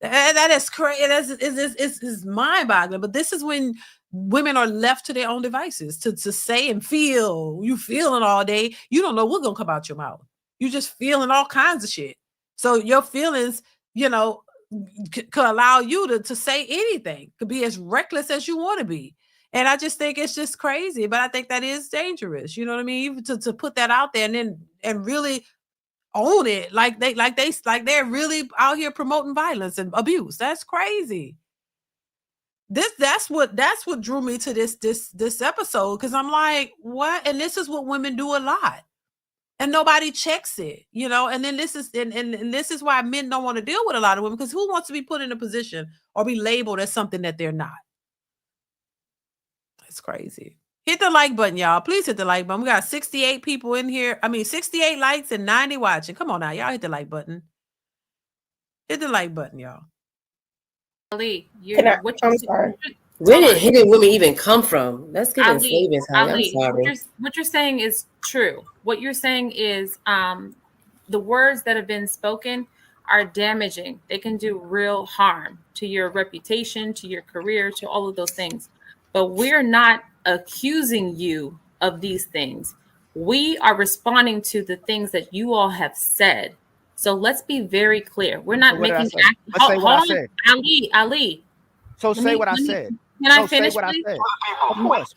That is crazy. It's mind boggling. But this is when women are left to their own devices to say and feel. You feeling all day. You don't know what's gonna come out your mouth. You just feeling all kinds of shit. So your feelings, could allow you to say anything. Could be as reckless as you want to be. And I just think it's just crazy, but I think that is dangerous. You know what I mean? Even to put that out there and really own it, like they're really out here promoting violence and abuse. That's crazy. That's what drew me to this episode, because I'm like, what? And this is what women do a lot, and nobody checks it, and then this is and this is why men don't want to deal with a lot of women, because who wants to be put in a position or be labeled as something that they're not? It's crazy. Hit the like button, y'all. Please hit the like button. We got 68 people in here. 68 likes and 90 watching. Come on now, y'all hit the like button. Hit the like button, y'all. Ali, I'm sorry. Where did hidden women even come from? Let's get in savings, honey. I'm sorry. What you're saying is true. What you're saying is the words that have been spoken are damaging. They can do real harm to your reputation, to your career, to all of those things. But we're not accusing you of these things. We are responding to the things that you all have said. So let's be very clear. We're not making. Hold on, Ali. So say what I said. Can I finish, please? Of course.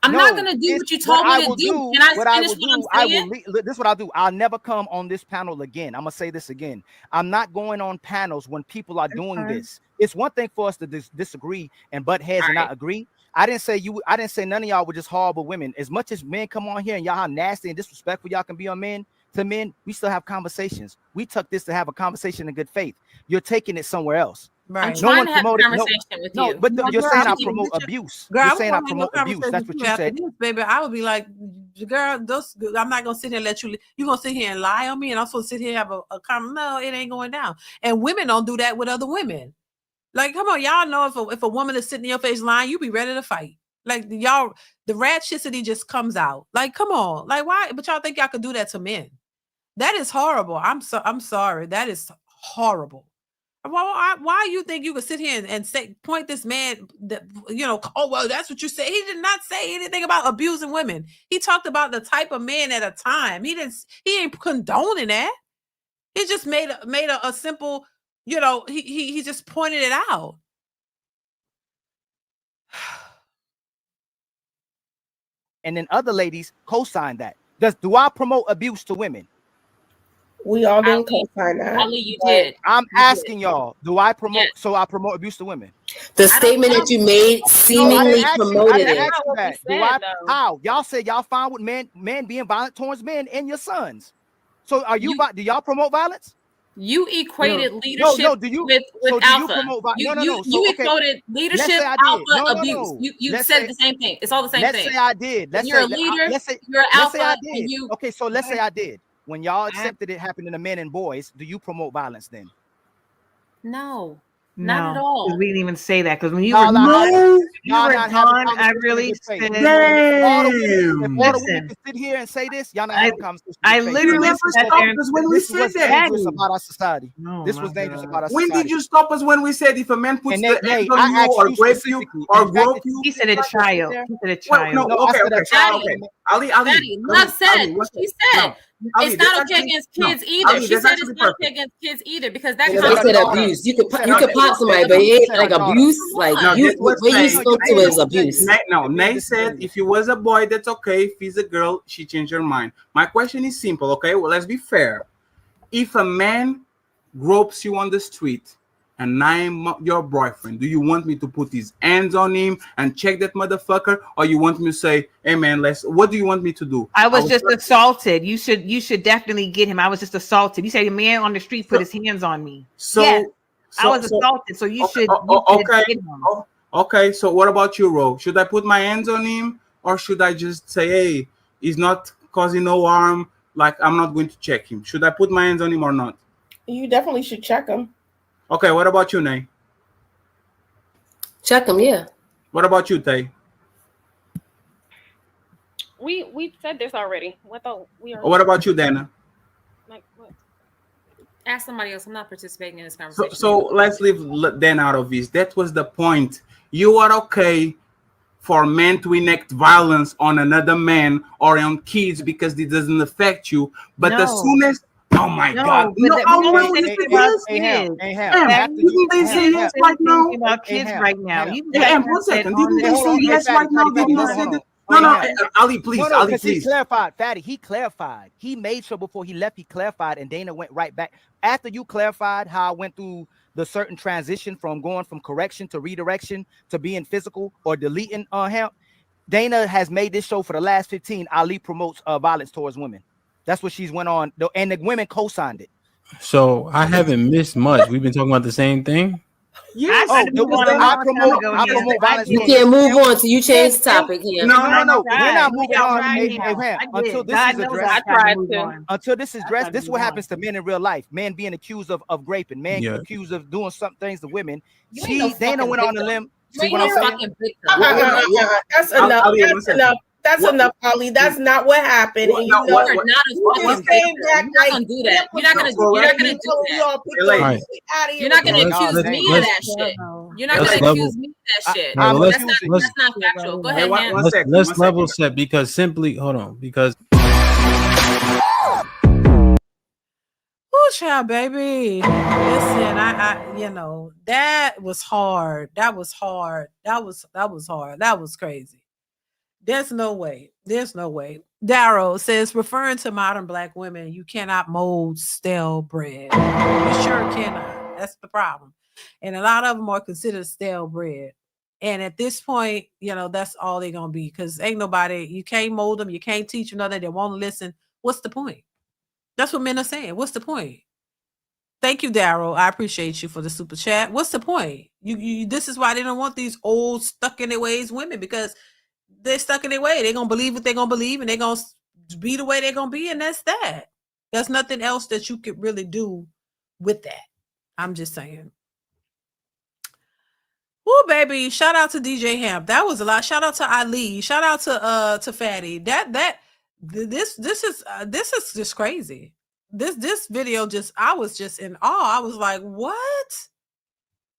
I'm not going to do what you told me to do. Can I finish what I'm saying? This is what I'll do. I'll never come on this panel again. I'm going to say this again. I'm not going on panels when people are doing this. It's one thing for us to disagree and butt heads and not agree. I didn't say none of y'all were just horrible women. As much as men come on here and y'all how nasty and disrespectful y'all can be on men, to men, we still have conversations. We took this to have a conversation in good faith. You're taking it somewhere else. Right. I'm trying to have a conversation with you. But you're saying I promote abuse. Girl, you're saying I promote abuse. That's what you said. Baby, I would be like, girl, I'm not going to sit here and let you, you're going to sit here and lie on me, and I'm supposed to sit here and have a comment. No, it ain't going down. And women don't do that with other women. Like, come on, y'all know if a woman is sitting in your face lying, you be ready to fight. Like, y'all, the ratchicity just comes out. Like, come on. Like, why? But y'all think y'all could do that to men? That is horrible. I'm sorry. That is horrible. Why you think you could sit here and say, point this man that, oh, well, that's what you say. He did not say anything about abusing women. He talked about the type of man at a time. He ain't condoning that. He just made a simple, he just pointed it out. And then other ladies co-sign that. Do I promote abuse to women? We all didn't co-sign that. Ali, you did. I'm asking y'all, do I promote? Yes. So I promote abuse to women. The statement that you made seemingly promoted it. How? Y'all said y'all fine with men being violent towards men and your sons. So are you do y'all promote violence? You equated leadership with alpha. You equated leadership, alpha, abuse. You said the same thing. It's all the same thing. Let's say I did. You're a leader. You're alpha. Okay, so let's say I did. When y'all accepted it happening to men and boys, do you promote violence then? No. Not at all. We didn't even say that because when you Y'all were not gone, having- you y'all were not having gone. I conversation in really good faith. said. If all the women Listen. can sit here and say this, y'all not having conversation. I in good faith. literally never sat stopped there and us when we This is said what's that. dangerous about our society. Oh, This my was dangerous God. about our When society. did you stop us when we said if a man puts And the Nay, hands on I you asked or you grape you specifically, or and the fact grope that you? He said a like to sit child. there- He said a Well, child. no, No, I okay, said a okay, child. okay. Ali, Daddy, love said. Ali, She said Ali, it's that's not okay actually- against no, kids either. Ali, She that's said it's actually not okay perfect. against kids either because that They connotation. said daughter. abuse. You You could said you our could daughter. pop somebody, You but it ain't said our like daughter. abuse. Like Now, you, guess what, what you Nay? spoke to is abuse. No, You're Nay being said disingenuous. if you was a boy, that's okay. If he's a girl, she changed her mind. My question is simple, okay? Well, let's be fair. If a man gropes you on the street and I'm your boyfriend, do you want me to put his hands on him and check that motherfucker, or you want me to say, "Hey man, what do you want me to do?" I was just assaulted. You should definitely get him. I was just assaulted. You said a man on the street put his hands on me. Yes, I was assaulted. So you should okay. get him. Okay, so what about you, Ro? Should I put my hands on him, or should I just say, "Hey, he's not causing no harm. Like I'm not going to check him." Should I put my hands on him or not? You definitely should check him. Okay, what about you, Nay? Check them, yeah. What about you, Tay? We said this already. What though? We are. What about you, Dana? Like what? Ask somebody else. I'm not participating in this conversation. So let's leave Dan out of this. That was the point. You are okay for men to enact violence on another man or on kids because it doesn't affect you. But as soon as oh my God, but how we real don't is say this? about Hey, kids. Ham, Didn't they say yes right now? About kids right now. You Ham, 1 second. Didn't they say yes right now? Didn't they say that? No, Ali, please, No, Ali, because he please. clarified, Fatty. He clarified. He made sure before he left, he clarified, and Dana went right back. After you clarified how I went through the certain transition from going from correction to redirection to being physical or deleting him, Dana has made this show for the last 15. Ali promotes violence towards women. That's what she's went on, and the women co-signed it. So I haven't missed much. We've been talking about the same thing. Yes. I promote violence. You can't move on till you change the topic here. No. We're not moving on. Until this is addressed. Until this is addressed, this is what happens to men in real life. Men being accused of raping, men accused of doing some things to women. Dana went on a limb. See what I'm saying? That's enough. That's enough. That's enough, Ali. That's not what happened. And you know, you're not a fucking victim. You're not gonna do that. You're not gonna do that. You're not gonna accuse me of that shit. You're not gonna accuse me of that shit. That's not factual. Go ahead, man. Let's level set because simply hold on because. Oh, child, baby. Listen, I you know, that was hard. That was hard. That was hard. That was crazy. There's no way. There's no way. Darrow says, referring to modern Black women, you cannot mold stale bread. You sure cannot. That's the problem. And a lot of them are considered stale bread. And at this point, you know, that's all they're going to be because ain't nobody, you can't mold them. You can't teach them nothing. They won't listen. What's the point? That's what men are saying. What's the point? Thank you, Darrow. I appreciate you for the super chat. What's the point? You this is why they don't want these old stuck in their ways women because they're stuck in their way. They're going to believe what they're going to believe and they're going to be the way they're going to be. And that's that. There's nothing else that you could really do with that. I'm just saying. Oh, baby. Shout out to DJ Hamp. That was a lot. Shout out to Ali. Shout out to Fatty. This is just crazy. This video I was just in awe. I was like, what?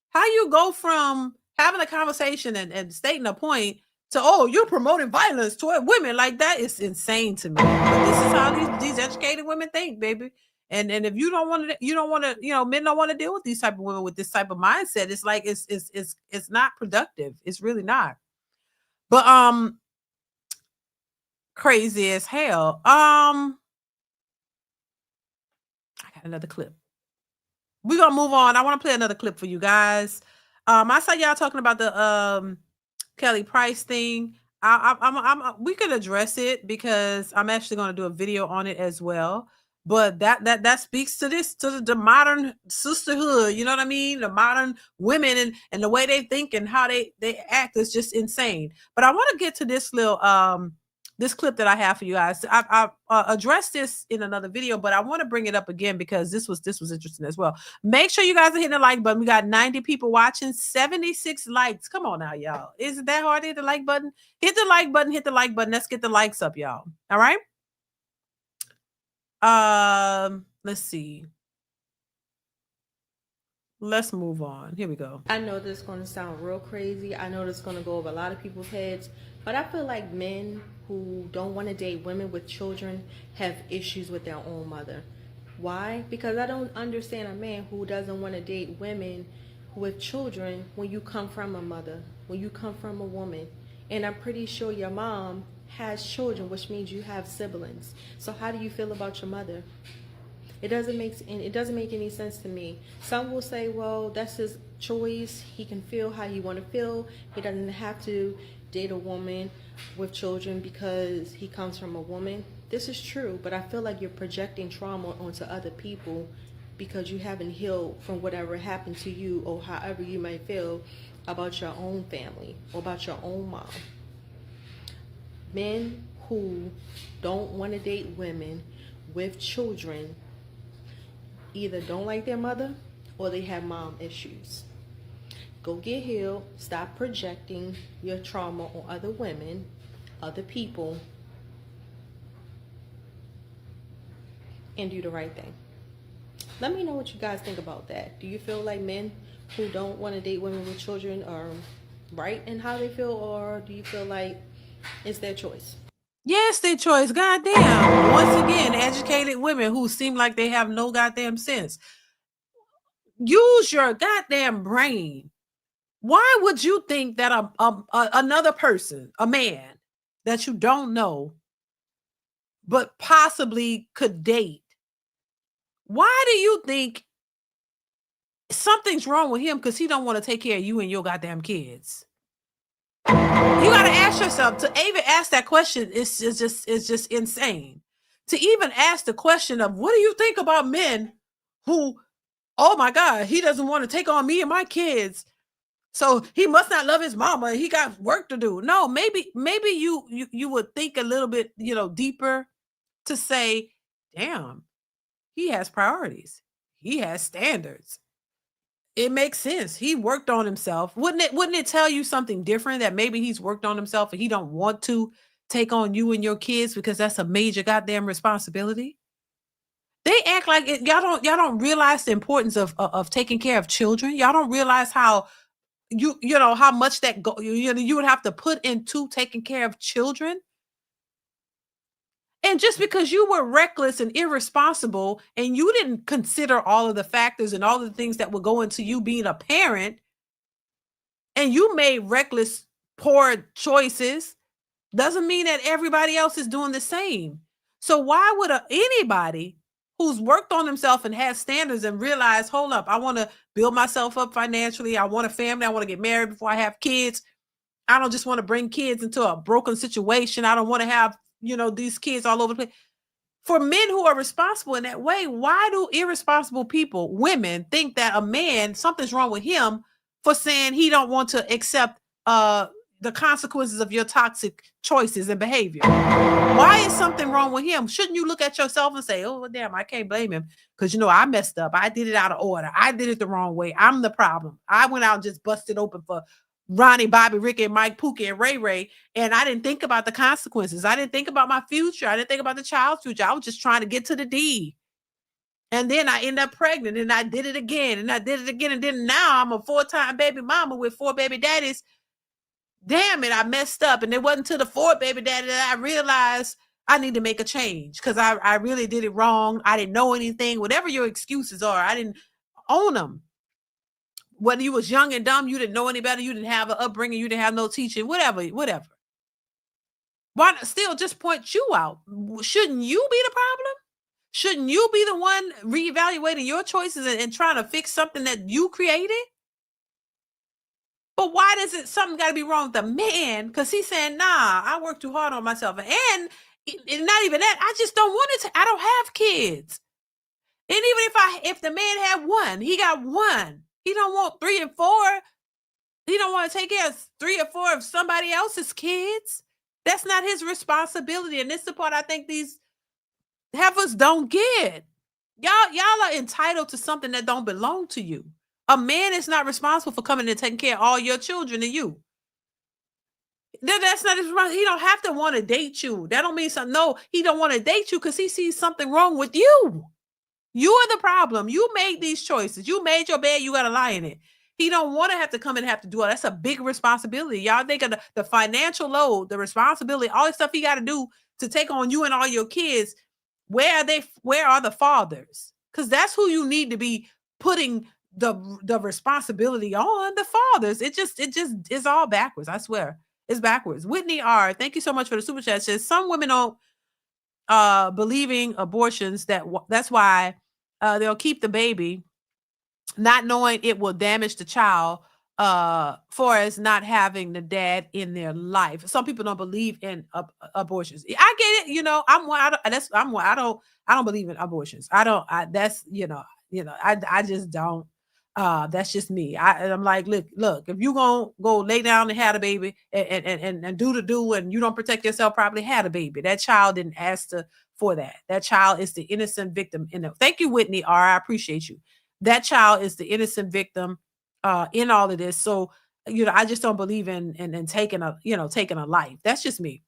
How you go from having a conversation and stating a point to, oh, you're promoting violence toward women? Like, that is insane to me. But this is how these educated women think, baby. And if you don't want to, you know, men don't want to deal with these type of women with this type of mindset. It's like it's not productive. It's really not. But crazy as hell. I got another clip. We're gonna move on. I want to play another clip for you guys. I saw y'all talking about the Kelly Price thing. We could address it because I'm actually going to do a video on it as well. But that speaks to the modern sisterhood. You know what I mean? The modern women and the way they think and how they act is just insane. But I want to get to this little this clip that I have for you guys. I addressed this in another video, but I want to bring it up again because this was interesting as well. Make sure you guys are hitting the like button. We got 90 people watching, 76 likes. Come on now, y'all. Is it that hard to hit the like button? Hit the like button, hit the like button. Let's get the likes up, y'all. All right. Let's see. Let's move on. Here we go. I know this is going to sound real crazy. I know this is going to go over a lot of people's heads, but I feel like men who don't want to date women with children have issues with their own mother. Why? Because I don't understand a man who doesn't want to date women with children when you come from a mother, when you come from a woman. And I'm pretty sure your mom has children, which means you have siblings. So how do you feel about your mother? It doesn't make any sense to me. Some will say, well, that's his choice. He can feel how he want to feel. He doesn't have to date a woman with children because he comes from a woman. This is true, but I feel like you're projecting trauma onto other people because you haven't healed from whatever happened to you or however you might feel about your own family or about your own mom. Men who don't want to date women with children either don't like their mother or they have mom issues. Go get healed. Stop projecting your trauma on other women, other people, and do the right thing. Let me know what you guys think about that. Do you feel like men who don't want to date women with children are right in how they feel, or do you feel like it's their choice? Yes, their choice. Goddamn. Once again, educated women who seem like they have no goddamn sense. Use your goddamn brain. Why would you think that another person, a man that you don't know, but possibly could date, why do you think something's wrong with him because he don't want to take care of you and your goddamn kids? You got to ask yourself, to even ask that question is just insane. To even ask the question of, what do you think about men who, oh my God, he doesn't want to take on me and my kids, so he must not love his mama. He got work to do. No, maybe you would think a little bit, deeper to say, damn, he has priorities. He has standards. It makes sense. He worked on himself. Wouldn't it tell you something different, that maybe he's worked on himself and he don't want to take on you and your kids because that's a major goddamn responsibility? They act like it, y'all don't realize the importance of taking care of children. Y'all don't realize how how much that you would have to put into taking care of children. And just because you were reckless and irresponsible and you didn't consider all of the factors and all of the things that would go into you being a parent, and you made reckless, poor choices, doesn't mean that everybody else is doing the same. So why would anybody who's worked on himself and has standards and realize, hold up, I want to build myself up financially, I want a family, I want to get married before I have kids, I don't just want to bring kids into a broken situation, I don't want to have these kids all over the place. For men who are responsible in that way, why do irresponsible people, women, think that a man, something's wrong with him for saying he don't want to accept the consequences of your toxic choices and behavior? Why is something wrong with him? Shouldn't you look at yourself and say, oh, damn, I can't blame him because, I messed up. I did it out of order. I did it the wrong way. I'm the problem. I went out and just busted open for Ronnie, Bobby, Ricky, and Mike, Pookie, and Ray Ray, and I didn't think about the consequences. I didn't think about my future. I didn't think about the child's future. I was just trying to get to the D. And then I ended up pregnant, and I did it again, and I did it again, and then now I'm a 4-time baby mama with 4 baby daddies. Damn it, I messed up, and it wasn't until the 4th baby daddy that I realized I need to make a change because I really did it wrong. I didn't know anything. Whatever your excuses are, I didn't own them. Whether you was young and dumb, you didn't know any better, you didn't have an upbringing, you didn't have no teaching, whatever. Why not still just point you out? Shouldn't you be the problem? Shouldn't you be the one reevaluating your choices and trying to fix something that you created? But why does something got to be wrong with the man? Because he's saying, nah, I worked too hard on myself. And not even that, I just don't want it I don't have kids. And even if the man had 1, he got 1. He don't want 3 and 4. He don't want to take care of 3 or 4 of somebody else's kids. That's not his responsibility. And this is the part I think these heifers don't get. Y'all are entitled to something that don't belong to you. A man is not responsible for coming and taking care of all your children and you. That's not his responsibility. He don't have to want to date you. That don't mean something. No, he don't want to date you because he sees something wrong with you. You are the problem. You made these choices. You made your bed. You got to lie in it. He don't want to have to come and have to do all. That's a big responsibility. Y'all think of the financial load, the responsibility, all the stuff he got to do to take on you and all your kids. Where are they? Where are the fathers? Because that's who you need to be putting the responsibility on, the fathers. It just is all backwards. I swear. It's backwards. Whitney R., thank you so much for the super chat. Says some women don't believing abortions. That's why they'll keep the baby, not knowing it will damage the child. For as not having the dad in their life. Some people don't believe in abortions. I get it. You know, I don't believe in abortions. I just don't. That's just me. I'm like, look, if you gonna go lay down and have a baby and do and you don't protect yourself properly, had a baby. That child didn't ask for that. That child is the innocent victim. Thank you, Whitney R. I appreciate you. That child is the innocent victim in all of this. So, I just don't believe in taking a life. That's just me.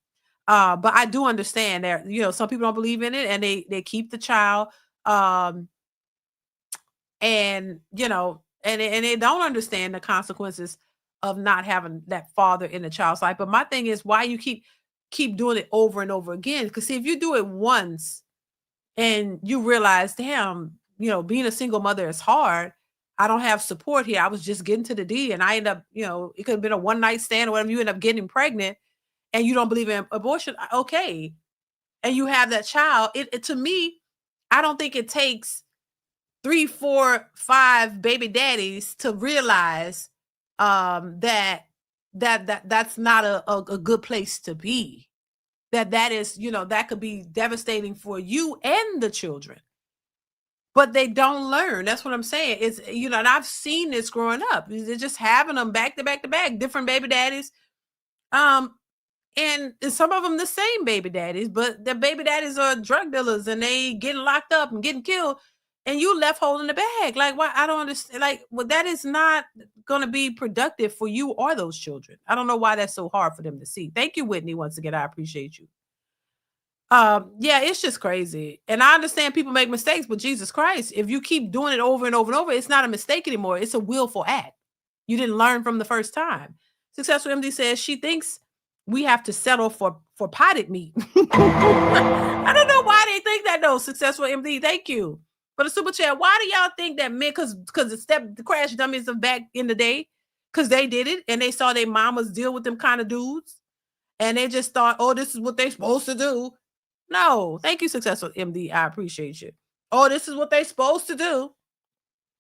But I do understand that, some people don't believe in it and they keep the child. And they don't understand the consequences of not having that father in the child's life. But my thing is why you keep doing it over and over again. Because see, if you do it once and you realize, damn, being a single mother is hard. I don't have support here. I was just getting to the D and I end up, it could have been a one night stand or whatever. You end up getting pregnant and you don't believe in abortion. Okay. And you have that child. It to me, I don't think it takes 3, 4, 5 baby daddies to realize that's not a good place to be. That is, that could be devastating for you and the children. But they don't learn. That's what I'm saying. It's, and I've seen this growing up. They're just having them back to back to back, different baby daddies. And some of them the same baby daddies, but the baby daddies are drug dealers and they getting locked up and getting killed. And you left holding the bag. Like, why? I don't understand. Like, well, that is not going to be productive for you or those children. I don't know why that's so hard for them to see. Thank you, Whitney. Once again, I appreciate you. Yeah, it's just crazy. And I understand people make mistakes, but Jesus Christ, if you keep doing it over and over and over, it's not a mistake anymore. It's a willful act. You didn't learn from the first time. Successful MD says she thinks we have to settle for potted meat. I don't know why they think that though. Successful MD, thank you for the super chat. Why do y'all think that men, because the crash dummies of back in the day, because they did it and they saw their mamas deal with them kind of dudes and they just thought, oh, this is what they're supposed to do. No, thank you, Successful MD. I appreciate you. Oh, this is what they're supposed to do.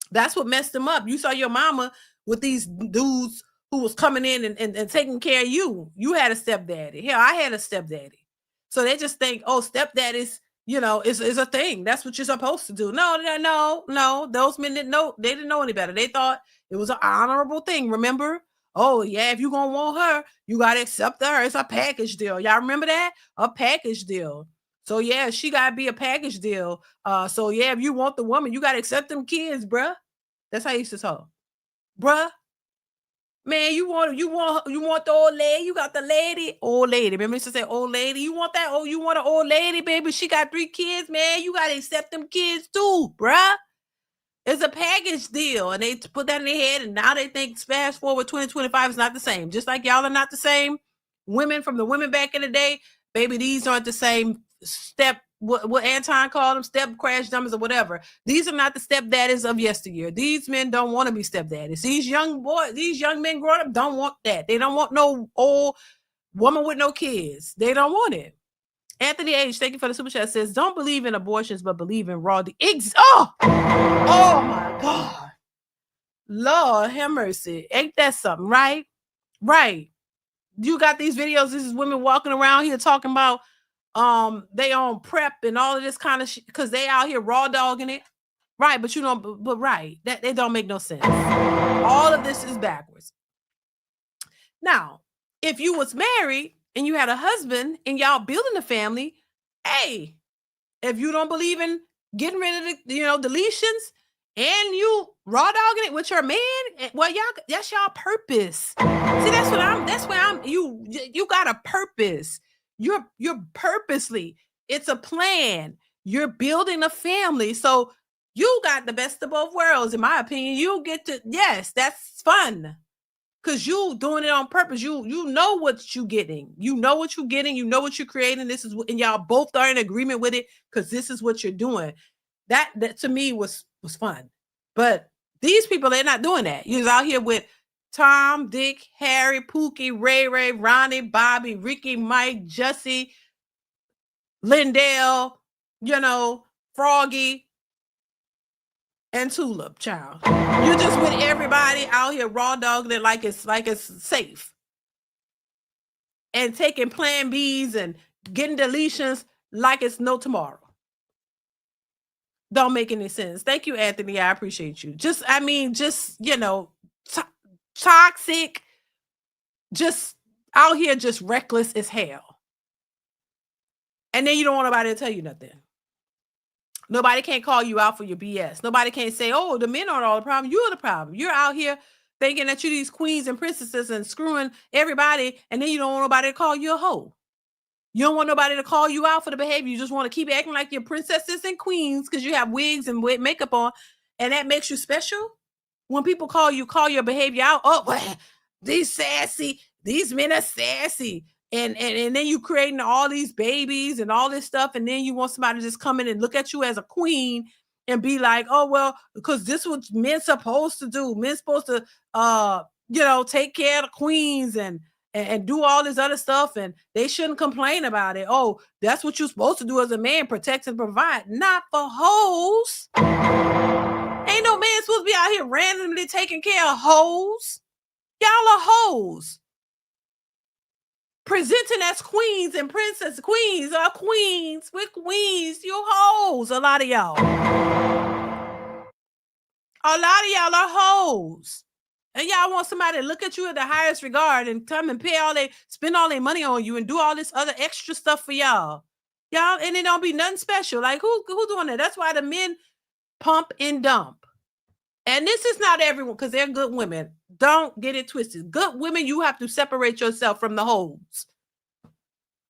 That's what messed them up. You saw your mama with these dudes who was coming in and taking care of you. You had a stepdaddy. Hell, I had a stepdaddy. So they just think, oh, stepdaddies, is a thing. That's what you're supposed to do. No. Those men didn't know. They didn't know any better. They thought it was an honorable thing. Remember? Oh, yeah, if you're going to want her, you got to accept her. It's a package deal. Y'all remember that? A package deal. So, yeah, she got to be a package deal. So, yeah, if you want the woman, you got to accept them kids, bruh. That's how I used to talk. Bruh. Man, you want the old lady? You got the lady, old lady. Remember, I used to say old lady. You want that? Oh, you want an old lady, baby? She got 3 kids, man. You got to accept them kids too, bruh. It's a package deal. And they put that in their head. And now they think fast forward 2025 is not the same. Just like y'all are not the same. Women from the women back in the day, baby, these aren't the same step. What Anton called them, step crash dummies or whatever. These are not the stepdaddies of yesteryear. These men don't want to be stepdaddies. These young men growing up don't want that. They don't want no old woman with no kids. They don't want it. Anthony H., thank you for the super chat, says, don't believe in abortions, but believe in raw eggs. Oh my God. Lord have mercy. Ain't that something, right? Right. You got these videos. This is women walking around here talking about they on prep and all of this kind of shit because they out here raw dogging it. Right, but right. That it don't make no sense. All of this is backwards. Now, if you was married and you had a husband and y'all building a family, hey, if you don't believe in getting rid of the, deletions, and you raw dogging it with your man, well, that's y'all purpose. See, you got a purpose. You're purposely, it's a plan. You're building a family. So you got the best of both worlds, in my opinion. You get to, yes, that's fun. Because you doing it on purpose. You know what you're getting. You know what you're getting. You know what you're creating. And y'all both are in agreement with it because this is what you're doing. That to me was fun. But these people, they're not doing that. You're out here with Tom, Dick, Harry, Pookie, Ray, Ronnie, Bobby, Ricky, Mike, Jussie, Lindell, Froggy, and Tulip, child. You're just with everybody out here raw dogging it like it's safe. And taking plan Bs and getting deletions like it's no tomorrow. Don't make any sense. Thank you, Anthony. I appreciate you. Toxic, just out here, just reckless as hell. And then you don't want nobody to tell you nothing. Nobody can't call you out for your BS. Nobody can't say, oh, the men aren't all the problem. You're the problem. You're out here thinking that you're these queens and princesses and screwing everybody, and then you don't want nobody to call you a hoe. You don't want nobody to call you out for the behavior. You just want to keep acting like you're princesses and queens because you have wigs and makeup on, and that makes you special. When people call your behavior out, oh, well, these men are sassy. And then you creating all these babies and all this stuff, and then you want somebody to just come in and look at you as a queen and be like, oh, well, because this is what men supposed to do. Men supposed to take care of the queens and do all this other stuff, and they shouldn't complain about it. Oh, that's what you're supposed to do as a man, protect and provide. Not for hoes. Ain't no man supposed to be out here randomly taking care of hoes. Y'all are hoes. Presenting as queens and princesses. Queens are queens. We're queens. You hoes. A lot of y'all. A lot of y'all are hoes. And y'all want somebody to look at you in the highest regard and come and spend all their money on you and do all this other extra stuff for y'all. Y'all, and it don't be nothing special. Like, who doing that? That's why the men pump and dump. And this is not everyone, because they're good women. Don't get it twisted. Good women, you have to separate yourself from the hoes.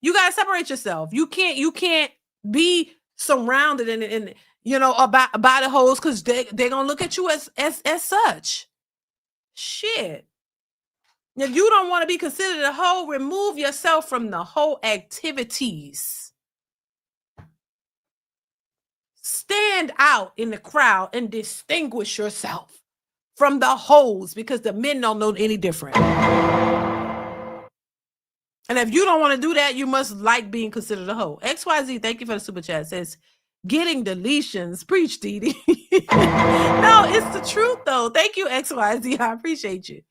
You got to separate yourself. You can't be surrounded in by the hoes, because they're gonna look at you as such. Shit. If you don't want to be considered a hoe, remove yourself from the whole activities. Stand out in the crowd and distinguish yourself from the hoes, because the men don't know any different. And if you don't want to do that, you must like being considered a hoe. XYZ, thank you for the super chat. Says, getting deletions. Preach, DeeDee. No, it's the truth, though. Thank you, XYZ. I appreciate you.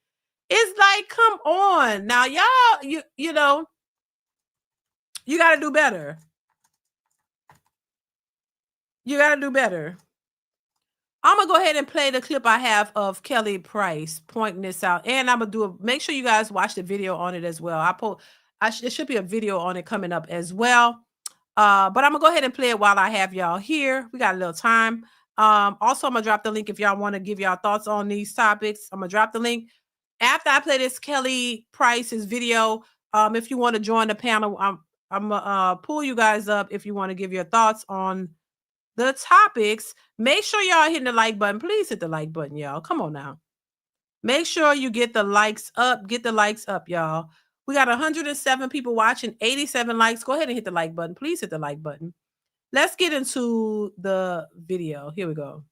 It's like, come on. Now, y'all, you got to do better. You got to do better. I'm going to go ahead and play the clip I have of Kelly Price pointing this out. And I'm going to make sure you guys watch the video on it as well. There should be a video on it coming up as well. But I'm going to go ahead and play it while I have y'all here. We got a little time. Also, I'm going to drop the link if y'all want to give y'all thoughts on these topics. I'm going to drop the link after I play this Kelly Price's video. If you want to join the panel, I'm going to pull you guys up if you want to give your thoughts on the topics. Make sure y'all hitting the like button. Please hit the like button, y'all. Come on now. Make sure you get the likes up. Get the likes up, y'all. We got 107 people watching, 87 likes. Go ahead and hit the like button. Please hit the like button. Let's get into the video. Here we go.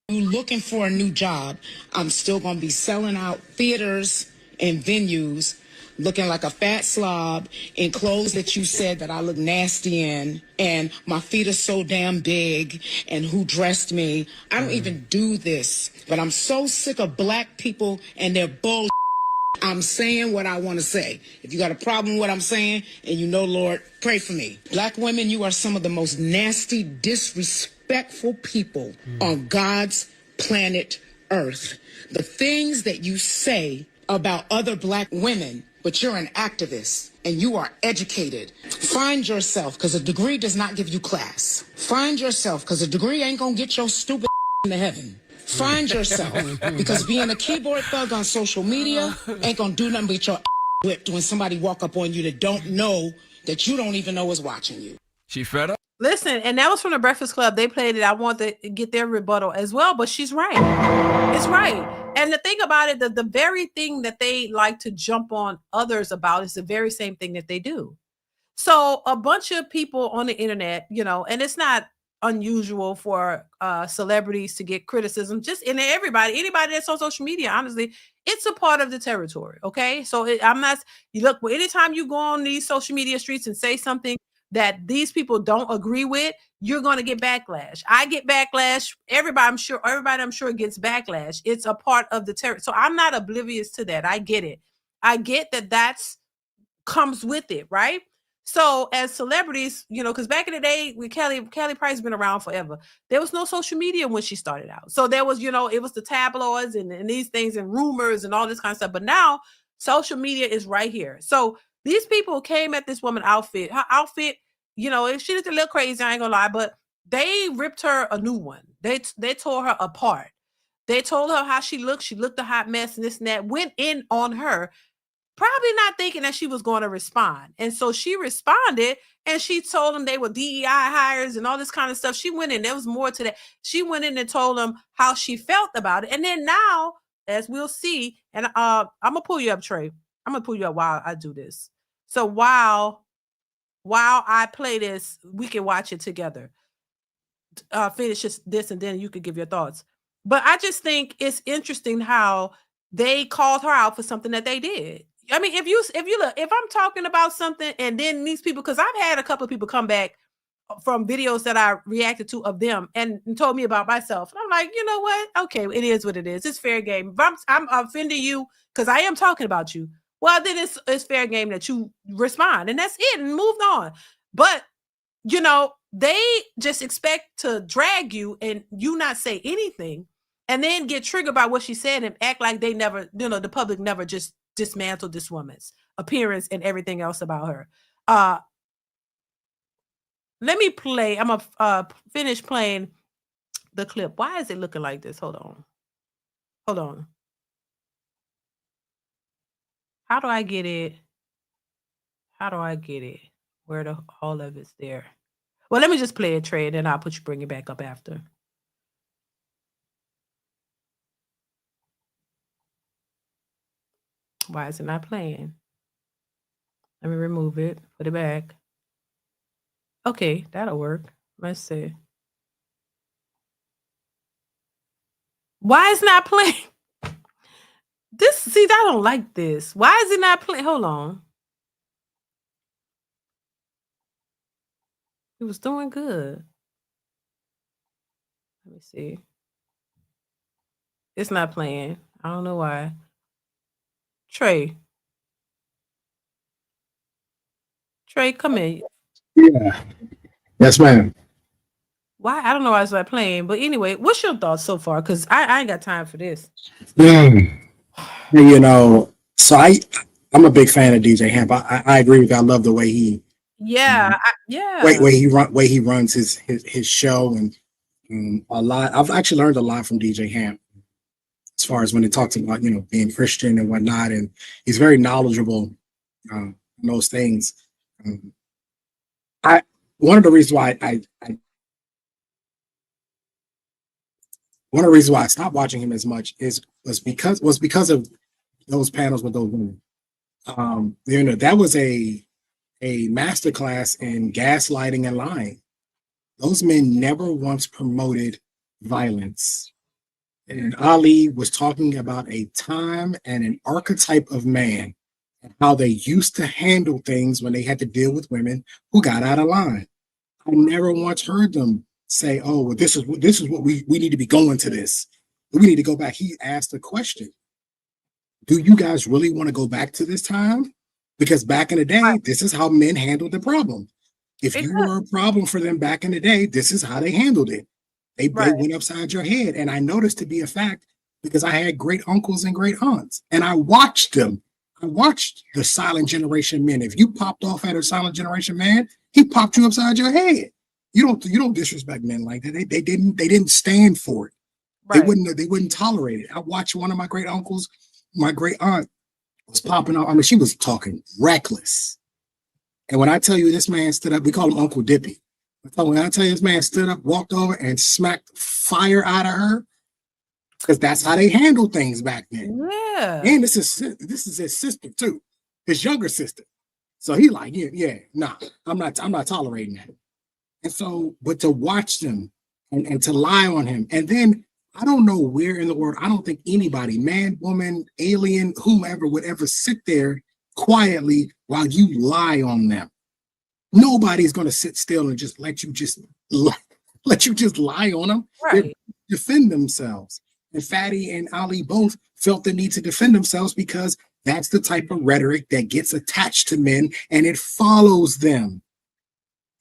You're looking for a new job. I'm still going to be selling out theaters and venues, looking like a fat slob in clothes that you said that I look nasty in, and my feet are so damn big, and who dressed me. I don't even do this, but I'm so sick of black people and their bull. I'm saying what I want to say. If you got a problem with what I'm saying, and you know, Lord, pray for me. Black women, you are some of the most nasty, disrespectful people on God's planet Earth. The things that you say about other black women, but you're an activist and you are educated. Find yourself, because a degree does not give you class. Find yourself, because a degree ain't gonna get your stupid into heaven. Find yourself, because being a keyboard thug on social media ain't gonna do nothing but your whipped when somebody walk up on you that don't know, that you don't even know is watching you. She fed up. Listen, and that was from the Breakfast Club. They played it. I want to get their rebuttal as well, but she's right. It's right. And the thing about it, the very thing that they like to jump on others about is the very same thing that they do. So a bunch of people on the internet, you know, and it's not unusual for celebrities to get criticism, just in anybody that's on social media. Honestly, it's a part of the territory. Okay, so I'm not. You look, anytime you go on these social media streets and say something that these people don't agree with, you're going to get backlash. I get backlash. Everybody I'm sure gets backlash. It's a part of the territory. So I'm not oblivious to that. I get it. I get that that's comes with it, right? So as celebrities, you know, because back in the day, Kelly Price been around forever. There was no social media when she started out. So there was, you know, it was the tabloids and these things and rumors and all this kind of stuff. But now social media is right here. So these people came at this woman outfit. Her outfit, you know, if she looked a little crazy, I ain't gonna lie, but they ripped her a new one. They tore her apart. They told her how she looked. She looked a hot mess and this and that. Went in on her, probably not thinking that she was going to respond. And so she responded and she told them they were DEI hires and all this kind of stuff. She went in. There was more to that. She went in and told them how she felt about it. And then now, as we'll see, and I'm gonna pull you up, Trey. I'm gonna pull you up while I do this. So while I play this, we can watch it together. Finish this and then you could give your thoughts. But I just think it's interesting how they called her out for something that they did. I mean, if you look, if I'm talking about something and then these people, because I've had a couple of people come back from videos that I reacted to of them and told me about myself. And I'm like, you know what? Okay, it is what it is. It's fair game. If I'm offending you because I am talking about you, well, then it's fair game that you respond. And that's it, and moved on. But, you know, they just expect to drag you and you not say anything and then get triggered by what she said and act like they never, you know, the public never just dismantled this woman's appearance and everything else about her. Let me play. I'm gonna finish playing the clip. Why is it looking like this? Hold on. How do I get it? Where all of it's there? Well, let me just play it, Trey, and then I'll bring it back up after. Why is it not playing? Let me remove it, put it back. Okay, that'll work. Let's see. Why is it not playing? I don't like this. Why is it not playing? Hold on. It was doing good. Let me see. It's not playing. I don't know why. Trey, come in. Yeah. Yes, ma'am. Why? I don't know why it's not playing. But anyway, what's your thoughts so far? Because I ain't got time for this. You know, so I'm a big fan of DJ Hamp. I agree with you. I love the way he way he runs his show and a lot. I've actually learned a lot from DJ Hamp as far as when it talks about, you know, being Christian and whatnot, and he's very knowledgeable in those things. One of the reasons why I stopped watching him as much was because of those panels with those women. You know, that was a masterclass in gaslighting and lying. Those men never once promoted violence. And Ali was talking about a time and an archetype of man and how they used to handle things when they had to deal with women who got out of line. I never once heard them say, "Oh, well, this is what we need to be going to this. We need to go back." He asked a question: do you guys really want to go back to this time? Because back in the day, this is how men handled the problem. If you were a problem for them back in the day, this is how they handled it. They went upside your head. And I noticed, to be a fact, because I had great uncles and great aunts, and I watched them. I watched the silent generation men. If you popped off at a silent generation man, he popped you upside your head. You don't disrespect men like that. They didn't stand for it. Right. They wouldn't tolerate it. I watched one of my great uncles, my great aunt was popping off. I mean, she was talking reckless. And when I tell you this man stood up, we call him Uncle Dippy. When I tell you this man stood up, walked over, and smacked fire out of her, because that's how they handled things back then. Yeah. And this is his sister too, his younger sister. So he like, nah, I'm not tolerating that. And so, but to watch them and to lie on him, and then I don't know where in the world, I don't think anybody, man, woman, alien, whomever, would ever sit there quietly while you lie on them. Nobody's going to sit still and just let you just lie on them. Right. They defend themselves. And Fatty and Ali both felt the need to defend themselves because that's the type of rhetoric that gets attached to men and it follows them.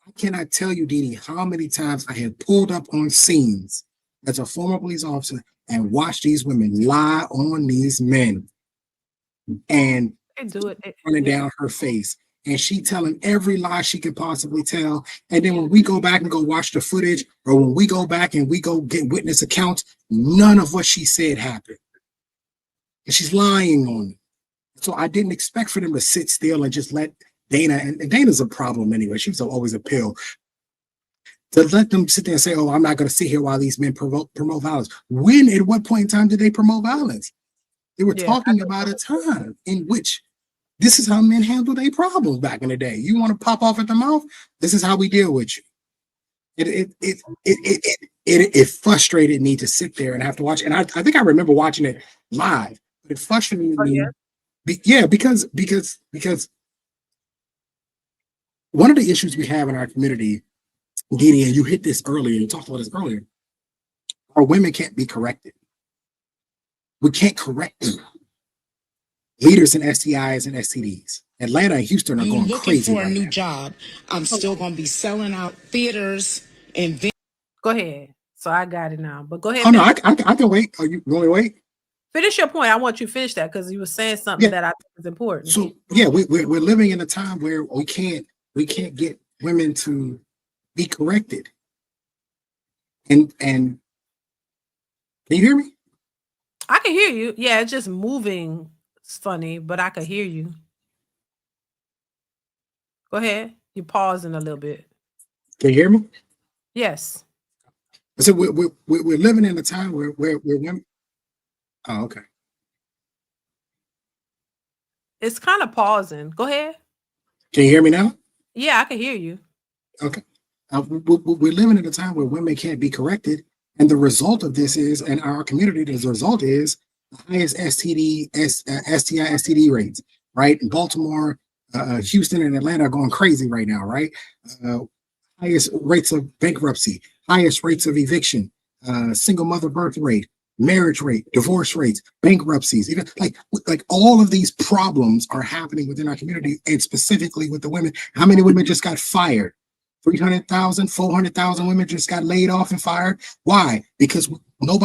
I cannot tell you, DeeDee, how many times I have pulled up on scenes as a former police officer and watched these women lie on these men and running down her face. And she telling every lie she could possibly tell. And then when we go back and go watch the footage, or when we go back and we go get witness accounts, none of what she said happened. And she's lying on them. So I didn't expect for them to sit still and just let Dana, and Dana's a problem anyway. She was always a pill. To let them sit there and say, oh, I'm not going to sit here while these men promote violence. When, at what point in time did they promote violence? They were talking about a time in which this is how men handled their problems back in the day. You want to pop off at the mouth? This is how we deal with you. It frustrated me to sit there and have to watch. And I think I remember watching it live. But it frustrated me. Because one of the issues we have in our community, DeeDee, and you hit this earlier, you talked about this earlier, our women can't be corrected. We can't correct them. Leaders in STIs and STDs. Atlanta and Houston are going crazy. For a new job, I'm still going to be selling out theaters and. Go ahead. So I got it now, but go ahead. Oh no, I can wait. Are you going to wait? Finish your point. I want you to finish that because you were saying something that I think is important. So we're living in a time where we can't get women to be corrected. And can you hear me? I can hear you. Yeah, it's just moving. It's funny, but I can hear you. Go ahead. You're pausing a little bit. Can you hear me? Yes. So we're living in a time where women. Oh, okay. It's kind of pausing. Go ahead. Can you hear me now? Yeah, I can hear you. Okay. We're living in a time where women can't be corrected. And the result of this is, in our community, the result is the highest STI, STD rates, right? In Baltimore, Houston, and Atlanta are going crazy right now, right? Highest rates of bankruptcy, highest rates of eviction, single mother birth rate, marriage rate, divorce rates, bankruptcies, even like all of these problems are happening within our community, and specifically with the women. How many women just got fired? 300,000, 400,000 women just got laid off and fired. Why? Because no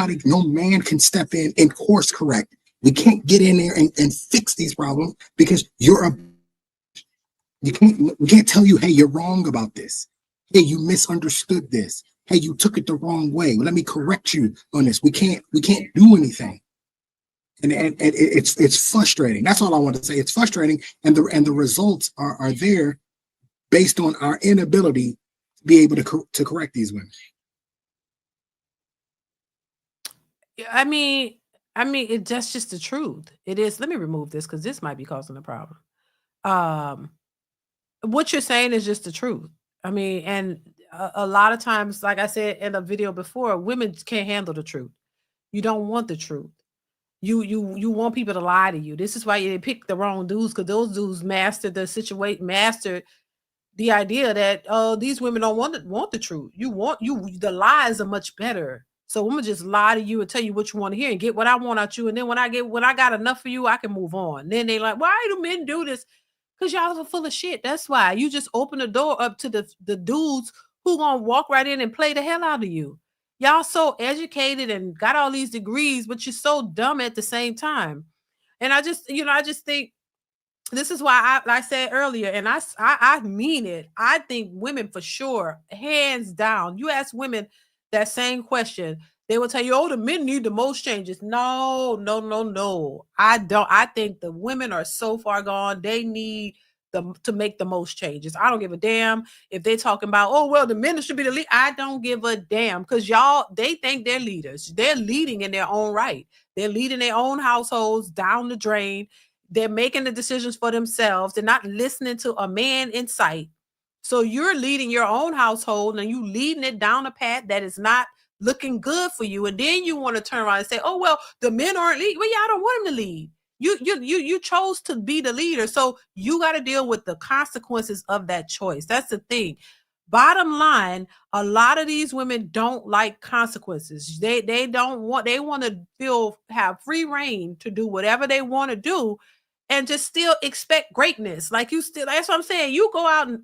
man can step in and course correct. We can't get in there and fix these problems because we can't tell you, hey, you're wrong about this. Hey, you misunderstood this. Hey, you took it the wrong way. Let me correct you on this. We can't do anything. And it's frustrating. That's all I want to say. It's frustrating. And the results are there based on our inability to be able to correct these women. I mean, that's just the truth. It is. Let me remove this because this might be causing a problem. What you're saying is just the truth. I mean, and a lot of times, like I said in a video before, women can't handle the truth. You don't want the truth. You want people to lie to you. This is why you pick the wrong dudes, because those dudes mastered the situation, mastered the idea that these women don't want the truth. The lies are much better. So I'm gonna just lie to you and tell you what you want to hear and get what I want out you. And then when I got enough for you, I can move on. Then they like, why do men do this? Because y'all are full of shit. That's why you just open the door up to the dudes who gonna walk right in and play the hell out of you. Y'all so educated and got all these degrees, but you're so dumb at the same time. And I just, I just think this is why I said earlier, and I mean it. I think women for sure, hands down. You ask women that same question, they will tell you, "Oh, the men need the most changes." No, no, no, no. I don't. I think the women are so far gone. They need to make the most changes. I don't give a damn if they're talking about, "Oh, well, the men should be the lead." I don't give a damn because they think they're leaders. They're leading in their own right. They're leading their own households down the drain. They're making the decisions for themselves. They're not listening to a man in sight. So you're leading your own household and you leading it down a path that is not looking good for you. And then you want to turn around and say, "Oh, well, the men aren't leading." Well, y'all don't want them to lead. You chose to be the leader. So you got to deal with the consequences of that choice. That's the thing. Bottom line, a lot of these women don't like consequences. They want to have free reign to do whatever they want to do and just still expect greatness. Like that's what I'm saying. You go out and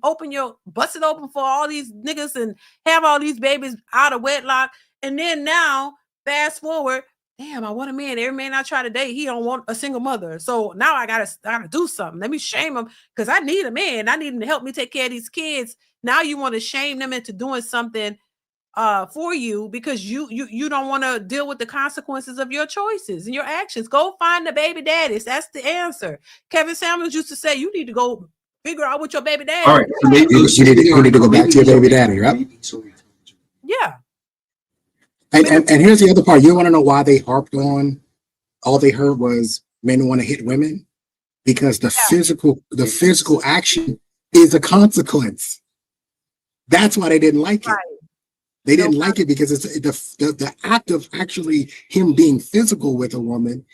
bust it open for all these niggas and have all these babies out of wedlock. And then now, fast forward, damn, I want a man. Every man I try to date, he don't want a single mother. So now I gotta do something. Let me shame him because I need a man. I need him to help me take care of these kids. Now you want to shame them into doing something for you because you don't want to deal with the consequences of your choices and your actions. Go find the baby daddies. That's the answer. Kevin Samuels used to say, you need to go figure out what your baby daddy. All right, so you need to go back to your baby daddy, right? Yeah. And here's the other part. You want to know why they harped on? All they heard was men want to hit women because the physical action is a consequence. That's why they didn't like it. Right. They didn't like it because it's the act of actually him being physical with a woman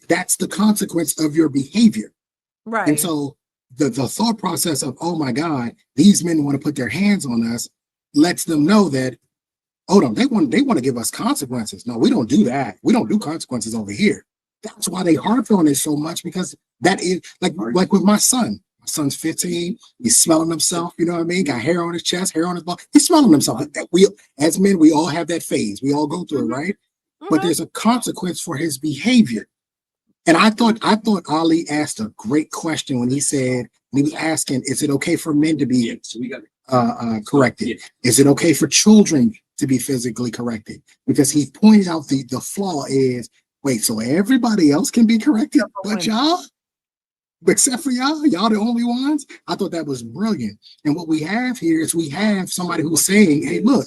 that's the consequence of your behavior. Right. And so the thought process of, oh my God, these men want to put their hands on us lets them know that, hold on, they want to give us consequences. No, we don't do that. We don't do consequences over here. That's why they harp on it so much, because that is like with my son. My son's 15. He's smelling himself. You know what I mean? Got hair on his chest, hair on his body. He's smelling himself. We, as men, we all have that phase. We all go through it, right? Mm-hmm. But there's a consequence for his behavior. And I thought Ali asked a great question when he was asking, is it okay for men to be corrected? Is it okay for children to be physically corrected? Because he pointed out the flaw is, wait, so everybody else can be corrected but y'all? Except for y'all the only ones? I thought that was brilliant. And what we have here is we have somebody who's saying, hey, look,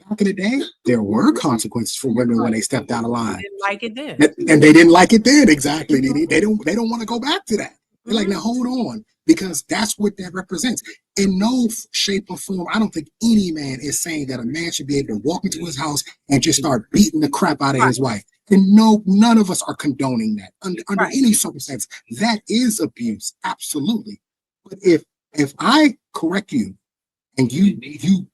back in the day, there were consequences for women when they stepped out of line. They didn't like it then. And they didn't like it then, exactly. They don't want to go back to that. They're like, now hold on, because that's what that represents. In no shape or form, I don't think any man is saying that a man should be able to walk into his house and just start beating the crap out of his wife. And no, none of us are condoning that under any circumstance. That is abuse, absolutely. But if I correct you and you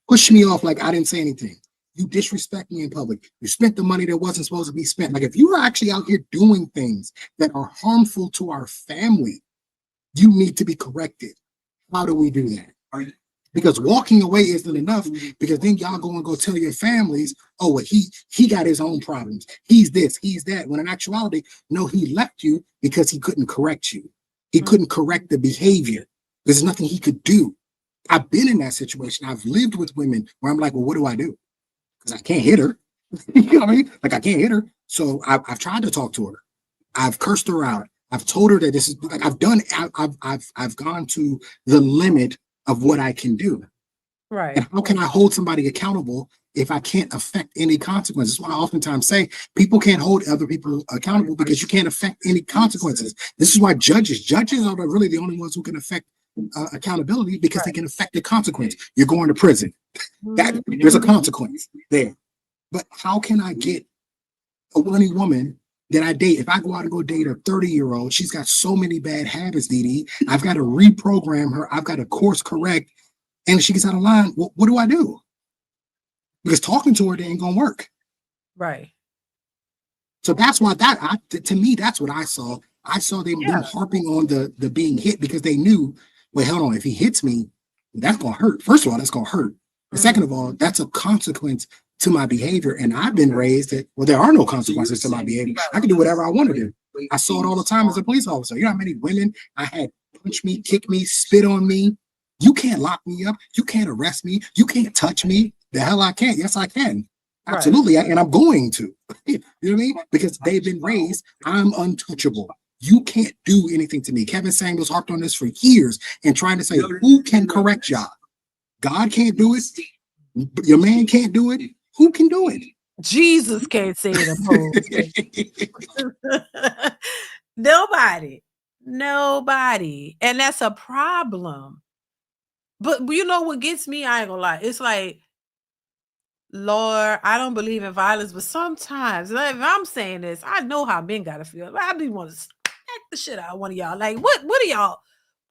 push me off like I didn't say anything, you disrespect me in public, you spent the money that wasn't supposed to be spent. Like if you're actually out here doing things that are harmful to our family, you need to be corrected. How do we do that? Because walking away isn't enough, because then y'all go tell your families, oh, well, he got his own problems. He's this, he's that. When in actuality, no, he left you because he couldn't correct you. He couldn't correct the behavior. There's nothing he could do. I've been in that situation. I've lived with women where I'm like, well, what do I do? Because I can't hit her. You know what I mean? Like I can't hit her. So I've tried to talk to her. I've cursed her out. I've told her that this is like I've gone to the limit of what I can do. Right. And how can I hold somebody accountable if I can't affect any consequences? That's why I oftentimes say people can't hold other people accountable because you can't affect any consequences. This is why judges are really the only ones who can affect accountability, because they can affect the consequence. You're going to prison. There's a consequence there. But how can I get a money woman that I date? If I go out and go date a 30-year-old, she's got so many bad habits, DeeDee. I've got to reprogram her. I've got to course correct. And if she gets out of line, what do I do? Because talking to her, they ain't gonna work. Right. So that's why to me, that's what I saw. I saw them harping on the being hit, because they knew, well, hold on, if he hits me, that's gonna hurt. First of all, that's gonna hurt. And second of all, that's a consequence to my behavior. And I've been raised that, well, there are no consequences to my behavior. I can do whatever I want to do. I saw it all the time as a police officer. You know how many women I had punch me, kick me, spit on me? You can't lock me up. You can't arrest me. You can't touch me. The hell I can't. Yes, I can. Absolutely. And I'm going to. You know what I mean? Because they've been raised, I'm untouchable. You can't do anything to me. Kevin Samuels harped on this for years and trying to say, who can correct y'all? God can't do it. Your man can't do it. Who can do it? Jesus can't say it. Nobody. And that's a problem. But you know what gets me? I ain't gonna lie. It's like, Lord, I don't believe in violence, but sometimes, like, if I'm saying this, I know how men gotta feel. I be want to smack the shit out of one of y'all. Like, what are y'all?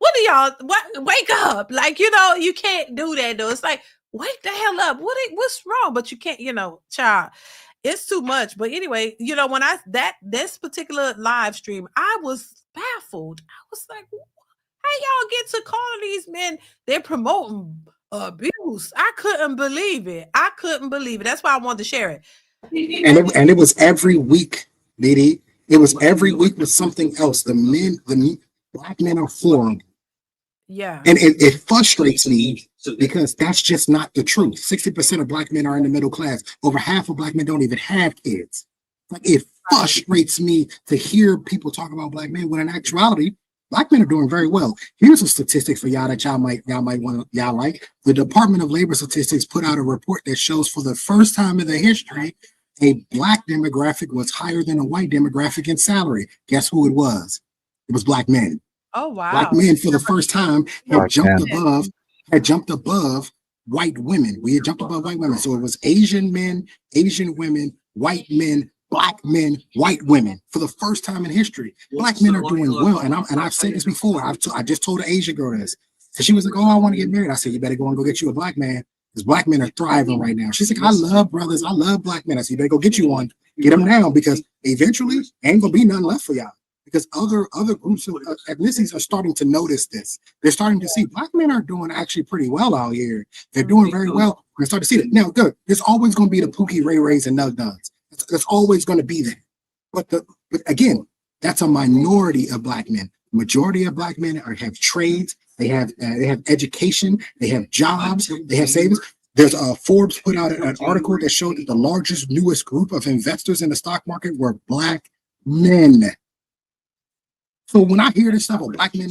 Wake up. Like, you can't do that though. It's like, wake the hell up. What's wrong? But you can't, child. It's too much. But anyway, when this particular live stream, I was baffled. I was like, how y'all get to calling these men? They're promoting abuse. I couldn't believe it. That's why I wanted to share it. And it was every week, DeeDee. It was every week with something else. The black men are formed. Yeah. And it frustrates me because that's just not the truth. 60% of black men are in the middle class. Over half of black men don't even have kids. Like, it frustrates me to hear people talk about black men when in actuality, black men are doing very well. Here's a statistic for y'all that y'all might want to like. The Department of Labor Statistics put out a report that shows for the first time in the history, a black demographic was higher than a white demographic in salary. Guess who it was? It was black men. Oh wow! Black men for the first time had jumped above white women. We had jumped above white women. So it was Asian men, Asian women, white men, black men, white women for the first time in history. Black men are doing well, and I've said this before. I just told an Asian girl this, and she was like, "Oh, I want to get married." I said, "You better go and go get you a black man, because black men are thriving right now." She's like, "I love brothers. I love black men." I said, "You better go get you one. Get them now, because eventually ain't gonna be nothing left for y'all." Because other groups of ethnicities are starting to notice this. They're starting to see black men are doing actually pretty well out here. They're doing very well. We're starting to see that. Now, good. There's always going to be the Pookie Ray Rays and Nug Nugs. That's always going to be there. But again, that's a minority of black men. Majority of black men have trades. They have education. They have jobs. They have savings. There's Forbes put out an article that showed that the largest, newest group of investors in the stock market were black men. So when I hear this stuff of black men,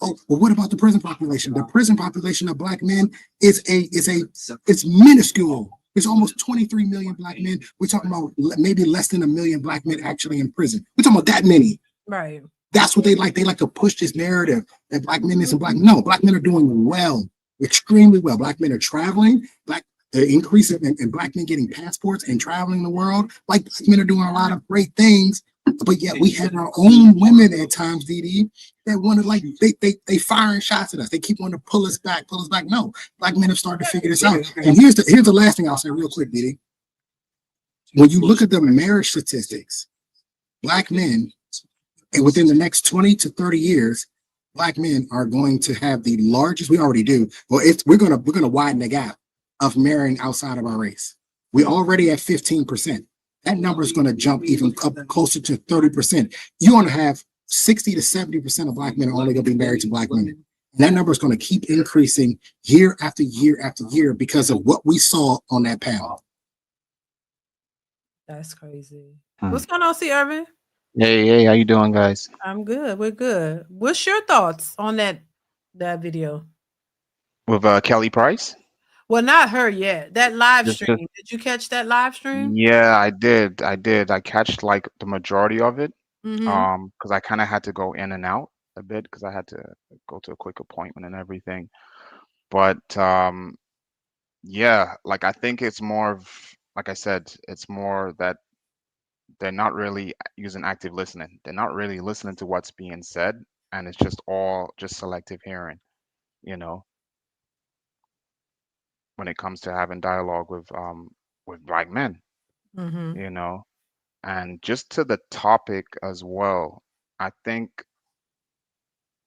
well, what about the prison population? The prison population of black men is minuscule. It's almost 23 million black men. We're talking about maybe less than 1 million black men actually in prison. We're talking about that many. Right. That's what they like. They like to push this narrative that black men isn't black. No, black men are doing well, extremely well. Black men are traveling. The increase in black men getting passports and traveling the world. Like, black men are doing a lot of great things. But yet we have our own women at times, DeeDee, that want to, like, they firing shots at us. They keep wanting to pull us back. No, black men have started to figure this out. And here's the last thing I'll say real quick, DeeDee. When you look at the marriage statistics, black men, and within the next 20 to 30 years, black men are going to have the largest. We already do. Well, we're gonna widen the gap of marrying outside of our race. We're already at 15%. That number is going to jump even up closer to 30%. You're going to have 60 to 70% of black men are only going to be married to black women. And that number is going to keep increasing year after year after year because of what we saw on that panel. That's crazy. What's going on, C. Irvin? Hey, how you doing, guys? I'm good. We're good. What's your thoughts on that video? With Kelly Price? Well, not her yet. That live stream. Did you catch that live stream? Yeah, I did. I catched like the majority of it. Mm-hmm. Because I kind of had to go in and out a bit because I had to go to a quick appointment and everything. But yeah, like, I think it's more of, like I said, it's more that they're not really using active listening. They're not really listening to what's being said, and it's just all just selective hearing, when it comes to having dialogue with black men, Mm-hmm. And just to the topic as well, I think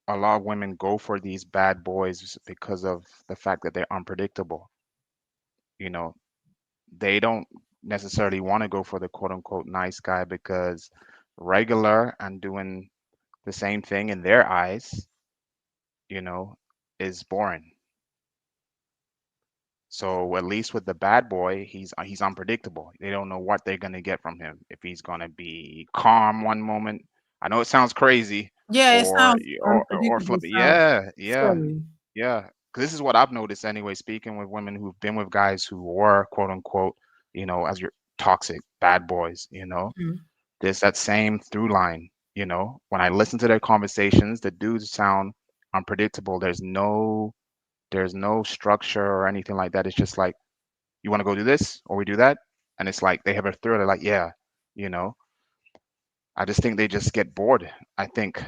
a lot of women go for these bad boys because of the fact that they're unpredictable. You know, they don't necessarily want to go for the quote unquote nice guy because regular and doing the same thing in their eyes, you know, is boring. So at least with the bad boy, he's unpredictable. They don't know what they're gonna get from him. If he's gonna be calm one moment, I know it sounds crazy, Yeah, it or sounds or unpredictable. flip it. Sounds Yeah, yeah, scary. yeah. 'Cause this is what I've noticed anyway. Speaking with women who've been with guys who were quote unquote, you know, as your toxic bad boys, you know, Mhm. there's that same through line. You know, when I listen to their conversations, the dudes sound unpredictable. There's no structure or anything like that. It's just like, you want to go do this or we do that, and it's like they have a thrill. They're like, yeah, you know. I just think they just get bored. I think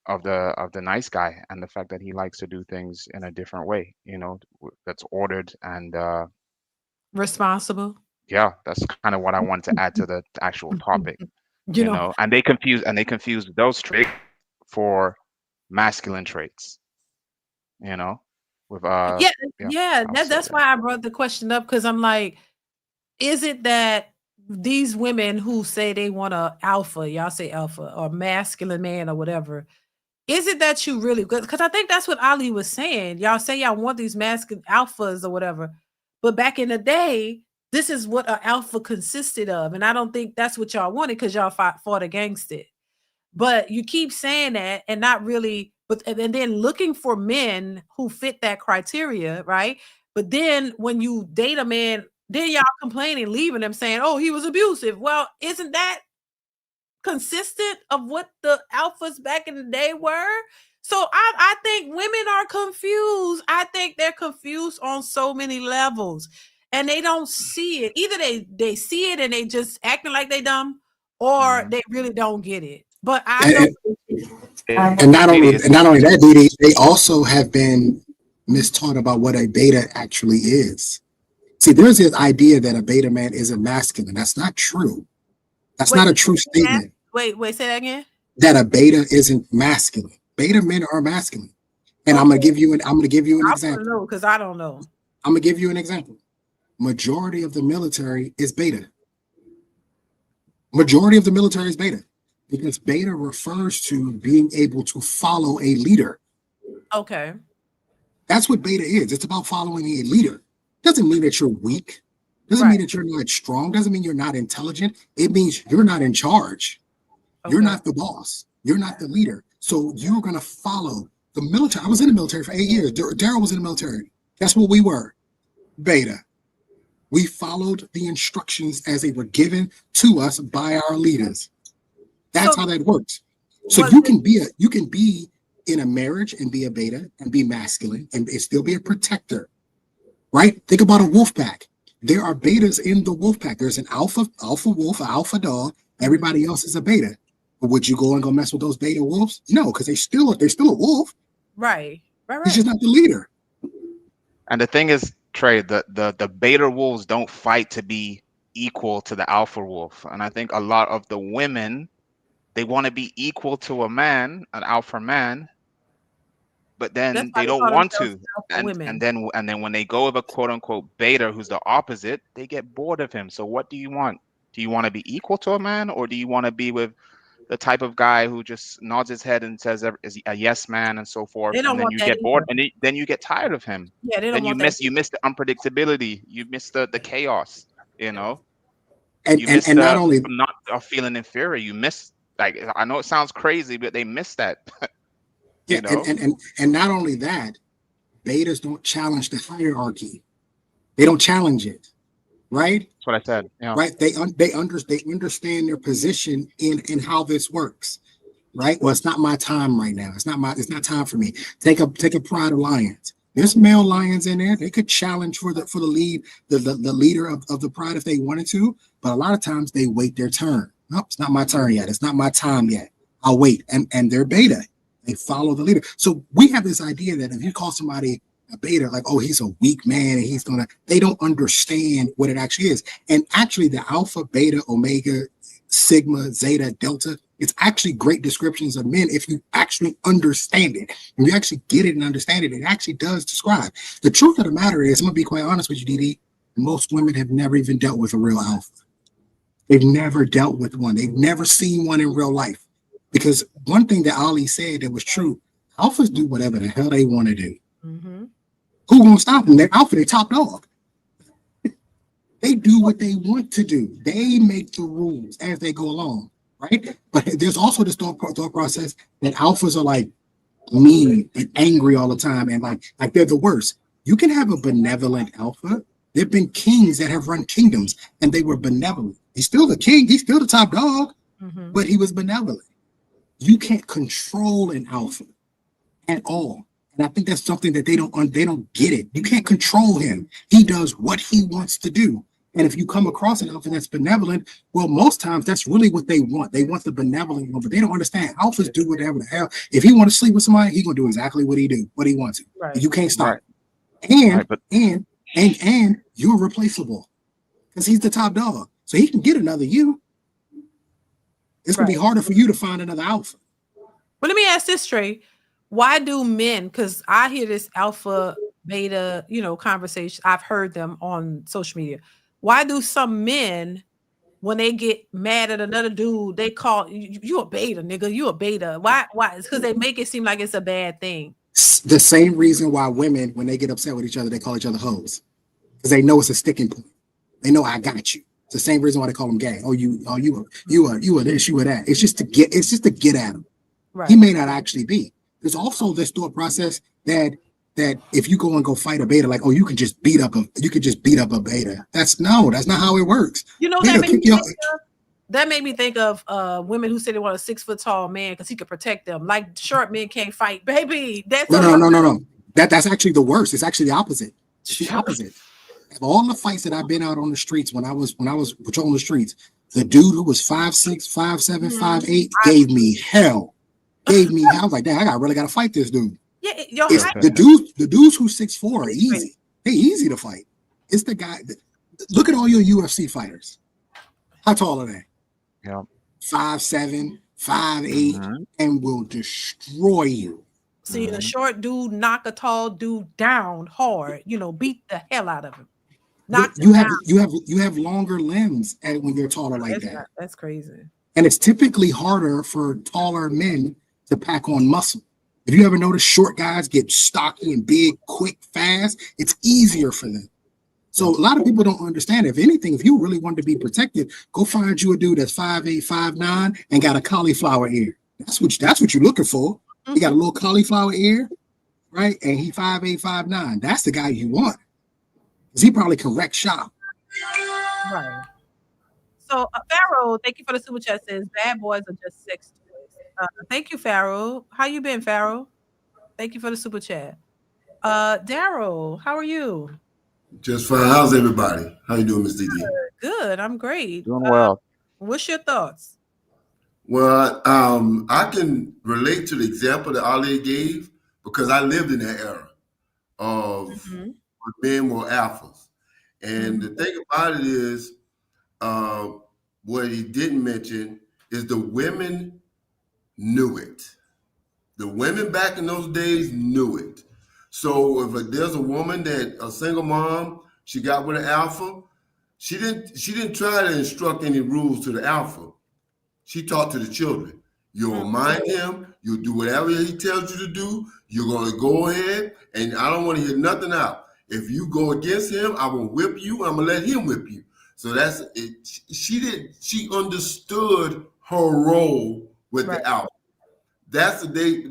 of the nice guy and the fact that he likes to do things in a different way. You know, that's ordered and Responsible. yeah, that's kind of what I wanted to add to the actual topic. You You know. know, and they confuse those traits for masculine traits. You know, with Yeah, yeah, yeah. I'll say That's that. why I brought the question up because I'm like, is it that these women who say they want a alpha, y'all say alpha or masculine man or whatever, is it that you really good? Because I think that's what Ali was saying. Y'all say y'all want these masculine alphas or whatever, but back in the day, this is what an alpha consisted of, and I don't think that's what y'all wanted because y'all fought against it. But you keep saying that and not really, but and then looking for men who fit that criteria, right? But then when you date a man, then y'all complaining, leaving them saying, "Oh, he was abusive." Well, isn't that consistent of what the alphas back in the day were? So I think women are confused. I think they're confused on so many levels, and they don't see it. Either they see it and they just acting like they dumb, or they really don't get it. But I know. And not only that, DeeDee, they also have been mistaught about what a beta actually is. See, there's this idea that a beta man isn't masculine. That's not true. That's not a true statement. Wait, say that again. That a beta isn't masculine. Beta men are masculine. And I'm gonna give you an example. No, because I don't know. I'm gonna give you an example. Majority of the military is beta. Majority of the military is beta. Because beta refers to being able to follow a leader. Okay. That's what beta is. It's about following a leader. Doesn't mean that you're weak. Doesn't mean that you're not strong. Doesn't mean you're not intelligent. It means you're not in charge. Okay. You're not the boss. You're not the leader. So you're going to follow the military. I was in the military for 8 years. Daryl was in the military. That's what we were. Beta. We followed the instructions as they were given to us by our leaders. That's how that works. So you can be in a marriage and be a beta and be masculine and still be a protector, right? Think about a wolf pack. There are betas in the wolf pack. There's an alpha wolf, an alpha dog. Everybody else is a beta. But would you go and go mess with those beta wolves? No, because they're still a wolf. Right. He's just not the leader. And the thing is, Trey, the beta wolves don't fight to be equal to the alpha wolf. And I think a lot of the women, they want to be equal to a man, an alpha man, but then they don't want to. And then when they go with a quote unquote beta who's the opposite, they get bored of him. So what do you want? Do you want to be equal to a man, or do you want to be with the type of guy who just nods his head and says is a yes man and so forth? And then you get bored, and then you get tired of him. Yeah, they don't then want you miss the unpredictability. You miss the chaos. You know, and not only not feeling inferior. You miss. Like, I know it sounds crazy, but they miss that. You know? and not only that, betas don't challenge the hierarchy. They don't challenge it, right? That's what I said. Yeah. Right. They understand their position in how this works. Right. Well, it's not my time right now. It's not time for me. Take a Pride Alliance. There's male lions in there. They could challenge for the lead, the leader of the Pride if they wanted to, but a lot of times they wait their turn. Nope, it's not my turn yet. It's not my time yet. I'll wait. And they're beta. They follow the leader. So we have this idea that if you call somebody a beta, like, oh, he's a weak man and they don't understand what it actually is. And actually the alpha, beta, omega, sigma, zeta, delta, it's actually great descriptions of men if you actually understand it. When you actually get it and understand it, it actually does describe. The truth of the matter is, I'm going to be quite honest with you, DeeDee, Most women have never even dealt with a real alpha. They've never dealt with one. They've never seen one in real life. Because one thing that Ali said that was true, alphas do whatever the hell they want to do. Mm-hmm. Who gonna stop them? They're alpha, they top dog. They do what they want to do. They make the rules as they go along, right? But there's also this thought process that alphas are like mean and angry all the time, and like they're the worst. You can have a benevolent alpha. There have been kings that have run kingdoms, and they were benevolent. He's still the king. He's still the top dog, but he was benevolent. You can't control an alpha at all. And I think that's something that they don't get it. You can't control him. He does what he wants to do. And if you come across an alpha that's benevolent, well, most times that's really what they want. They want the benevolent one, but they don't understand. Alphas do whatever the hell. If he want to sleep with somebody, he gonna do exactly what he wants to. Right. You can't stop. Right. And you're replaceable because he's the top dog. So he can get another you. It's gonna be harder for you to find another alpha. But let me ask this straight. Why do men, because I hear this alpha, beta, conversation. I've heard them on social media. Why do some men, when they get mad at another dude, they call you a beta, nigga, you a beta? Why? It's because they make it seem like it's a bad thing. The same reason why women, when they get upset with each other, they call each other hoes. Because they know it's a sticking point. They know I got you. It's the same reason why they call them gay. You are this, you are that. It's just to get at him. Right. He may not actually be. There's also this thought process that if you go fight a beta, like, oh, you could just beat up a beta. That's not how it works. That made me think of women who say they want a 6 foot tall man because he could protect them. Like short men can't fight, baby. That's no. That's actually the worst. It's actually the opposite. It's the opposite. Of all the fights that I've been out on the streets when I was patrolling the streets, the dude who was 5'6", 5'7", 5'8" gave me hell. I was like, damn, I really gotta fight this dude. Yeah, the dudes who 6'4" are easy. They're easy to fight. It's the guy. Look at all your UFC fighters. How tall are they? Yeah, 5'7", 5'8", and will destroy you. See, the short dude knock a tall dude down hard. Beat the hell out of him. You have longer limbs when you're taller like that. That's crazy. And it's typically harder for taller men to pack on muscle. If you ever notice short guys get stocky and big, quick, fast, it's easier for them. So a lot of people don't understand. If anything, if you really want to be protected, go find you a dude that's 5'8", 5'9", and got a cauliflower ear. That's what you're looking for. He got a little cauliflower ear, right? And he 5'8", 5'9". That's the guy you want. Because he probably can wreck shop. Right. So Pharaoh, thank you for the super chat. Says bad boys are just sex toys. Thank you, Pharaoh. How you been, Pharaoh? Thank you for the super chat. Daryl, how are you? Just fine. How's everybody? How you doing, Miss DeeDee? Good. I'm great. Doing well. What's your thoughts? Well, I can relate to the example that Ali gave because I lived in that era of when men were alphas. And the thing about it is, what he didn't mention is the women knew it. The women back in those days knew it. So if there's a woman a single mom, she got with an alpha, she didn't try to instruct any rules to the alpha. She talked to the children. You'll mind him. You'll do whatever he tells you to do. You're going to go ahead, and I don't want to hear nothing out. If you go against him, I will whip you. I'm going to let him whip you. So that's it. She understood her role with the alpha. That's the day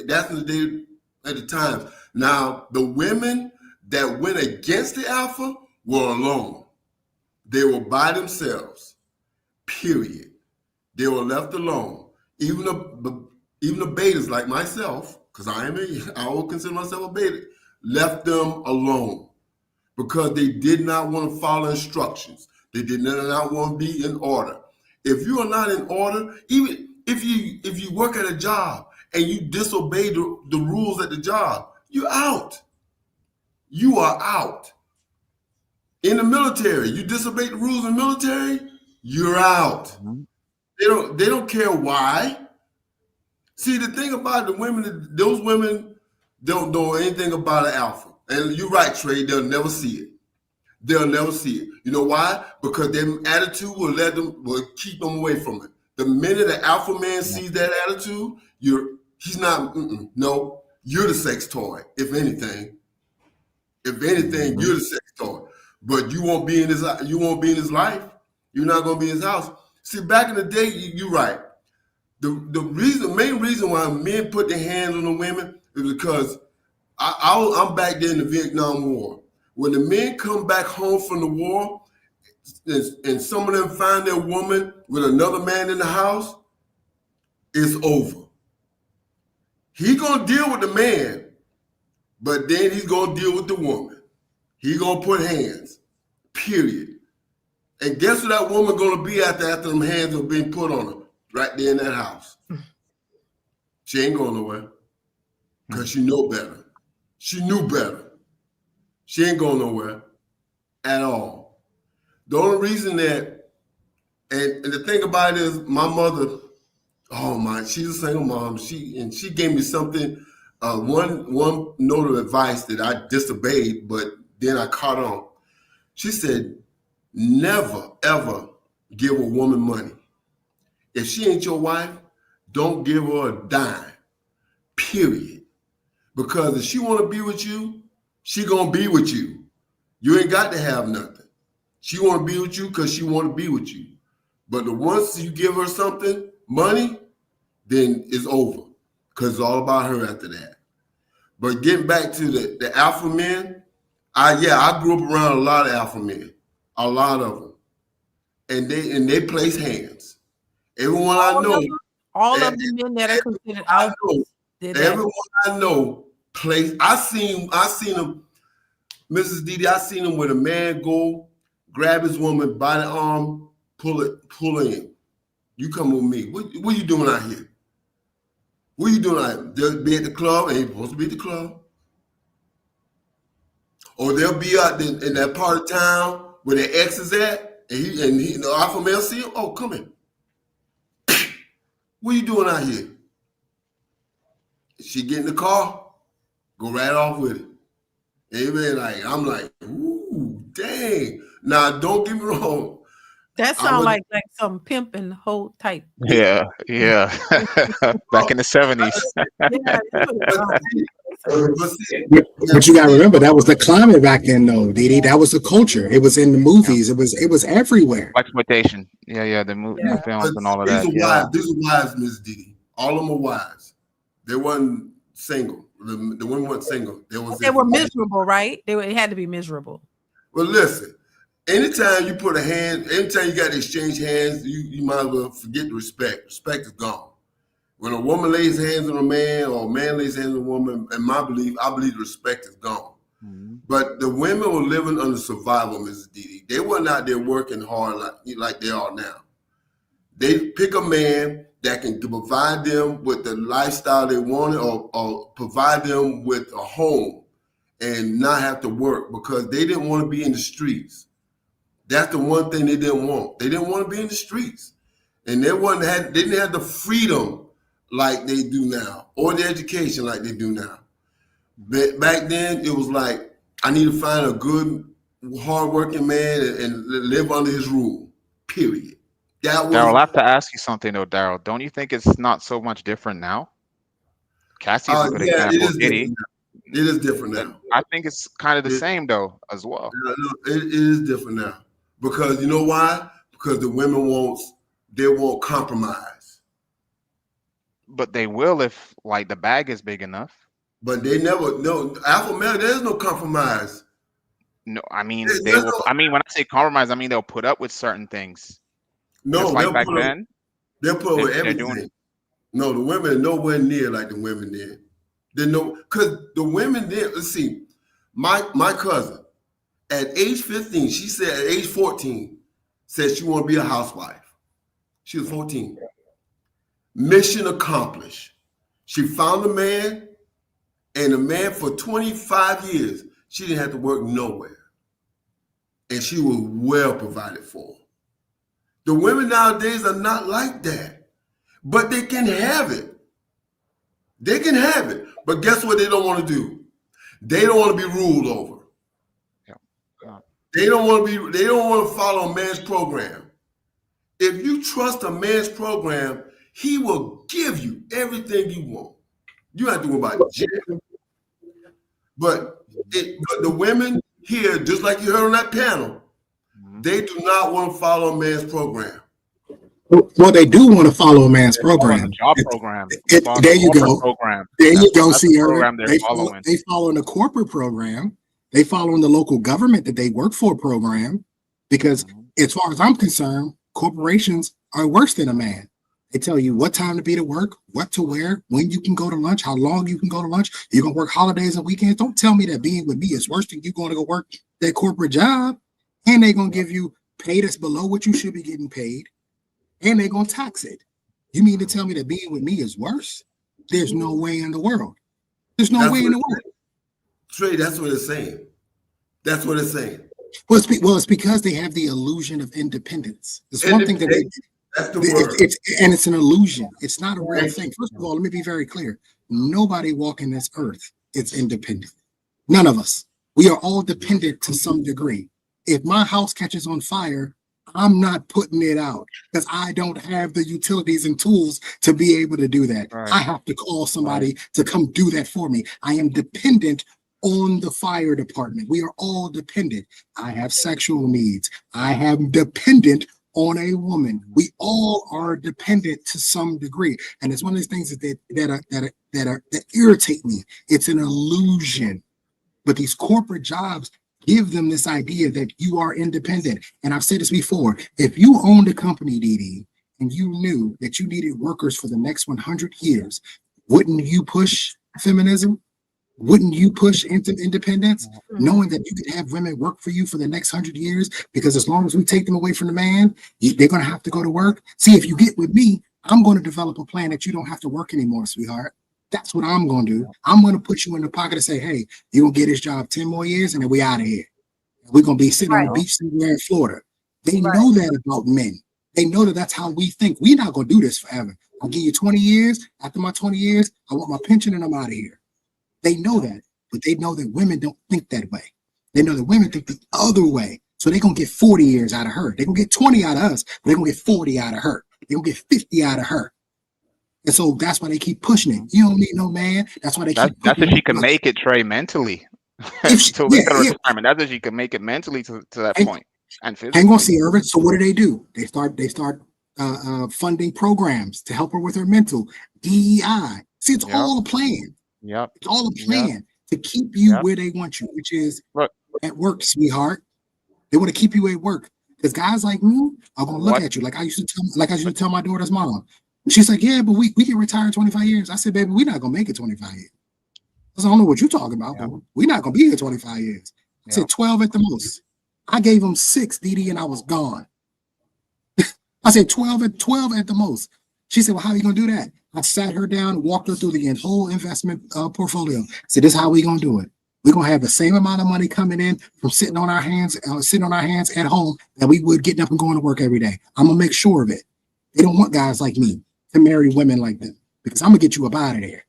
that's in the day at the time. Now, the women that went against the alpha were alone. They were by themselves, period. They were left alone. Even the betas like myself, because I will consider myself a beta, left them alone because they did not want to follow instructions. They did not want to be in order. If you are not in order, even if you work at a job and you disobey the rules at the job, you're out. You are out. In the military, you disobey the rules in the military, you're out. They don't care why. See, the thing about the women, those women don't know anything about an alpha. And you're right, Trey, they'll never see it. they'll never see it. You know why? Because their attitude will keep them away from it. The minute the alpha man sees that attitude, he's not. No, you're the sex toy. If anything, you're the sex toy. But you won't be in his. You won't be in his life. You're not going to be in his house. See, back in the day, you're right. The main reason why men put their hands on the women is because I'm back there in the Vietnam War. When the men come back home from the war, and some of them find their woman with another man in the house, it's over. He gonna deal with the man, but then he's gonna deal with the woman. He gonna put hands, period. And guess what that woman gonna be after them hands have been put on her? Right there in that house. She ain't going nowhere because she know better. She knew better. She ain't going nowhere at all. The only reason that, and the thing about it is my mother, oh my, she's a single mom. She gave me something, one note of advice that I disobeyed, but then I caught on. She said, never, ever give a woman money. If she ain't your wife, don't give her a dime, period. Because if she want to be with you, she going to be with you. You ain't got to have nothing. She want to be with you because she want to be with you. But once you give her something, money, then it's over because it's all about her after that. But getting back to the alpha men, I grew up around a lot of alpha men, a lot of them. And they place hands. Everyone I know. All of the men that are considered alphas. Everyone I know plays. I seen them, Mrs. DeeDee, I seen them with a man go grab his woman by the arm, pull in. You come with me. What you doing out here? What you doing out here? They'll be at the club, and ain't supposed to be at the club. Or they'll be out in that part of town where their ex is at, and the alpha male see him. Oh, come in. What you doing out here? She get in the car, go right off with it. Amen. I'm like, ooh, dang. Now, don't get me wrong. That sounds like some pimp and hoe type. Yeah. Back in the 70s. But you gotta remember that was the climate back then, though, DeeDee. That was the culture. It was in the movies. It was everywhere. Exploitation. Yeah. The movie films and all of that. These are wives, Miss DeeDee. All of them are wives. They wasn't single. The women weren't single. They were miserable, right? It had to be miserable. Well, listen. Anytime you put a hand, anytime you got to exchange hands, you might as well forget the respect. Respect is gone. When a woman lays hands on a man or a man lays hands on a woman, in my belief, I believe the respect is gone. Mm-hmm. But the women were living under survival, Mrs. DeeDee. They weren't out there working hard like they are now. They pick a man that can provide them with the lifestyle they wanted or provide them with a home and not have to work because they didn't want to be in the streets. That's the one thing they didn't want. They didn't want to be in the streets. And they didn't have the freedom like they do now or the education like they do now. But back then, it was like, I need to find a good, hardworking man and live under his rule, period. Daryl, I have to ask you something, though, Daryl. Don't you think it's not so much different now? Cassie's a good example. It is different now. I think it's kind of the same, though, as well. It is different now. Because you know why? Because the women won't compromise. But they will if the bag is big enough. But they never alpha male, there's no compromise. No, I mean when I say compromise, I mean they'll put up with certain things. No, just like back then. They'll put up with everything. No, the women are nowhere near like the women did. Because the women did, let's see, my cousin, at age 15, she said at age 14, said she wanted to be a housewife. She was 14. Mission accomplished. She found a man, and the man for 25 years, she didn't have to work nowhere. And she was well provided for. The women nowadays are not like that, but they can have it. They can have it. But guess what they don't want to do? They don't want to be ruled over. They don't want to follow a man's program. If you trust a man's program, he will give you everything you want. You don't have to worry about jail. But the women here, just like you heard on that panel, they do not want to follow a man's program. Well, they do want to follow a man's program. Job program. There you go. Program. There you go, That's the Sierra. program they're following. They follow the corporate program. They follow in the local government that they work for program. Because as far as I'm concerned, corporations are worse than a man. They tell you what time to be to work, what to wear, when you can go to lunch, how long you can go to lunch. You're going to work holidays and weekends. Don't tell me that being with me is worse than you going to go work that corporate job. And they're going to give you pay that's below what you should be getting paid. And they're going to tax it. You mean to tell me that being with me is worse? There's no way in the world. There's no way in the world. Trey, that's what it's saying. That's what it's saying. Well, it's because they have the illusion of independence. It's one thing that they do. That's the word. It's an illusion. It's not a real thing. First of all, let me be very clear. Nobody walking this earth is independent. None of us. We are all dependent to some degree. If my house catches on fire, I'm not putting it out because I don't have the utilities and tools to be able to do that. Right. I have to call somebody to come do that for me. I am dependent on the fire department. We are all dependent. I have sexual needs. I am dependent on a woman. We all are dependent to some degree. And it's one of these things that irritate me. It's an illusion. But these corporate jobs give them this idea that you are independent. And I've said this before. If you owned a company, DeeDee, and you knew that you needed workers for the next 100 years, wouldn't you push feminism? Wouldn't you push independence, knowing that you could have women work for you for the next 100 years? Because as long as we take them away from the man, they're going to have to go to work. See, if you get with me, I'm going to develop a plan that you don't have to work anymore, sweetheart. That's what I'm going to do. I'm going to put you in the pocket and say, hey, you're going to get this job 10 more years and then we out of here. We're going to be sitting on the beach somewhere in Florida. They know that about men. They know that that's how we think. We're not going to do this forever. I'll give you 20 years. After my 20 years, I want my pension and I'm out of here. They know that, but they know that women don't think that way. They know that women think the other way. So they're going to get 40 years out of her. They're going to get 20 out of us, but they're going to get 40 out of her. They're going to get 50 out of her. And so that's why they keep pushing it. You don't need no man. That's why they keep That's if she can make it, Trey, mentally. So retirement. That's if she can make it mentally to that point. And physically. Hang on, see, Irvin. So what do? They start funding programs to help her with her mental. DEI. See, it's all a plan. Yep. It's all a plan to keep you where they want you, which is at work, sweetheart. They want to keep you at work. Because guys like me are gonna look at you like I used to tell my daughter's mom. She's like, yeah, but we can retire in 25 years. I said, baby, we're not gonna make it 25 years. I don't know what you're talking about, but we're not gonna be here 25 years. I said 12 at the most. I gave them 6, DeeDee, and I was gone. I said 12 at the most. She said, well, how are you gonna do that? I sat her down, walked her through the whole investment portfolio. I said, this is how we gonna do it. We're gonna have the same amount of money coming in from sitting on our hands at home that we would getting up and going to work every day. I'm gonna make sure of it. They don't want guys like me to marry women like them because I'm gonna get you up out of there.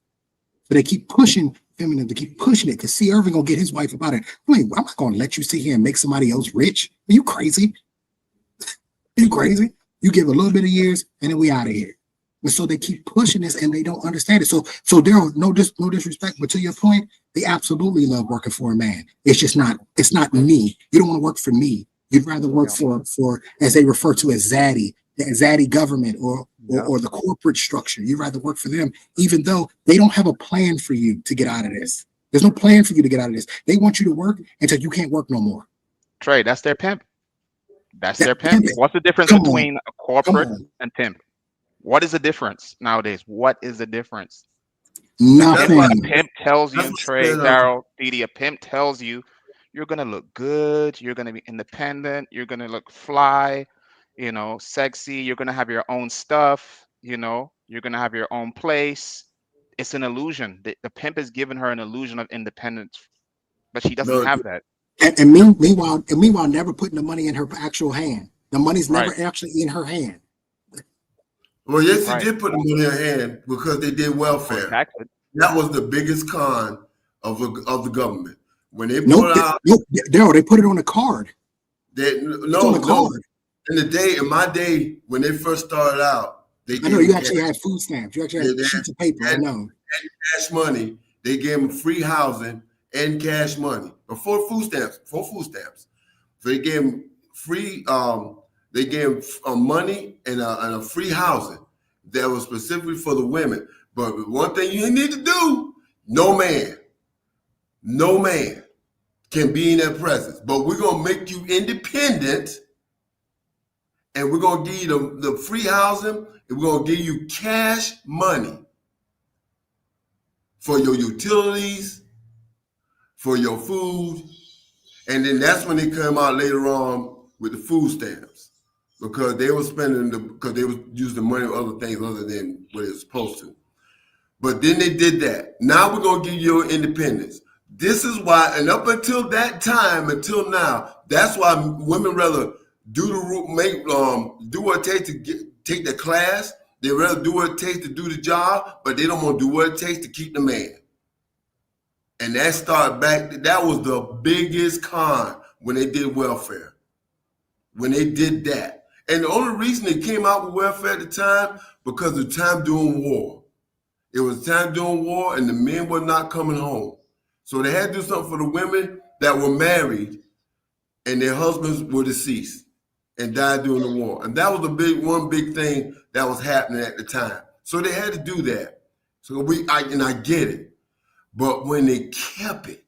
So they keep pushing feminism, to keep pushing it because C. Irvin gonna get his wife up out of there. I'm not gonna let you sit here and make somebody else rich. Are you crazy? Are you crazy? You give a little bit of years and then we out of here. And so they keep pushing this and they don't understand it. So there are no disrespect, but to your point, they absolutely love working for a man. It's not me. You don't want to work for me. You'd rather work for as they refer to as zaddy, the zaddy government or the corporate structure. You'd rather work for them, even though they don't have a plan for you to get out of this. There's no plan for you to get out of this. They want you to work until you can't work no more. Trey, that's their pimp. That's their pimp. What's the difference between a corporate and pimp? What is the difference nowadays? What is the difference? Nothing. A pimp tells you, Trey, Daryl, DeeDee, a pimp tells you you're gonna look good, you're gonna be independent, you're gonna look fly, sexy, you're gonna have your own stuff, you're gonna have your own place. It's an illusion. The pimp has given her an illusion of independence, but she doesn't have that. And meanwhile, never putting the money in her actual hand. The money's never actually in her hand. Well, yes, they did put the money in her hand because they did welfare. That was the biggest con of the government. When they put it out, they put it on a card. No. In my day, when they first started out, I know you actually had food stamps. You actually had sheets of paper. I know. And cash money. They gave them free housing and cash money before food stamps. So they gave them free. They gave money and a free housing that was specifically for the women. But one thing you need to do: no man can be in that presence. But we're gonna make you independent, and we're gonna give you the free housing, and we're gonna give you cash money for your utilities, for your food. And then that's when they come out later on with the food stamps, because they were because they was using the money on other things other than what it was supposed to. But then they did that. Now we're gonna give you your independence. This is why, and up until that time, until now, that's why women rather do what it takes to take the class. They rather do what it takes to do the job, but they don't want to do what it takes to keep the man. And that started back. That was the biggest con when they did welfare. When they did that, and the only reason they came out with welfare at the time because of the time during war. It was time during war, and the men were not coming home. So they had to do something for the women that were married and their husbands were deceased and died during the war. And that was one big thing that was happening at the time. So they had to do that. So I get it. But when they kept it,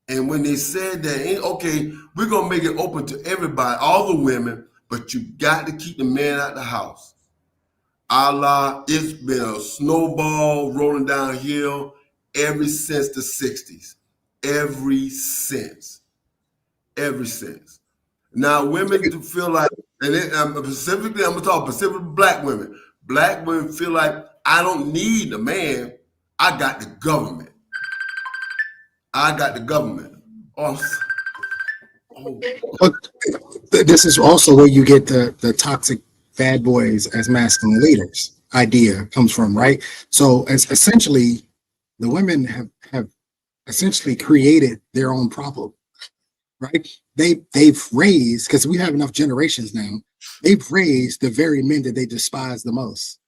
and when they said that, okay, we're going to make it open to everybody, all the women, but you got to keep the man out the house. Allah, it's been a snowball rolling downhill ever since the 60s. Ever since. Now, women do feel like, and specifically, I'm going to talk specifically Black women. Black women feel like, I don't need a man. I got the government. But this is also where you get the toxic bad boys as masculine leaders idea comes from, right? So as essentially the women have essentially created their own problem, right? They've raised, because we have enough generations now, they've raised the very men that they despise the most.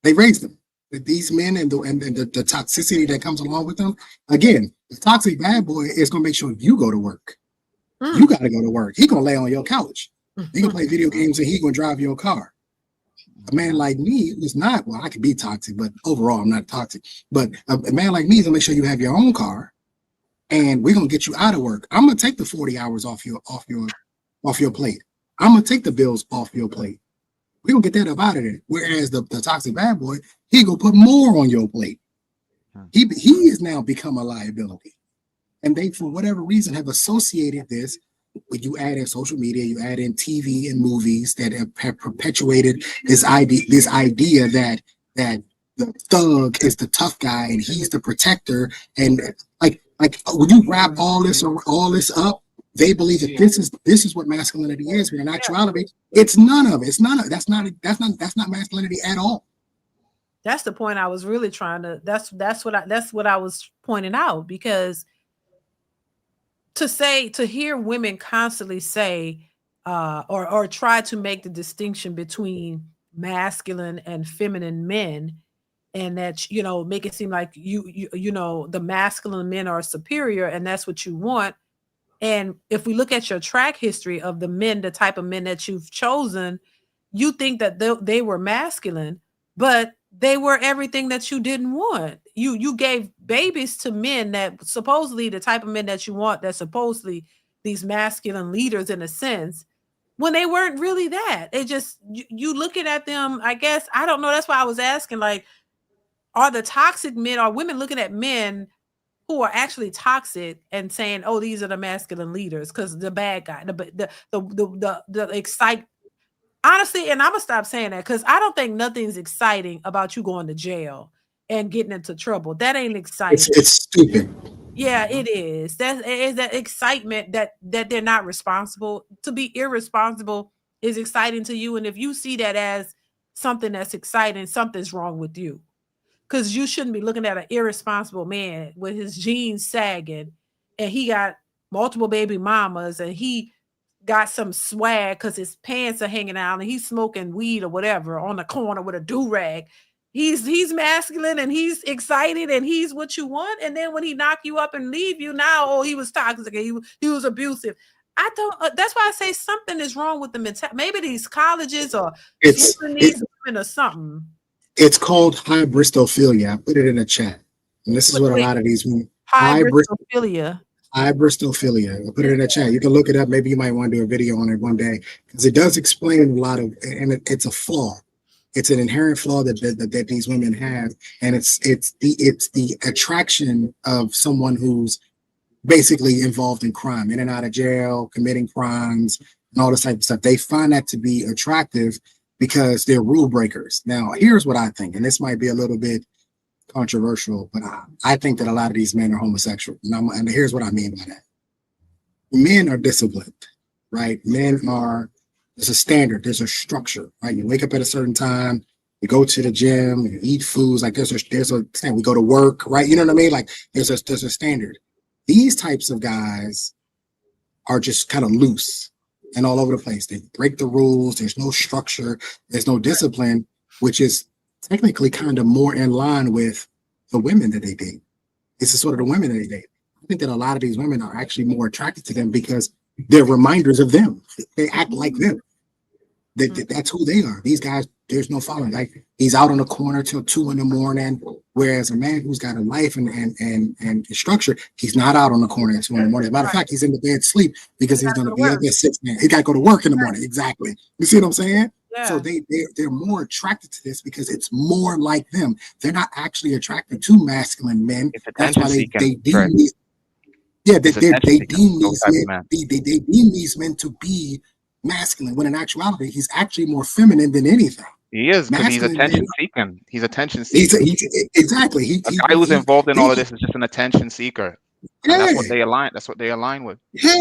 They raised them. These men and the toxicity that comes along with them. Again, the toxic bad boy is going to make sure you go to work. You got to go to work. He going to lay on your couch. He going to play video games and he going to drive your car. A man like me who's not, well, I could be toxic, but overall I'm not toxic. But a man like me is going to make sure you have your own car, and we're going to get you out of work. I'm going to take the 40 hours off your plate. I'm going to take the bills off your plate. We're going to get that up out of there. Whereas the toxic bad boy, he going to put more on your plate. He has now become a liability. And they, for whatever reason, have associated this. When you add in social media, you add in TV and movies that have perpetuated this idea that the thug is the tough guy and he's the protector. And like when you wrap all this up, they believe that this is what masculinity is. When in actuality, it's none of it. That's not masculinity at all. That's the point I was really trying to. That's what I was pointing out, because to hear women constantly say or try to make the distinction between masculine and feminine men, and that make it seem like the masculine men are superior and that's what you want. And if we look at your track history of the type of men that you've chosen, you think that they were masculine, but they were everything that you didn't want. You gave babies to men that supposedly the type of men that you want, that supposedly these masculine leaders in a sense, when they weren't really that. They just, you looking at them, I guess, I don't know. That's why I was asking, like, are the toxic men, are women looking at men who are actually toxic and saying, oh, these are the masculine leaders because the bad guy, the excite. Honestly, and I'm gonna stop saying that because I don't think nothing's exciting about you going to jail and getting into trouble. That ain't exciting. It's stupid. Yeah, it is. That is that excitement that they're not responsible. To be irresponsible is exciting to you, and if you see that as something that's exciting, something's wrong with you. Because you shouldn't be looking at an irresponsible man with his jeans sagging, and he got multiple baby mamas, and he got some swag because his pants are hanging out and he's smoking weed or whatever on the corner with a do-rag. He's masculine and he's excited and he's what you want. And then when he knock you up and leave you, now, oh, he was toxic, he was abusive. I don't. That's why I say something is wrong with the mentality. Maybe these colleges or these women or something. It's called hybristophilia. I put it in the chat, and this is what a lot of these women. Hybristophilia. Hybristophilia. I'll put it in the chat. You can look it up. Maybe you might want to do a video on it one day because it does explain a lot of, and it's a flaw. It's an inherent flaw that these women have, and it's the attraction of someone who's basically involved in crime, in and out of jail, committing crimes, and all this type of stuff. They find that to be attractive because they're rule breakers. Now, here's what I think, and this might be a little bit controversial, but I think that a lot of these men are homosexual. And here's what I mean by that. Men are disciplined, right? There's a standard, there's a structure, right? You wake up at a certain time, you go to the gym, you eat foods, like there's a standard. We go to work, right? You know what I mean? Like there's a standard. These types of guys are just kind of loose and all over the place. They break the rules. There's no structure. There's no discipline, which is technically kind of more in line with the women that they date. It's the sort of the women that they date. I think that a lot of these women are actually more attracted to them because they're reminders of them. They act like them. That's who they are. These guys, there's no following. Like he's out on the corner till 2 a.m, whereas a man who's got a life and structure, he's not out on the corner at 2 a.m. As a matter of fact, he's in the bed sleep because he's going to be up at 6 a.m. He got to go to work in the morning. Exactly. You see what I'm saying? Yeah. So they're more attracted to this because it's more like them. They're not actually attracted to masculine men. That's why they deem these. Yeah, they deem these men to be masculine, when in actuality he's actually more feminine than anything. He is, because he's attention seeking. He's attention seeking. Exactly. The guy who's involved in all of this is just an attention seeker. Yeah. And that's what they align. That's what they align with. Yeah.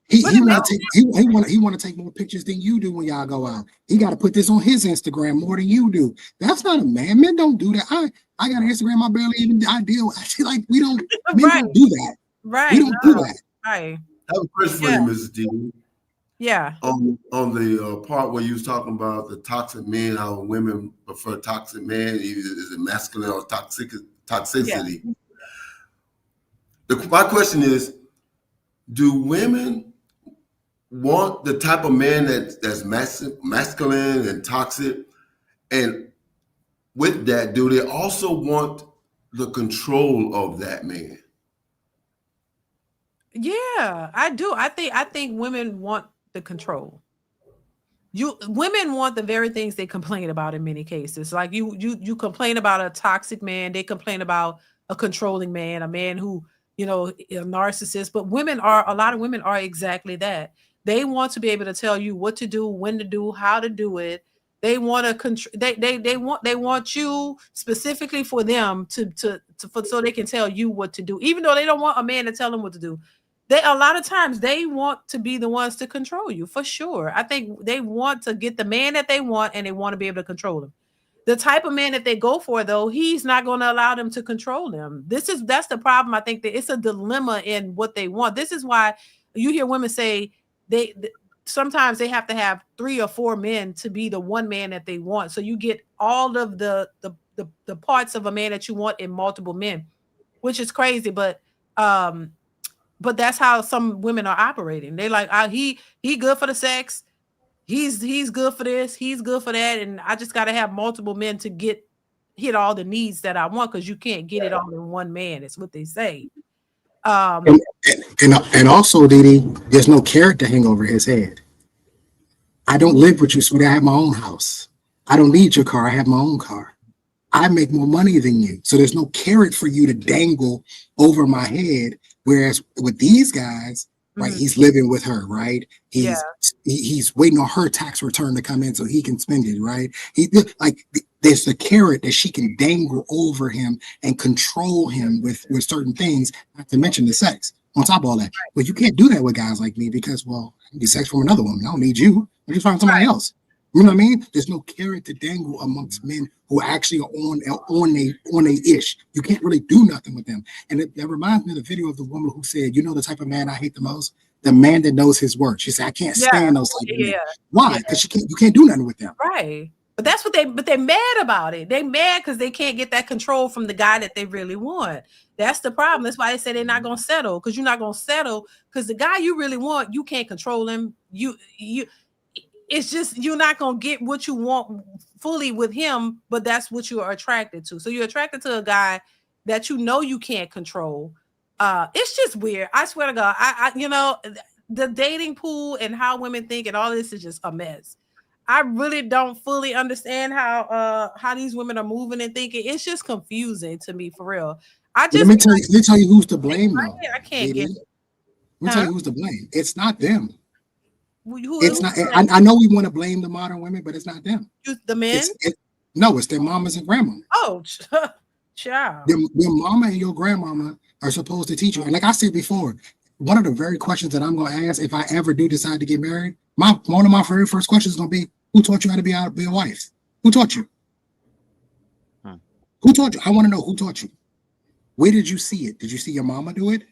He want to take more pictures than you do when y'all go out. He got to put this on his Instagram more than you do. That's not a man. Men don't do that. I got an Instagram. I barely even deal. I feel like we don't. Men don't do that. Right. We don't do that. Right. I have a question for you, Mrs. D. Yeah. On the part where you was talking about the toxic men, how women prefer toxic men, is it masculine or toxicity? Yeah. My question is, do women want the type of man that's masculine and toxic? And with that, do they also want the control of that man? Yeah, I do. I think women want the control. Women want the very things they complain about in many cases. Like you complain about a toxic man, they complain about a controlling man, a man who, a narcissist. But a lot of women are exactly that. They want to be able to tell you what to do, when to do, how to do it. They want to they want you specifically for them so they can tell you what to do, even though they don't want a man to tell them what to do. A lot of times they want to be the ones to control you, for sure. I think they want to get the man that they want, and they want to be able to control him. The type of man that they go for, though, he's not going to allow them to control them. That's the problem. I think that it's a dilemma in what they want. This is why you hear women say sometimes they have to have 3 or 4 men to be the one man that they want. So you get all of the parts of a man that you want in multiple men, which is crazy. But that's how some women are operating. They're like, he good for the sex. He's good for this. He's good for that. And I just got to have multiple men to hit all the needs that I want, because you can't get it all in one man. It's what they say. And also, DeeDee, there's no carrot to hang over his head. I don't live with you, sweetie. I have my own house. I don't need your car. I have my own car. I make more money than you. So there's no carrot for you to dangle over my head. Whereas with these guys, right, he's living with her, right? He's waiting on her tax return to come in so he can spend it, right? There's the carrot that she can dangle over him and control him with certain things, not to mention the sex on top of all that. But you can't do that with guys like me because, well, I need sex from another woman. I don't need you. I just find somebody else. You know what I mean? There's no carrot to dangle amongst men who actually are on a ish. You can't really do nothing with them. And that reminds me of the video of the woman who said, "You know the type of man I hate the most? The man that knows his work." She said, "I can't stand those type of men." Why? Because you can't do nothing with them. Right. But that's what they're mad about it. They mad because they can't get that control from the guy that they really want. That's the problem. That's why they say they're not gonna settle, because you're not gonna settle because the guy you really want, you can't control him. It's just you're not gonna get what you want fully with him, but that's what you are attracted to. So you're attracted to a guy that you know you can't control. It's just weird. I swear to God, I the dating pool and how women think and all this is just a mess. I really don't fully understand how these women are moving and thinking. It's just confusing to me, for real. Let me tell you who's to blame though. I can't get it. Let me tell you who's to blame. It's not them. It's not. I know we want to blame the modern women, but it's not them. The men? No, it's their mamas and grandmas. Oh, child. Your mama and your grandmama are supposed to teach you. And like I said before, one of the very questions that I'm going to ask if I ever do decide to get married, one of my very first questions is going to be, who taught you how to be a wife? Who taught you? Who taught you? I want to know who taught you. Where did you see it? Did you see your mama do it?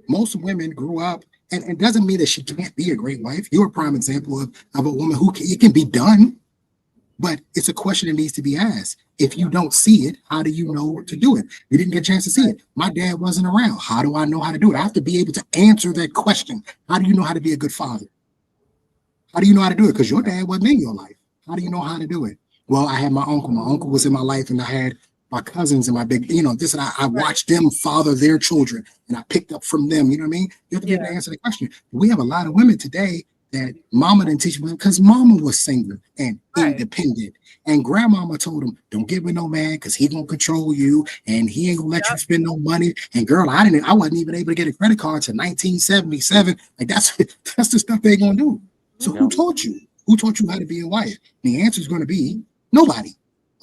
Most women grew up, and it doesn't mean that she can't be a great wife. You're a prime example of a woman who it can be done, but it's a question that needs to be asked. If you don't see it, how do you know to do it? You didn't get a chance to see it. My dad wasn't around. How do I know how to do it? I have to be able to answer that question. How do you know how to be a good father? How do you know how to do it? Because your dad wasn't in your life. How do you know how to do it? Well, I had my uncle. My uncle was in my life, and I had my cousins and my big, this, and I watched them father their children, and I picked up from them. You know what I mean? You have to be able to answer the question. We have a lot of women today that mama didn't teach them because mama was single and independent, and grandmama told them, don't get with no man because he gonna control you and he ain't gonna let you spend no money. And girl, I wasn't even able to get a credit card till 1977. Like that's the stuff they gonna do. So who taught you? Who taught you how to be a wife? And the answer is going to be nobody.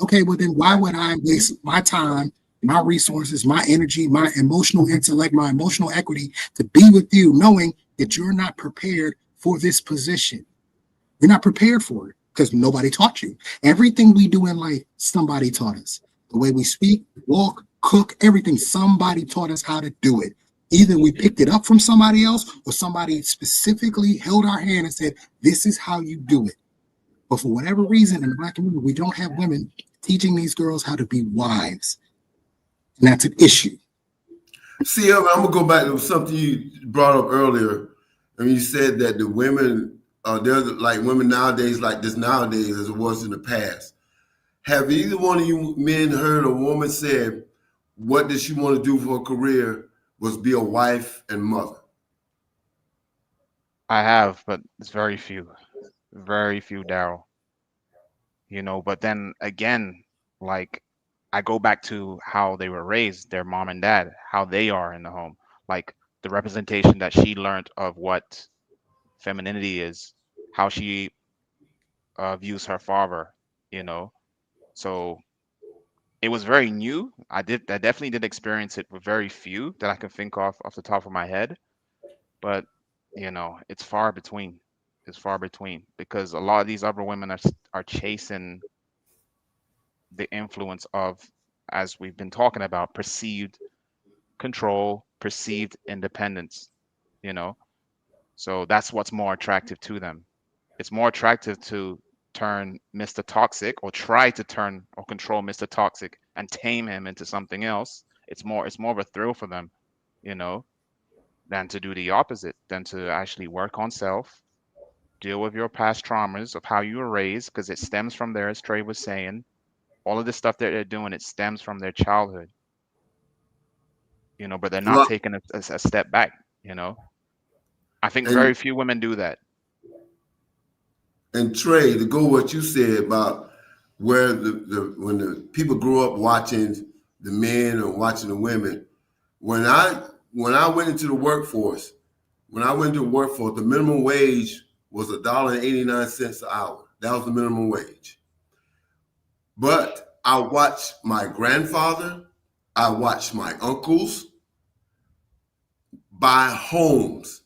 Okay, well then why would I waste my time, my resources, my energy, my emotional intellect, my emotional equity to be with you knowing that you're not prepared for this position? You're not prepared for it because nobody taught you. Everything we do in life, somebody taught us. The way we speak, walk, cook, everything, somebody taught us how to do it. Either we picked it up from somebody else or somebody specifically held our hand and said, this is how you do it. But for whatever reason in the Black community, we don't have women teaching these girls how to be wives. And that's an issue. See, I'm going to go back to something you brought up earlier. And you said that the women, they're like women nowadays, like this nowadays as it was in the past. Have either one of you men heard a woman said, what does she want to do for a career was be a wife and mother? I have, but it's very few, Daryl. But then again, like I go back to how they were raised, their mom and dad, how they are in the home, like the representation that she learned of what femininity is, how she views her father, So it was very new. I definitely did experience it with very few that I can think of off the top of my head. But, it's far between. It's far between because a lot of these other women are chasing the influence of, as we've been talking about, perceived control, perceived independence, So that's what's more attractive to them. It's more attractive to turn Mr. Toxic or try to turn or control Mr. Toxic and tame him into something else. It's more of a thrill for them, than to do the opposite, than to actually work on self, deal with your past traumas of how you were raised, because it stems from there, as Trey was saying. All of this stuff that they're doing, it stems from their childhood, but they're not taking a step back, I think very few women do that. And Trey, to go what you said about where when the people grew up watching the men or watching the women, when I went into the workforce, the minimum wage was $1.89 an hour. That was the minimum wage. But I watched my grandfather, I watched my uncles buy homes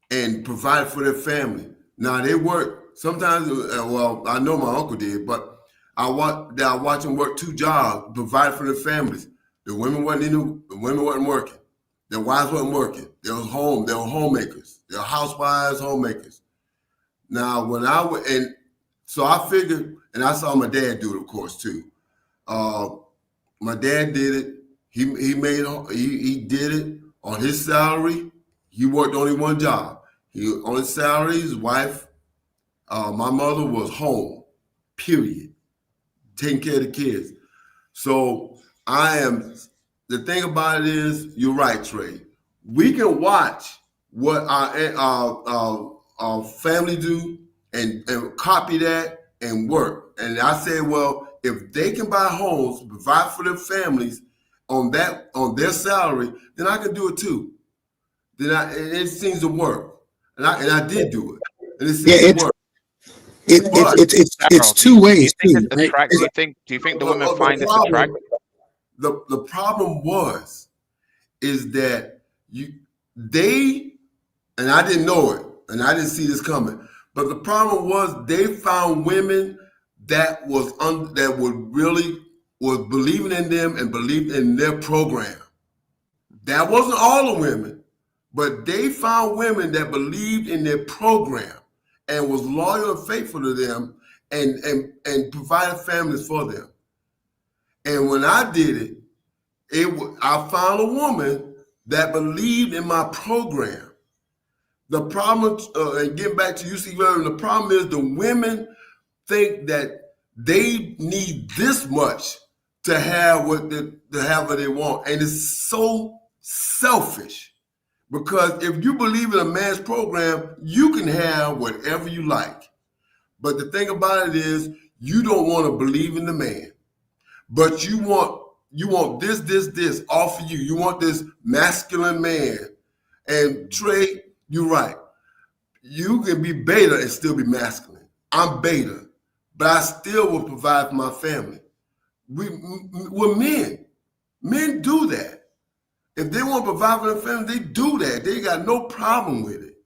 and provide for their family. Now they worked sometimes, well, I know my uncle did, but I watch them work 2 jobs, provide for their families. The women wasn't working. Their wives wasn't working. They was home. They were homemakers. They were housewives, homemakers. Now, when I went, and so I figured, and I saw my dad do it, of course, too. My dad did it. He did it on his salary. He worked only 1 job. On his salary, his wife, my mother was home, period, taking care of the kids. So the thing about it is, you're right, Trey. We can watch what our family do and copy that and work. And I say, well, if they can buy homes, provide for their families on their salary, then I can do it too. It seems to work, and I did do it, and it seems to work. It's 2 ways too, right? Do you think the women find this attractive? The problem is that and I didn't know it, and I didn't see this coming. But the problem was they found women that was believing in them and believed in their program. That wasn't all the women, but they found women that believed in their program and was loyal and faithful to them and provided families for them. And when I did it, I found a woman that believed in my program. The problem, and getting back to UC Irving, the problem is the women think that they need this much to have what they want, and it's so selfish. Because if you believe in a man's program, you can have whatever you like. But the thing about it is, you don't want to believe in the man, but you want this off of you. You want this masculine man. And Trey, you're right. You can be beta and still be masculine. I'm beta, but I still will provide for my family. We're men. Men do that. If they want to provide for their family, they do that. They got no problem with it.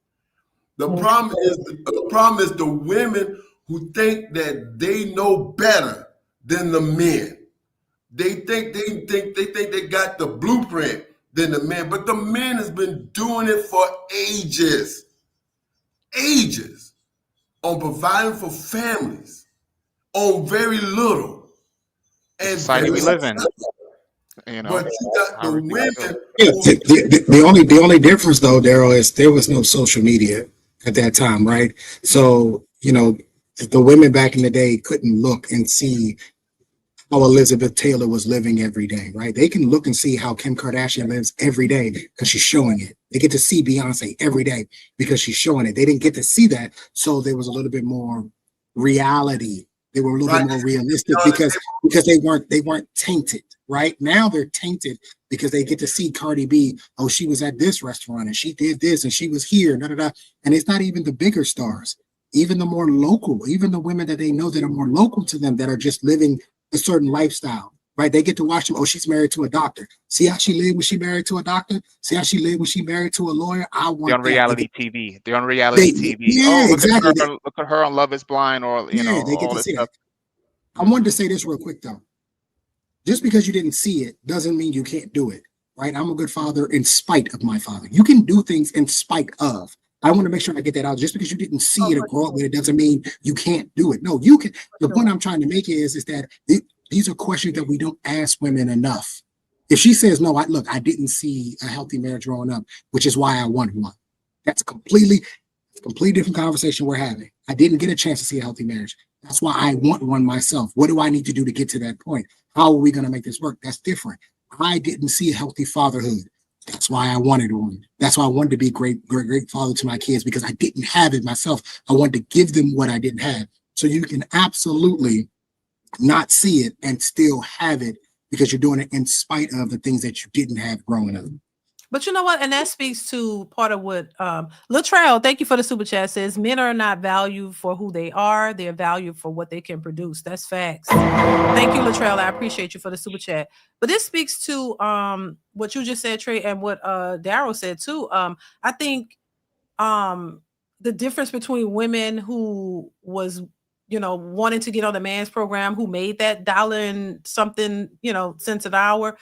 The problem is the women who think that they know better than the men. They think they got the blueprint than the men, but the men has been doing it for ages on providing for families on very little. And society we live in. But you got the women. The only difference though, Daryl, is there was no social media at that time, right? So the women back in the day couldn't look and see how Elizabeth Taylor was living every day, right? They can look and see how Kim Kardashian lives every day because she's showing it. They get to see Beyonce every day because she's showing it. They didn't get to see that, so there was a little bit more reality. They were a little bit more realistic because they weren't tainted, right? Now they're tainted because they get to see Cardi B. Oh, she was at this restaurant and she did this and she was here, and it's not even the bigger stars, even the more local, even the women that they know that are more local to them that are just living a certain lifestyle, right? They get to watch them. Oh, she's married to a doctor. See how she lived when she married to a doctor? See how she lived when she married to a lawyer? I want They're on reality TV. They're on reality TV. Yeah, exactly. Look at her on Love Is Blind, or they get all to this see stuff. I wanted to say this real quick though. Just because you didn't see it doesn't mean you can't do it, right? I'm a good father in spite of my father. You can do things in spite of. I want to make sure I get that out. Just because you didn't see it or grow up with it doesn't mean you can't do it. No, you can. The point I'm trying to make is that these are questions that we don't ask women enough. If she says, no, I didn't see a healthy marriage growing up, which is why I want one. That's a completely different conversation we're having. I didn't get a chance to see a healthy marriage. That's why I want one myself. What do I need to do to get to that point? How are we going to make this work? That's different. I didn't see a healthy fatherhood. That's why I wanted one. That's why I wanted to be a great father to my kids, because I didn't have it myself. I wanted to give them what I didn't have. So you can absolutely not see it and still have it because you're doing it in spite of the things that you didn't have growing up. But you know what? And that speaks to part of what Latrell, thank you for the super chat, says men are not valued for who they are. They're valued for what they can produce. That's facts. Thank you, Latrell. I appreciate you for the super chat. But this speaks to what you just said, Trey, and what Daryl said too. I think the difference between women who was, wanting to get on the man's program, who made that dollar and something, cents an hour,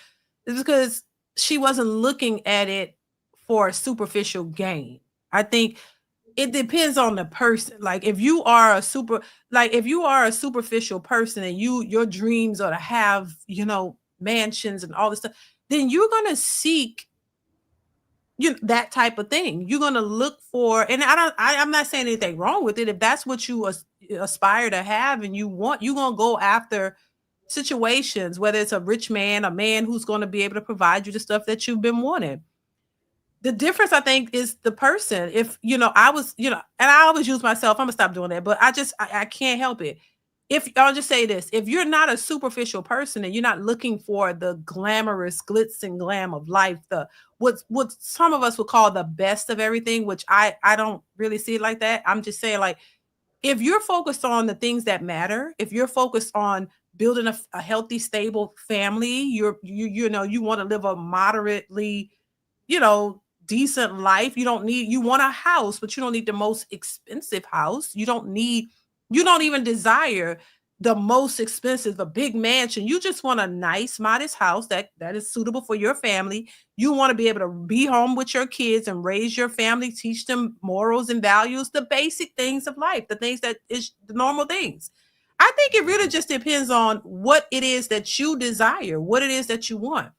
is because she wasn't looking at it for superficial gain. I think it depends on the person. Like if you are a superficial person and your dreams are to have, mansions and all this stuff, then you're gonna seek that type of thing. You're gonna look for, and I'm not saying anything wrong with it. If that's what you aspire to have and you want, you're gonna go after situations, whether it's a rich man, a man who's going to be able to provide you the stuff that you've been wanting. The difference, I think, is the person. If, I was, and I always use myself, I'm gonna stop doing that, but I can't help it. If I'll just say this, if you're not a superficial person and you're not looking for the glamorous glitz and glam of life, what some of us would call the best of everything, which I don't really see it like that. I'm just saying, like, if you're focused on the things that matter, if you're focused on building a healthy, stable family, you want to live a moderately, decent life. You want a house, but you don't need the most expensive house. You don't even desire the most expensive, a big mansion. You just want a nice, modest house that is suitable for your family. You want to be able to be home with your kids and raise your family, teach them morals and values, the basic things of life, the things that is the normal things. I think it really just depends on what it is that you desire, what it is that you want.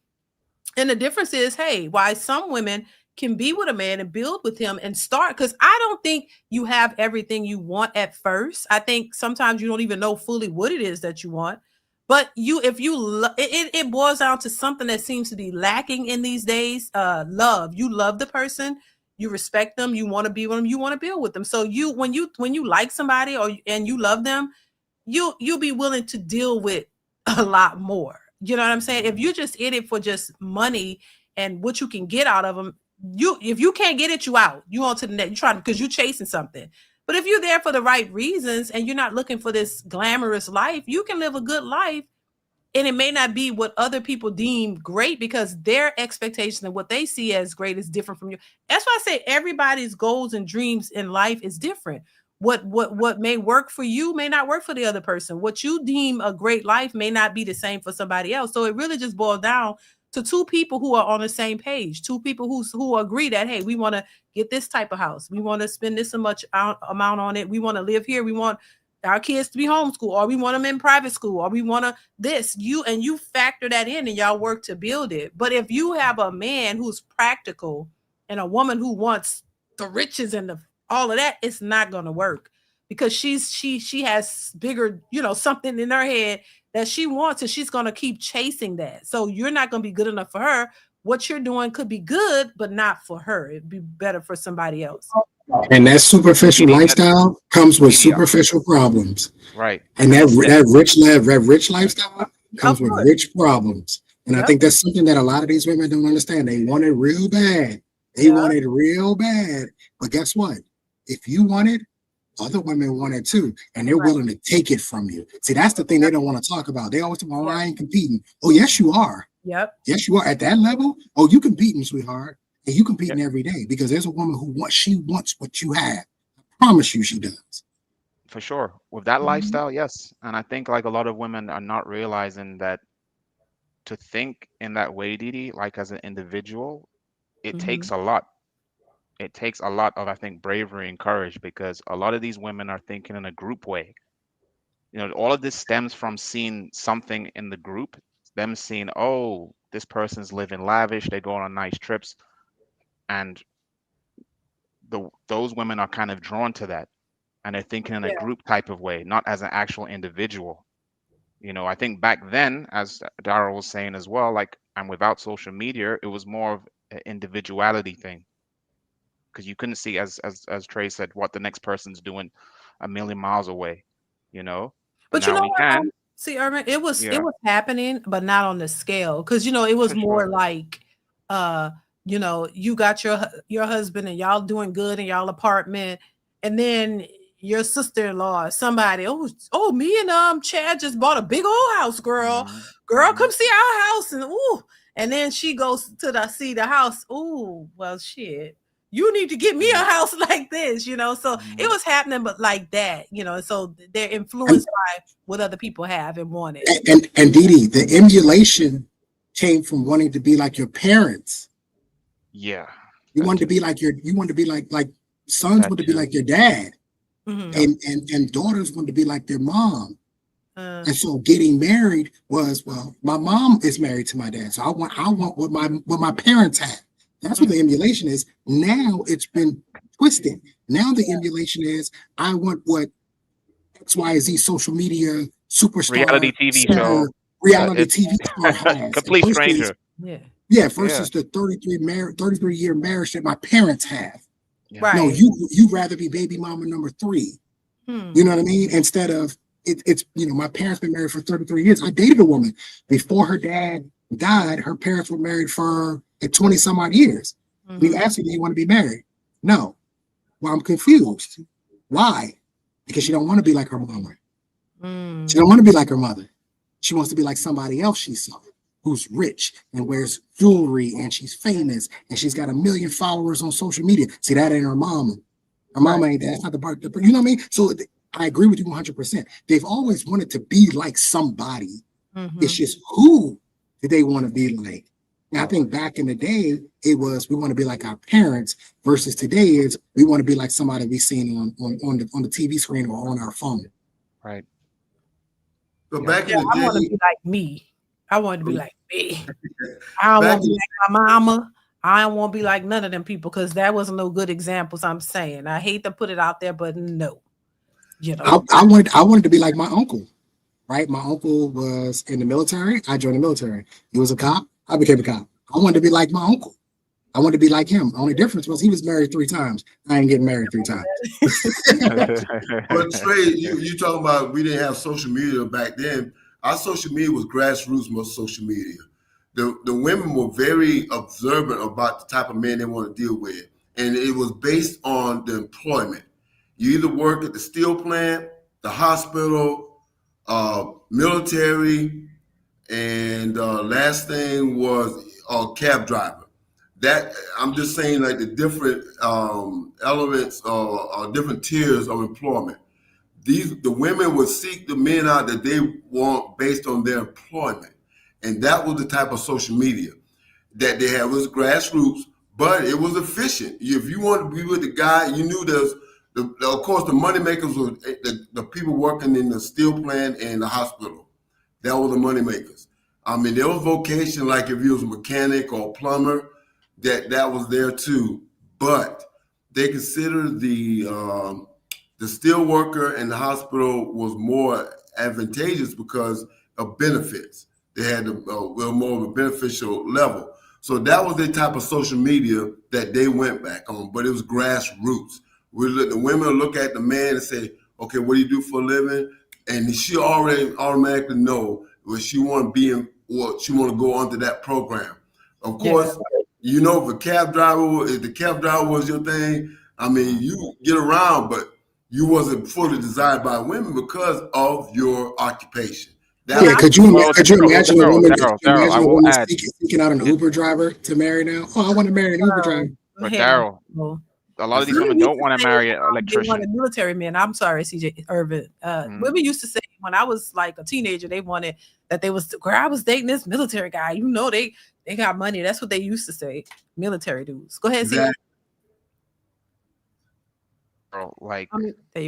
And the difference is, hey, why some women can be with a man and build with him and start, because I don't think you have everything you want at first. I think sometimes you don't even know fully what it is that you want. But it boils down to something that seems to be lacking in these days. Love. You love the person, you respect them, you want to be with them, you want to build with them. So when you like somebody and you love them, you'll be willing to deal with a lot more. You know what I'm saying? If you're just in it for just money and what you can get out of them, if you can't get it, you out. You on to the next. You trying because you're chasing something. But if you're there for the right reasons and you're not looking for this glamorous life, you can live a good life. And it may not be what other people deem great because their expectation and what they see as great is different from you. That's why I say everybody's goals and dreams in life is different. What may work for you may not work for the other person. What you deem a great life may not be the same for somebody else. So it really just boils down to two people who are on the same page, two people who agree that, hey, we want to get this type of house. We want to spend this much amount on it. We want to live here. We want our kids to be homeschooled, or we want them in private school, or we want to this. You factor that in and y'all work to build it. But if you have a man who's practical and a woman who wants the riches and all of that, it's not going to work because she has bigger, something in her head that she wants, and she's going to keep chasing that. So you're not going to be good enough for her. What you're doing could be good, but not for her. It'd be better for somebody else. And that superficial lifestyle comes with superficial problems. Right. And that rich lifestyle comes with rich problems. And I think that's something that a lot of these women don't understand. They want it real bad. They want it real bad. But guess what? If you want it, other women want it too. And they're willing to take it from you. See, that's the thing they don't want to talk about. They always talk about, I ain't competing. Oh, yes, you are. Yep. Yes, you are. At that level, oh, you competing, sweetheart. And you competing every day because there's a woman who wants what you have. I promise you she does. For sure. With that lifestyle, yes. And I think like a lot of women are not realizing that to think in that way, DeeDee, like as an individual, it takes a lot. It takes a lot of, I think, bravery and courage because a lot of these women are thinking in a group way. All of this stems from seeing something in the group, them seeing, oh, this person's living lavish, they go on nice trips. And those women are kind of drawn to that. And they're thinking in a group type of way, not as an actual individual. I think back then, as Daryl was saying as well, like, and without social media, it was more of an individuality thing. Because you couldn't see, as Trey said, what the next person's doing a million miles away, But you know what? See, Irvin, it was happening, but not on the scale. Because it was more like you got your husband and y'all doing good in y'all apartment, and then your sister-in-law, somebody, me and Chad just bought a big old house, girl. Come see our house, and then she goes to see the house. Well, shit. you need to get me a house like this, you know. So it was happening, but like that, you know. So they're influenced by what other people have and wanted. And DeeDee, the emulation came from wanting to be like your parents. Yeah. You wanted to be like sons want to be like your dad. And daughters want to be like their mom. And so getting married was, well, my mom is married to my dad, so I want what my parents had. That's what the emulation is. Now it's been twisted. Now the emulation is, I want what XYZ social media superstar, reality TV show, reality TV star has. Complete stranger. Versus the 33-year marriage that my parents have. Right. No, you rather be baby mama number 3. You know what I mean? Instead of it's you know, my parents been married for 33 years. I dated a woman before her dad died. Her parents were married for 20 some odd years. You asked me, do you want to be married? No. Well, I'm confused. Why? Because she don't want to be like her mama. She don't want to be like her mother. She wants to be like somebody else she saw, who's rich and wears jewelry and she's famous and she's got 1 million followers on social media. See, that ain't her mama. Her mama ain't that. That's not the part. You know what I mean? So I agree with you 100%. They've always wanted to be like somebody. It's just who did they want to be like? And I think back in the day, it was we want to be like our parents versus today is we want to be like somebody we seen on the TV screen or on our phone. Right. So back in the I want to day, be like me. I want to be like me. I don't want to be like my mama. I don't want to be like none of them people because that wasn't no good examples. I'm saying I hate to put it out there, but no. You know, I wanted to be like my uncle, right? My uncle was in the military. I joined the military. He was a cop. I became a cop. I wanted to be like my uncle. I wanted to be like him. Only difference was he was married 3 times. I ain't getting married 3 times. But Trey, you talking about we didn't have social media back then. Our social media was grassroots, most social media. The women were very observant about the type of men they want to deal with. And it was based on the employment. You either work at the steel plant, the hospital, military, and last thing was a cab driver. That I'm just saying, like the different elements or different tiers of employment. The women would seek the men out that they want based on their employment, and that was the type of social media that they had. It was grassroots, but it was efficient. If you wanted to be with the guy, you knew there's. Of course, the money makers were the people working in the steel plant and the hospital. That were the money makers. I mean, there was vocation, like if you was a mechanic or a plumber, that was there too. But they considered the steel worker and the hospital was more advantageous because of benefits. They had more of a beneficial level. So that was the type of social media that they went back on, but it was grassroots. The women look at the man and say, okay, what do you do for a living? And she already automatically know what she want to be in, or she want to go onto that program. Of course, you know, if the cab driver was your thing, I mean, you get around, but you wasn't fully desired by women because of your occupation. Could you imagine a woman seeking out an Uber driver to marry now? Oh, I want to marry an Uber driver. But Daryl, a lot of these women don't want to marry an electrician. They want a military man. I'm sorry, CJ Irvin. Women used to say when I was like a teenager, they wanted that girl, I was dating this military guy. You know, they got money. That's what they used to say. Military dudes. Go ahead, CJ. Like,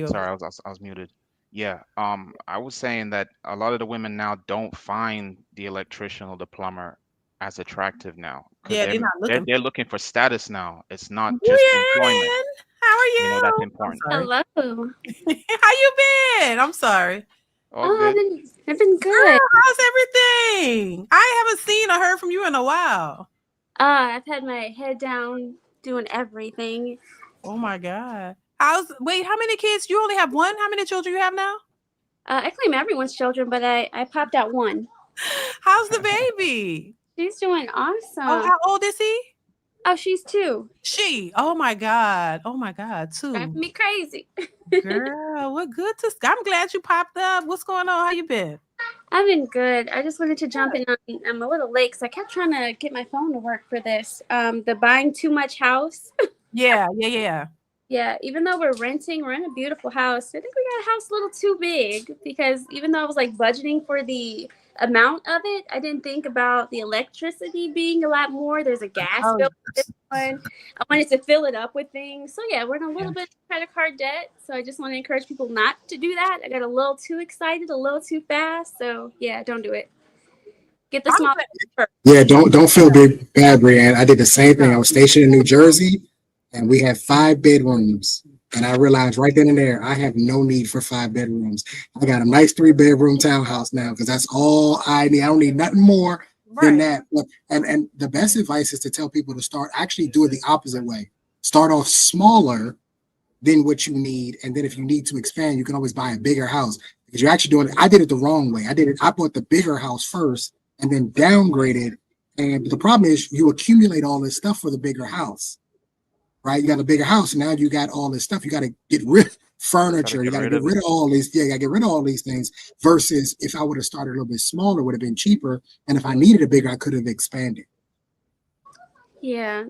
sorry, I was muted. Yeah, I was saying that a lot of the women now don't find the electrician or the plumber as attractive now. Yeah, they're not looking. They're looking for status now. It's not just employment. How are you? You know, that's important. Hello. How you been? I'm sorry. I've been good. Girl, how's everything? I haven't seen or heard from you in a while. I've had my head down doing everything. Oh my God. How many kids? You only have one? How many children you have now? I claim everyone's children, but I popped out one. How's the baby? She's doing awesome. Oh, how old is he? Oh, she's 2. Oh my God. 2. Driving me crazy. Girl, what good to. I'm glad you popped up. What's going on? How you been? I've been good. I just wanted to jump in. I'm a little late because I kept trying to get my phone to work for this. The buying too much house. Yeah. Yeah, even though we're renting, we're in a beautiful house. I think we got a house a little too big because even though I was like budgeting for the amount of it, I didn't think about the electricity being a lot more. There's a gas bill for this one. I wanted to fill it up with things. So yeah, we're in a little bit of credit card debt. So I just want to encourage people not to do that. I got a little too excited, a little too fast. So yeah, don't do it. Get the small first. Yeah, don't feel bad, Brianne. I did the same thing. I was stationed in New Jersey, and we had 5 bedrooms. And I realized right then and there, I have no need for 5 bedrooms. I got a nice 3-bedroom townhouse now because that's all I need. I don't need nothing more than that. And the best advice is to tell people to start actually doing the opposite way. Start off smaller than what you need, and then if you need to expand, you can always buy a bigger house because you're actually doing it. I did it the wrong way. I bought the bigger house first and then downgraded. And the problem is you accumulate all this stuff for the bigger house. Right, you got a bigger house, and now you got all this stuff. You got to get rid of furniture. You got to get rid of all these. Yeah, you got to get rid of all these things. Versus if I would have started a little bit smaller, it would have been cheaper. And if I needed a bigger, I could have expanded. Yeah,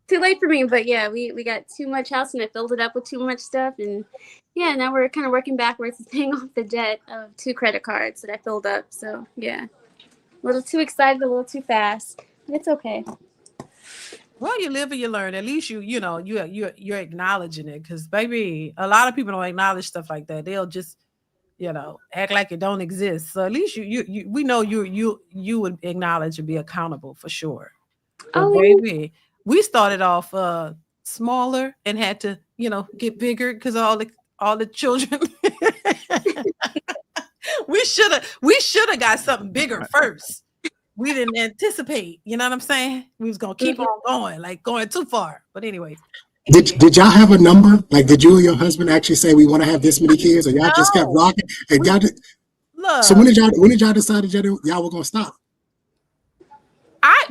too late for me. But yeah, we got too much house, and I filled it up with too much stuff. And yeah, now we're kind of working backwards and paying off the debt of 2 credit cards that I filled up. So yeah, a little too excited, a little too fast. But it's okay. Well, you live and you learn. At least you're acknowledging it, because baby, a lot of people don't acknowledge stuff like that. They'll just act like it don't exist. So at least we know you would acknowledge and be accountable for sure. But baby, we started off smaller and had to get bigger because all the children. we should have got something bigger first. We didn't anticipate, you know what I'm saying? We was gonna keep on going too far. But anyway. Did y'all have a number? Like, did you and your husband actually say we want to have this many kids, or y'all just kept rocking? And look, so when did y'all decide that y'all were gonna stop? I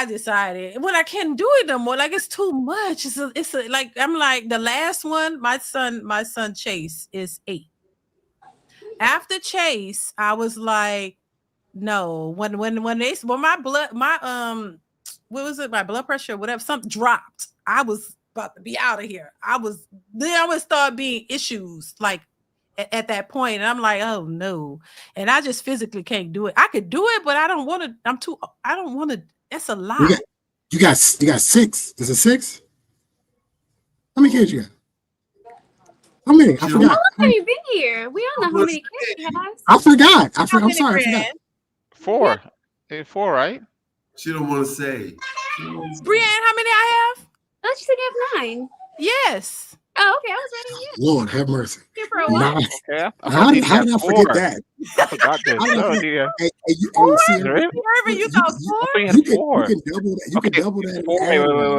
decided when I can't do it no more. Like, it's too much. It's like I'm like the last one. My son Chase is 8. After Chase, I was like, no, when my blood pressure, whatever, something dropped. I was about to be out of here. I would start being issues like at that point, and I'm like, oh no, and I just physically can't do it. I could do it, but I don't want to. I don't want to. That's a lot. You got 6. Is it 6? How many kids you got? How many? I forgot. How long have you been here? We don't know how many kids you have. I forgot. I'm sorry. I forgot. 4. 4, right? She don't want to say. Brianne, how many I have? I thought you said you have 9. Yes. Oh, okay. I was ready. Yeah. Lord have mercy. Here for a while. Okay. How did I forget that? I forgot this. You can double that. You can double that.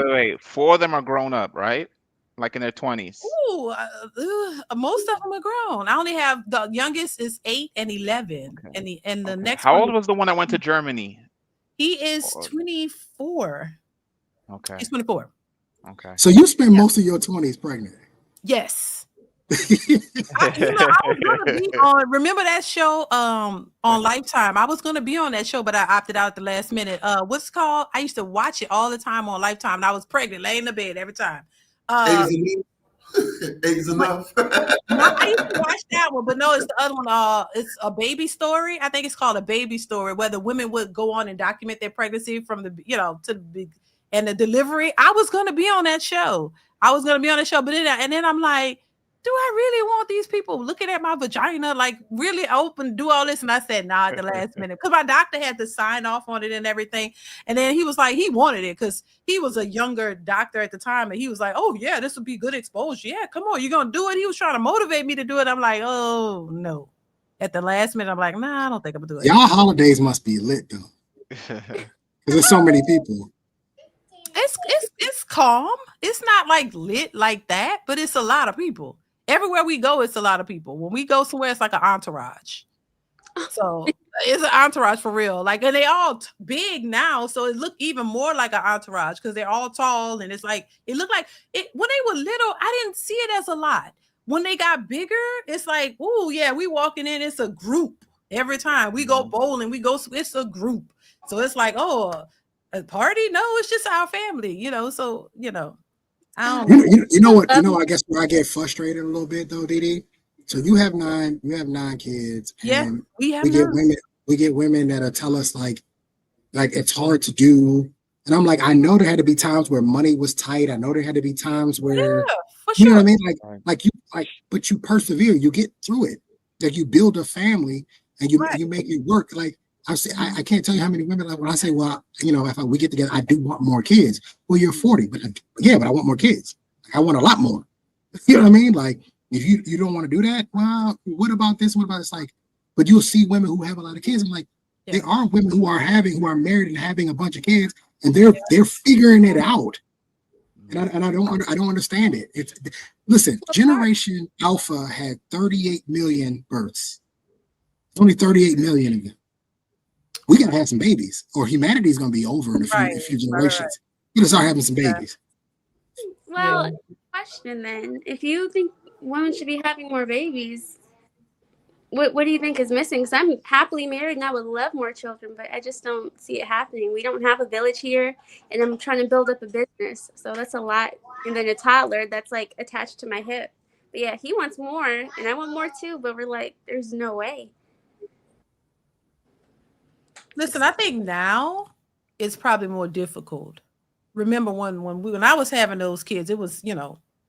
Wait. 4 of them are grown up, right? Like in their 20s. Ooh, most of them are grown. I only have the youngest is 8 and 11, and the next. How old was the one that went to Germany? He is 24. Okay, he's 24. Okay. So you spend most of your 20s pregnant. Yes. I was gonna be on. Remember that show on Lifetime? I was gonna be on that show, but I opted out at the last minute. What's it called? I used to watch it all the time on Lifetime, and I was pregnant, laying in the bed every time. Eggs enough. I used to watch that one, but no, it's the other one. It's A Baby Story. I think it's called A Baby Story, where the women would go on and document their pregnancy from the to the and the delivery. I was going to be on that show. But then I'm like, do I really want these people looking at my vagina, like really open, do all this? And I said, nah, at the last minute, because my doctor had to sign off on it and everything. And then he was like, he wanted it because he was a younger doctor at the time. And he was like, oh yeah, this would be good exposure. Yeah, come on, you're going to do it. He was trying to motivate me to do it. I'm like, oh no. At the last minute, I'm like, nah, I don't think I'm going to do it. Y'all holidays must be lit though. Because there's so many people. It's calm. It's not like lit like that, but it's a lot of people. Everywhere we go, it's a lot of people. When we go somewhere, it's like an entourage. So it's an entourage for real. Like, and they all big now, so it looked even more like an entourage because they're all tall, and it's like it looked like it when they were little. I didn't see it as a lot. When they got bigger, it's like, oh yeah, we walking in. It's a group every time we go bowling. It's a group. So it's like, oh. A party? No, it's just our family, so I don't You know what? I guess where I get frustrated a little bit though, DeeDee. So you have 9 kids, Yeah, and we have we get 9. women that'll tell us like it's hard to do. And I'm like, I know there had to be times where money was tight. I know there had to be times where, for you know what I sure. mean? But you persevere, you get through it. Like you build a family and you make it work. Like I can't tell you how many women, like when I say, well, if we get together, I do want more kids. Well, you're 40, but I want more kids. I want a lot more. You know what I mean? Like if you don't want to do that, well, what about this? What about this? Like, but you'll see women who have a lot of kids. I'm like, there are women who are married and having a bunch of kids, and they're figuring it out. And I don't understand it. Listen, Generation Alpha had 38 million births. Only 38 million of them. We gotta have some babies, or humanity's gonna be over in a few generations. We gotta start having some babies. Well, question then: if you think women should be having more babies, what do you think is missing? Because I'm happily married and I would love more children, but I just don't see it happening. We don't have a village here, and I'm trying to build up a business, so that's a lot. And then a toddler that's like attached to my hip. But yeah, he wants more, and I want more too. But we're like, there's no way. Listen, I think now it's probably more difficult. Remember when I was having those kids, it was,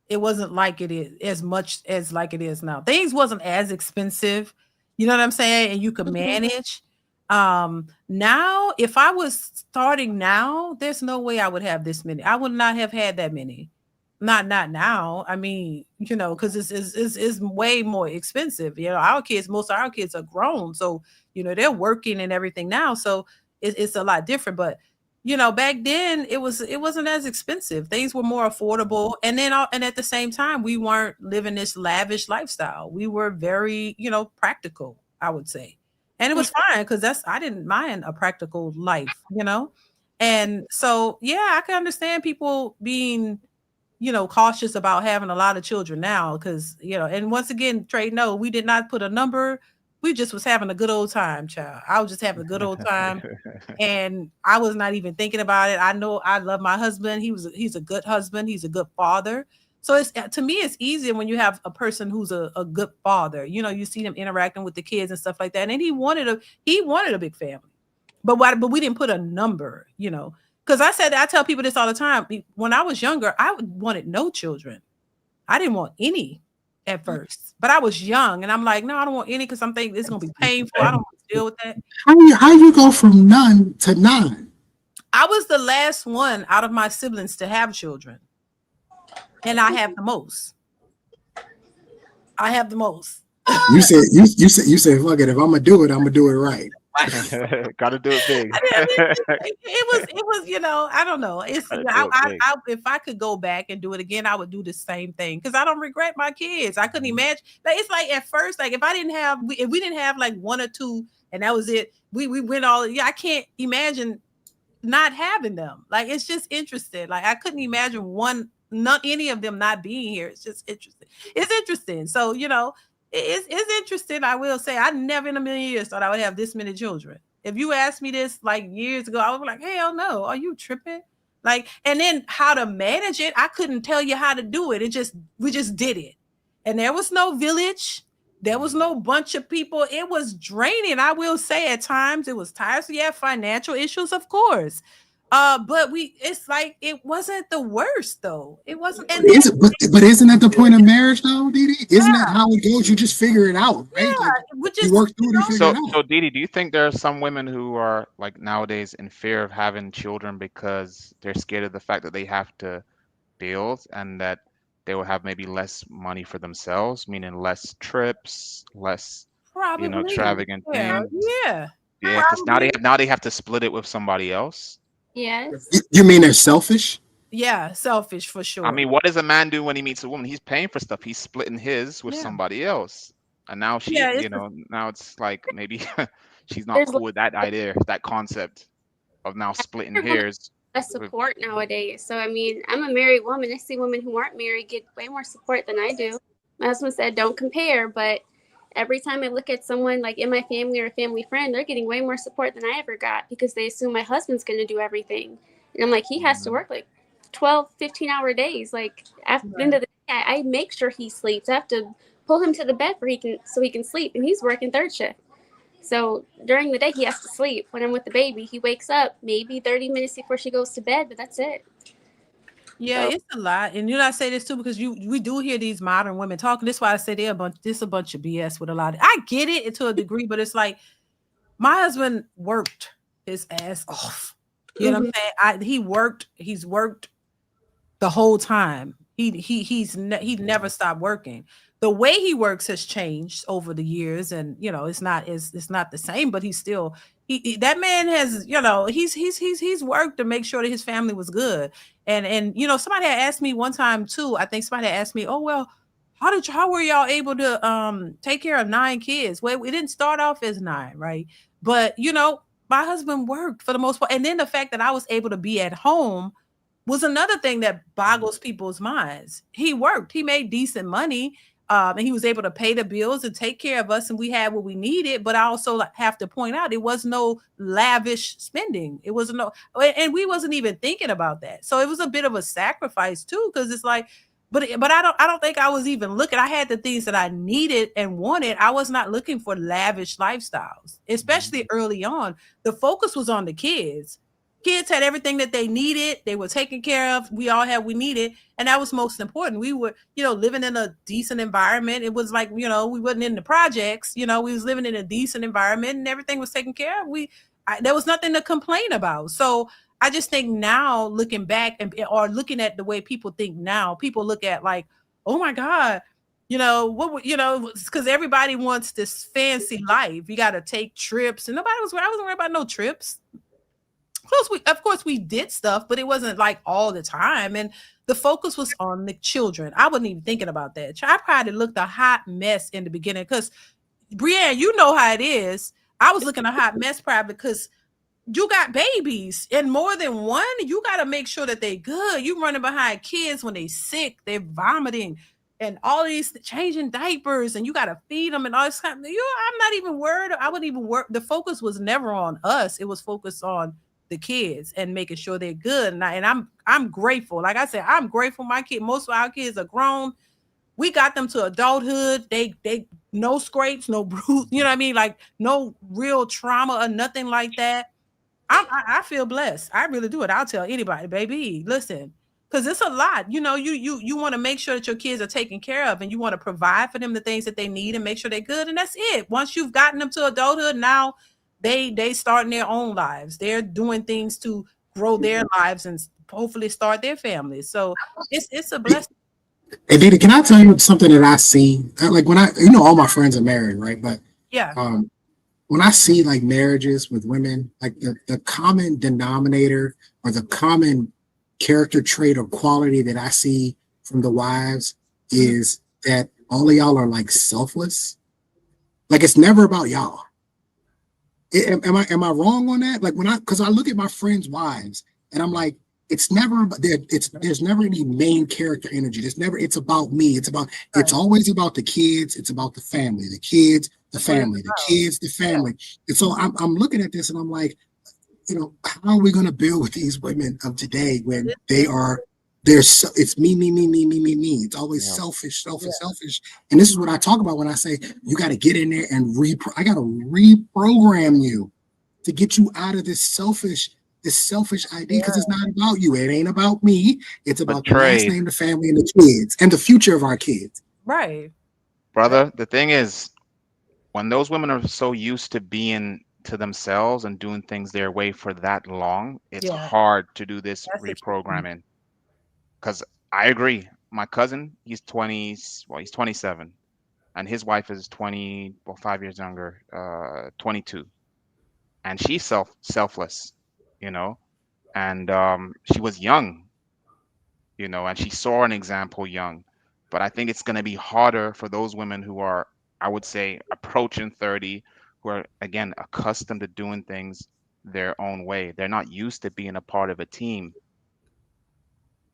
it wasn't like it is as much as like it is now. Things wasn't as expensive, you know what I'm saying? And you could manage. Now, if I was starting now, there's no way I would have this many. I would not have had that many. Not now. I mean, because it's way more expensive. Most of our kids are grown, so they're working and everything now. So it's a lot different. But back then it wasn't as expensive. Things were more affordable, and at the same time, we weren't living this lavish lifestyle. We were very practical, I would say, and it was fine because I didn't mind a practical life, and so I can understand people being cautious about having a lot of children now because, and once again, Trey, no, we did not put a number. We just was having a good old time, child. I was just having a good old time. And I was not even thinking about it. I know I love my husband. He's a good husband. He's a good father. So to me, it's easier when you have a person who's a good father. You see them interacting with the kids and stuff like that. And he wanted a big family, but we didn't put a number, because I tell people this all the time. When I was younger, I wanted no children. I didn't want any at first, but I was young and I'm like, no, I don't want any because I'm thinking it's going to be painful. I don't want to deal with that. How you go from none to 9? I was the last one out of my siblings to have children. And I have the most. You said, fuck it. If I'm going to do it, I'm going to do it right. Gotta do it big. It was, I don't know. It's if I could go back and do it again, I would do the same thing because I don't regret my kids. I couldn't imagine. Like it's like at first, like if we didn't have like 1 or 2 and that was it, we went all. I can't imagine not having them. Like it's just interesting. Like I couldn't imagine not any of them not being here. It's just interesting. It's interesting. So it's interesting. I will say I never in a million years thought I would have this many children. If you asked me this like years ago, I would be like, hell no, are you tripping? Like, and then how to manage it, I couldn't tell you how to do it. We just did it. And there was no village. There was no bunch of people. It was draining. I will say at times it was tiresome. Yeah, financial issues, of course. But it's like it wasn't the worst though. It wasn't. And but isn't that the point of marriage though, DeeDee? Isn't that how it goes? You just figure it out, right? You work through it and figure it out. So DeeDee, do you think there are some women who are like nowadays in fear of having children because they're scared of the fact that they have to build and that they will have maybe less money for themselves, meaning less trips, less extravagant things? Yeah. Yeah, because now they have to split it with somebody else. Yes. You mean they're selfish? Yeah, selfish for sure. I mean, what does a man do when he meets a woman? He's paying for stuff. He's splitting his with somebody else. And now now it's like maybe she's not cool with that idea, that concept of now splitting hairs. Less support nowadays. So I mean, I'm a married woman. I see women who aren't married get way more support than I do. My husband said don't compare, but every time I look at someone like in my family or a family friend, they're getting way more support than I ever got because they assume my husband's going to do everything. And I'm like, he has to work like 12, 15-hour days. Like at the end of the day, I make sure he sleeps. I have to pull him to the bed so he can sleep, and he's working third shift. So during the day, he has to sleep. When I'm with the baby, he wakes up maybe 30 minutes before she goes to bed, but that's it. Yeah, So, it's a lot. And I say this too because we do hear these modern women talking. This is why I say they're a bunch of BS with a lot of, I get it to a degree, but it's like my husband worked his ass off. You know what I'm saying? He's worked the whole time. He never stopped working. The way he works has changed over the years, and it's not the same. But he's still that man has he's worked to make sure that his family was good. And somebody had asked me one time too. I think somebody had asked me, "Oh well, how were y'all able to take care of 9 kids?" Well, we didn't start off as 9, right? But my husband worked for the most part, and then the fact that I was able to be at home was another thing that boggles people's minds. He worked, he made decent money, and he was able to pay the bills and take care of us, and we had what we needed. But I also have to point out, it was no lavish spending. It wasn't and we wasn't even thinking about that. So it was a bit of a sacrifice too, because it's like, but I don't think I was even looking. I had the things that I needed and wanted. I was not looking for lavish lifestyles, especially early on. The focus was on the kids. Kids had everything that they needed. They were taken care of. We all had what we needed. And that was most important. We were, living in a decent environment. It was like, we wasn't in the projects, we was living in a decent environment and everything was taken care of. There was nothing to complain about. So I just think now looking back or looking at the way people think now, people look at like, oh my God, because everybody wants this fancy life. You got to take trips and I wasn't worried about no trips. Of course we did stuff, but it wasn't like all the time. And the focus was on the children. I wasn't even thinking about that. I probably looked a hot mess in the beginning because Brienne, you know how it is. I was looking a hot mess probably because you got babies and more than one. You got to make sure that they good. You running behind kids when they sick, they're vomiting and all these changing diapers and you got to feed them and all this kind of, I'm not even worried. I wouldn't even work. The focus was never on us. It was focused on the kids and making sure they're good. And I'm grateful. Like I said, I'm grateful. My kid, most of our kids are grown. We got them to adulthood. They no scrapes, no bruise. You know what I mean? Like no real trauma or nothing like that. I feel blessed. I really do it. I'll tell anybody, baby, listen, because it's a lot. You want to make sure that your kids are taken care of and you want to provide for them the things that they need and make sure they're good. And that's it. Once you've gotten them to adulthood, now they starting their own lives. They're doing things to grow their lives and hopefully start their families. So it's a blessing. Hey, DeeDee, can I tell you something that I see? Like when all my friends are married, right? But yeah, when I see like marriages with women, like the common denominator or the common character trait or quality that I see from the wives is that all of y'all are like selfless. Like it's never about y'all. Am I wrong on that? Like because I look at my friends' wives and I'm like, it's never there's never any main character energy. It's about me. It's always about the kids. It's about the family, the kids, the family, the kids, the family. And so I'm looking at this and I'm like, how are we going to build with these women of today when it's me. It's always selfish. And this is what I talk about when I say you got to get in there and I got to reprogram you to get you out of this selfish idea, because it's not about you. It ain't about me. It's about the last name, the family, and the kids, and the future of our kids. Right. Brother, the thing is, when those women are so used to being to themselves and doing things their way for that long, it's hard to do this reprogramming. Because I agree. My cousin, he's 27, and his wife is 5 years younger, 22, and she's selfless, and she was young, and she saw an example young. But I think it's going to be harder for those women who are, I would say, approaching 30, who are, again, accustomed to doing things their own way. They're not used to being a part of a team.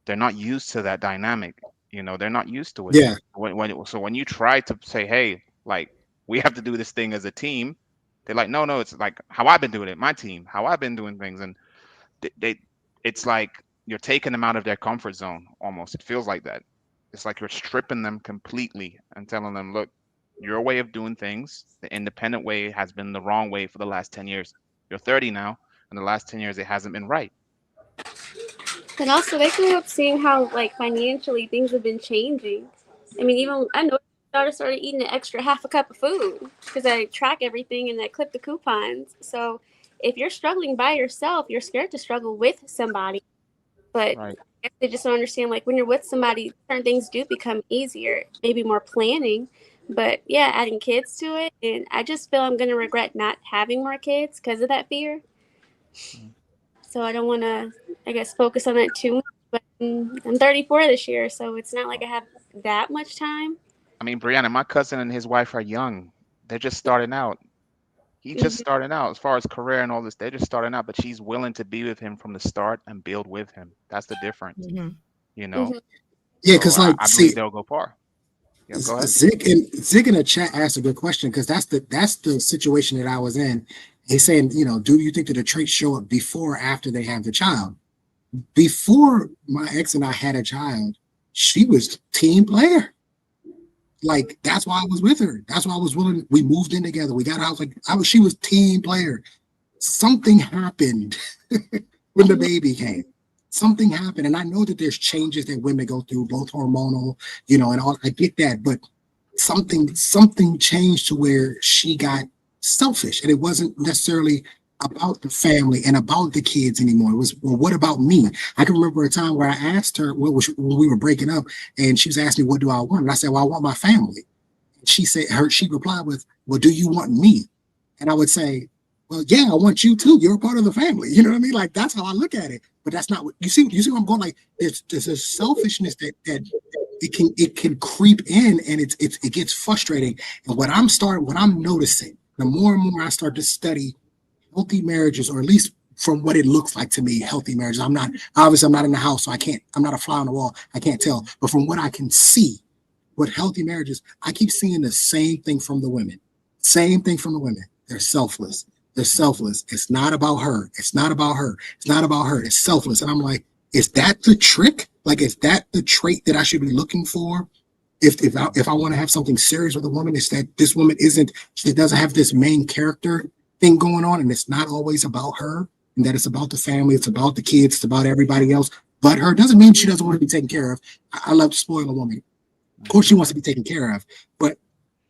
They're not used to that dynamic. They're not used to it. Yeah. When you try to say, hey, like, We have to do this thing as a team. They're like, no, it's like how I've been doing it, my team, how I've been doing things. And it's like you're taking them out of their comfort zone almost. It feels like that. It's like you're stripping them completely and telling them, look, your way of doing things, the independent way, has been the wrong way for the last 10 years. You're 30 now, and the last 10 years it hasn't been right. And also, they grew up seeing how, like, financially things have been changing. I mean, even I know my daughter started eating an extra half a cup of food because I track everything and I clip the coupons. So if you're struggling by yourself, you're scared to struggle with somebody. But Right. I guess they just don't understand, like, when you're with somebody, certain things do become easier, maybe more planning. But yeah, adding kids to it. And I just feel I'm going to regret not having more kids because of that fear. So I don't want to, I guess, focus on that too much. But I'm 34 this year, so it's not like I have that much time. I mean, Brianna, my cousin and his wife are young. They're just starting out. He just starting out as far as career and all this. They're just starting out, but she's willing to be with him from the start and build with him. That's the difference, you know? Yeah, because So like, I see, believe they'll go far. Yeah, go ahead. Zig in the chat asked a good question because that's the situation that I was in. He's saying, do you think that the traits show up before or after they have the child? Before my ex and I had a child, she was team player. Like, that's why I was with her. That's why I was willing. We moved in together. We got a house. Like, she was team player. Something happened when the baby came. Something happened. And I know that there's changes that women go through, both hormonal, and all. I get that. But something changed to where she got selfish. And it wasn't necessarily about the family and about the kids anymore. It was, well, what about me? I can remember a time where I asked her when we were breaking up, and she was asking me, what do I want? And I said, well, I want my family. And she replied with, well, do you want me? And I would say, well, yeah, I want you too. You're a part of the family. You know what I mean? Like, that's how I look at it. But that's not what you see where I'm going. Like, there's a selfishness that it can creep in, and it gets frustrating. And what I'm noticing, the more and more I start to study healthy marriages, or at least from what it looks like to me, healthy marriages. I'm not in the house, so I'm not a fly on the wall. I can't tell. But from what I can see, what healthy marriages, I keep seeing the same thing from the women. They're selfless. It's not about her. It's not about her. It's selfless. And I'm like, is that the trick? Like, is that the trait that I should be looking for? If I want to have something serious with a woman, it's that this woman she doesn't have this main character thing going on, and it's not always about her, and that it's about the family, it's about the kids, it's about everybody else but her. Doesn't mean she doesn't want to be taken care of. I love to spoil a woman. Of course she wants to be taken care of, but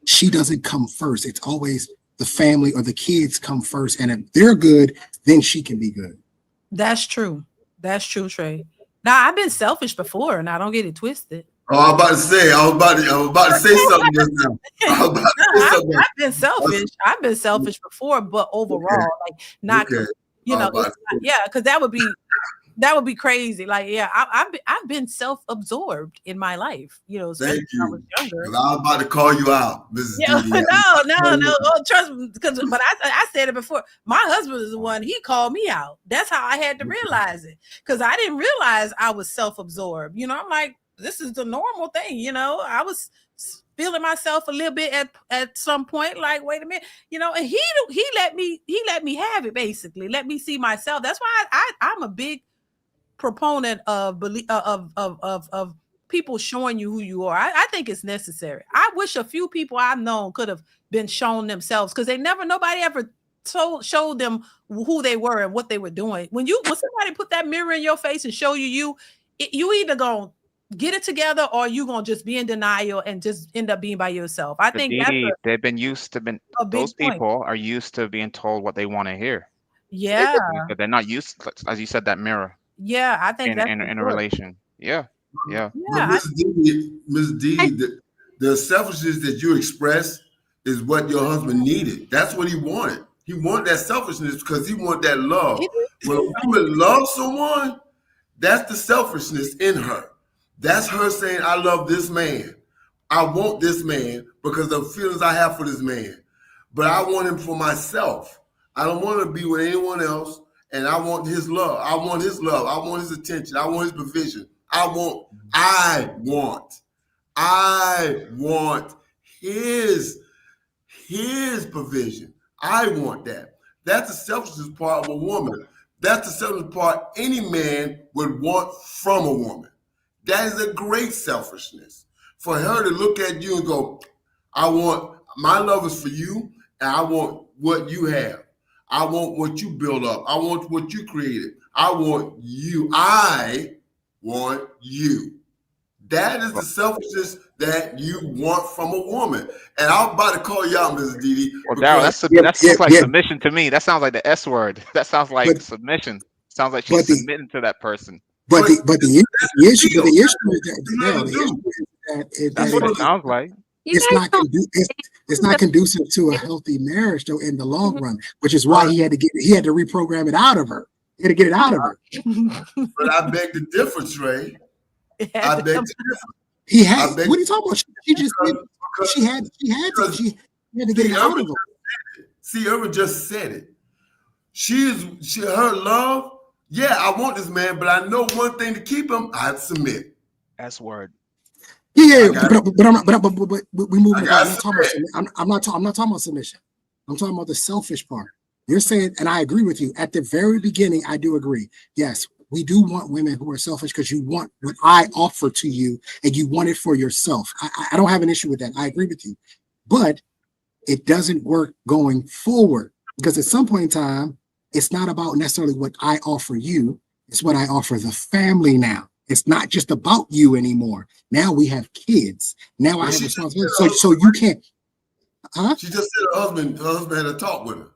she doesn't come first. It's always the family or the kids come first, and if they're good, then she can be good. That's true, Trey. Now, I've been selfish before, and I don't get it twisted. Oh, I was about to say something just now. I've been selfish. I've been selfish before, but overall, like, not, because that would be crazy. Like, yeah, I've been self-absorbed in my life. Thank you. When I was younger. I was about to call you out, Mrs. DeeDee. No. Oh, trust me, but I said it before. My husband is the one. He called me out. That's how I had to realize it, because I didn't realize I was self-absorbed. I'm like, this is the normal thing. I was feeling myself a little bit at some point, like, wait a minute, and he let me have it, basically let me see myself. That's why I'm a big proponent of people showing you who you are. I think it's necessary. I wish a few people I've known could have been shown themselves, because nobody ever showed them who they were and what they were doing. When somebody put that mirror in your face and show you either gonna get it together, or you gonna just be in denial and just end up being by yourself. I think they've been used to those people are used to being told what they want to hear. Yeah, but they're not used, as you said, that mirror. Yeah, I think that's in a relation. Yeah. Ms. D, the selfishness that you express is what your husband needed. That's what he wanted. He wanted that selfishness because he wanted that love. When a woman loves someone, that's the selfishness in her. That's her saying, I love this man. I want this man because of the feelings I have for this man. But I want him for myself. I don't want to be with anyone else. And I want his love. I want his love. I want his attention. I want his provision. I want his provision. I want that. That's the selfishness part of a woman. That's the selfish part any man would want from a woman. That is a great selfishness. For her to look at you and go, I want, my love is for you, and I want what you have. I want what you build up. I want what you created. I want you. I want you. That is the selfishness that you want from a woman. And I'm about to call you out, Mrs. DeeDee. Well, Daryl, that sounds like submission to me. That sounds like the S word. That sounds like submission. Sounds like she's submitting to that person. But the issue is that That's what it sounds like. It's not conducive to a healthy marriage though in the long run, which is why he had to reprogram it out of her. He had to get it out of her. But I beg the difference, Ray. I beg the difference. He had. What are you talking about? She just did. She had to get it out of her. See, Irvin just said it. Her love. Yeah, I want this man, but I know one thing to keep him. I have to submit. S word. Yeah, but we moving on. I'm not talking about submission. I'm talking about the selfish part. You're saying, and I agree with you. At the very beginning, I do agree. Yes, we do want women who are selfish because you want what I offer to you, and you want it for yourself. I don't have an issue with that. I agree with you, but it doesn't work going forward because at some point in time, it's not about necessarily what I offer you. It's what I offer the family now. It's not just about you anymore. Now we have kids. Now I have responsibility. So you can't. Huh? She just said her husband had a talk with her.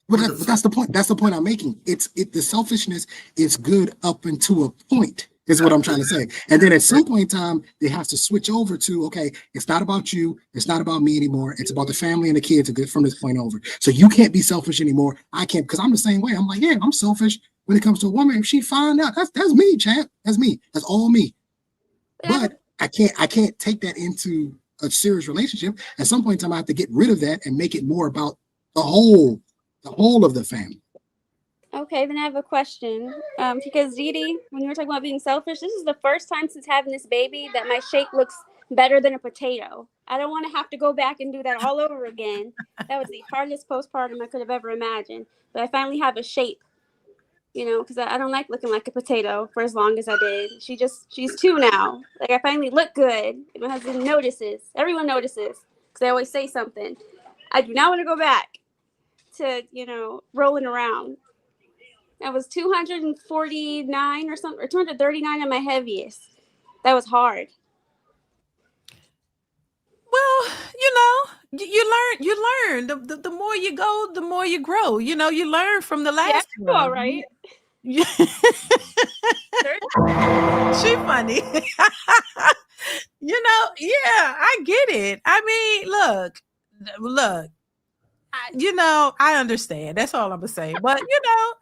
But that's the point. That's the point I'm making. The selfishness is good up until a point, is what I'm trying to say. And then at some point in time, they have to switch over to, okay, it's not about you. It's not about me anymore. It's about the family and the kids from this point over. So you can't be selfish anymore. I can't, because I'm the same way. I'm like, yeah, I'm selfish when it comes to a woman. If she find out, that's me, champ. That's me. That's all me. But I can't take that into a serious relationship. At some point in time, I have to get rid of that and make it more about the whole of the family. Okay, then I have a question. Because DeeDee, when you were talking about being selfish, this is the first time since having this baby that my shape looks better than a potato. I don't want to have to go back and do that all over again. That was the hardest postpartum I could have ever imagined. But I finally have a shape, because I don't like looking like a potato for as long as I did. She's 2 now. Like, I finally look good. My husband notices. Everyone notices because they always say something. I do not want to go back to, rolling around. I was 249 or something, or 239 at my heaviest. That was hard. Well, you learn. The more you go, the more you grow. You learn from the last one. All right. She funny. Yeah, I get it. I mean, look. I understand. That's all I'm gonna say. But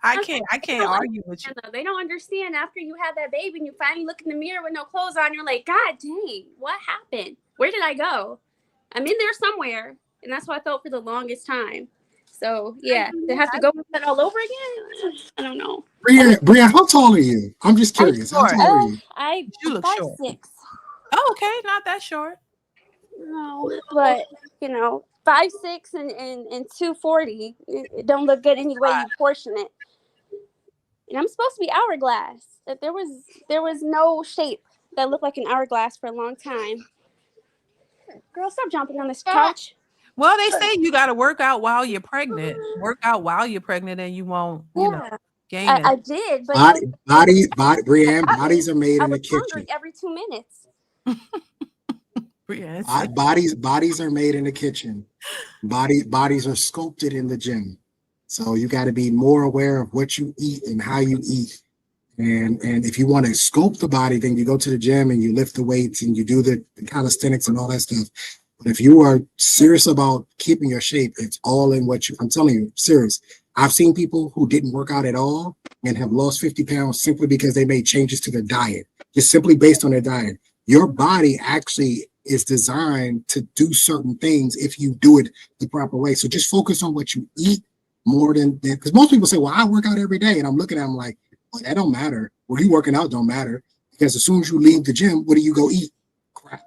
I can't argue with you. They don't understand after you have that baby and you finally look in the mirror with no clothes on. You're like, God dang, what happened? Where did I go? I'm in there somewhere, and that's how I felt for the longest time. So yeah, to have to go with that all over again, I don't know. Brianne, how tall are you? I'm just curious. How tall are you? You look short. 5'6". Oh, okay, not that short. No, but 5'6" and 240. It don't look good any way you portion it. And I'm supposed to be hourglass. That there was no shape that looked like an hourglass for a long time. Girl, stop jumping on this couch. Well, they say you got to work out while you're pregnant. Work out while you're pregnant, and you won't, gain it. I did, but Brianne, bodies are made in the kitchen. Every 2 minutes. Bodies are made in the kitchen. Bodies are sculpted in the gym. So you got to be more aware of what you eat and how you eat. And if you want to sculpt the body, then you go to the gym and you lift the weights and you do the calisthenics and all that stuff. But if you are serious about keeping your shape, it's all in I'm telling you, serious. I've seen people who didn't work out at all and have lost 50 pounds simply because they made changes to their diet, just simply based on their diet. Your body actually is designed to do certain things if you do it the proper way. So just focus on what you eat more than because most people say, well, I work out every day. And I'm looking at them like, well, that don't matter. Well, you working out don't matter because as soon as you leave the gym, what do you go eat? Crap.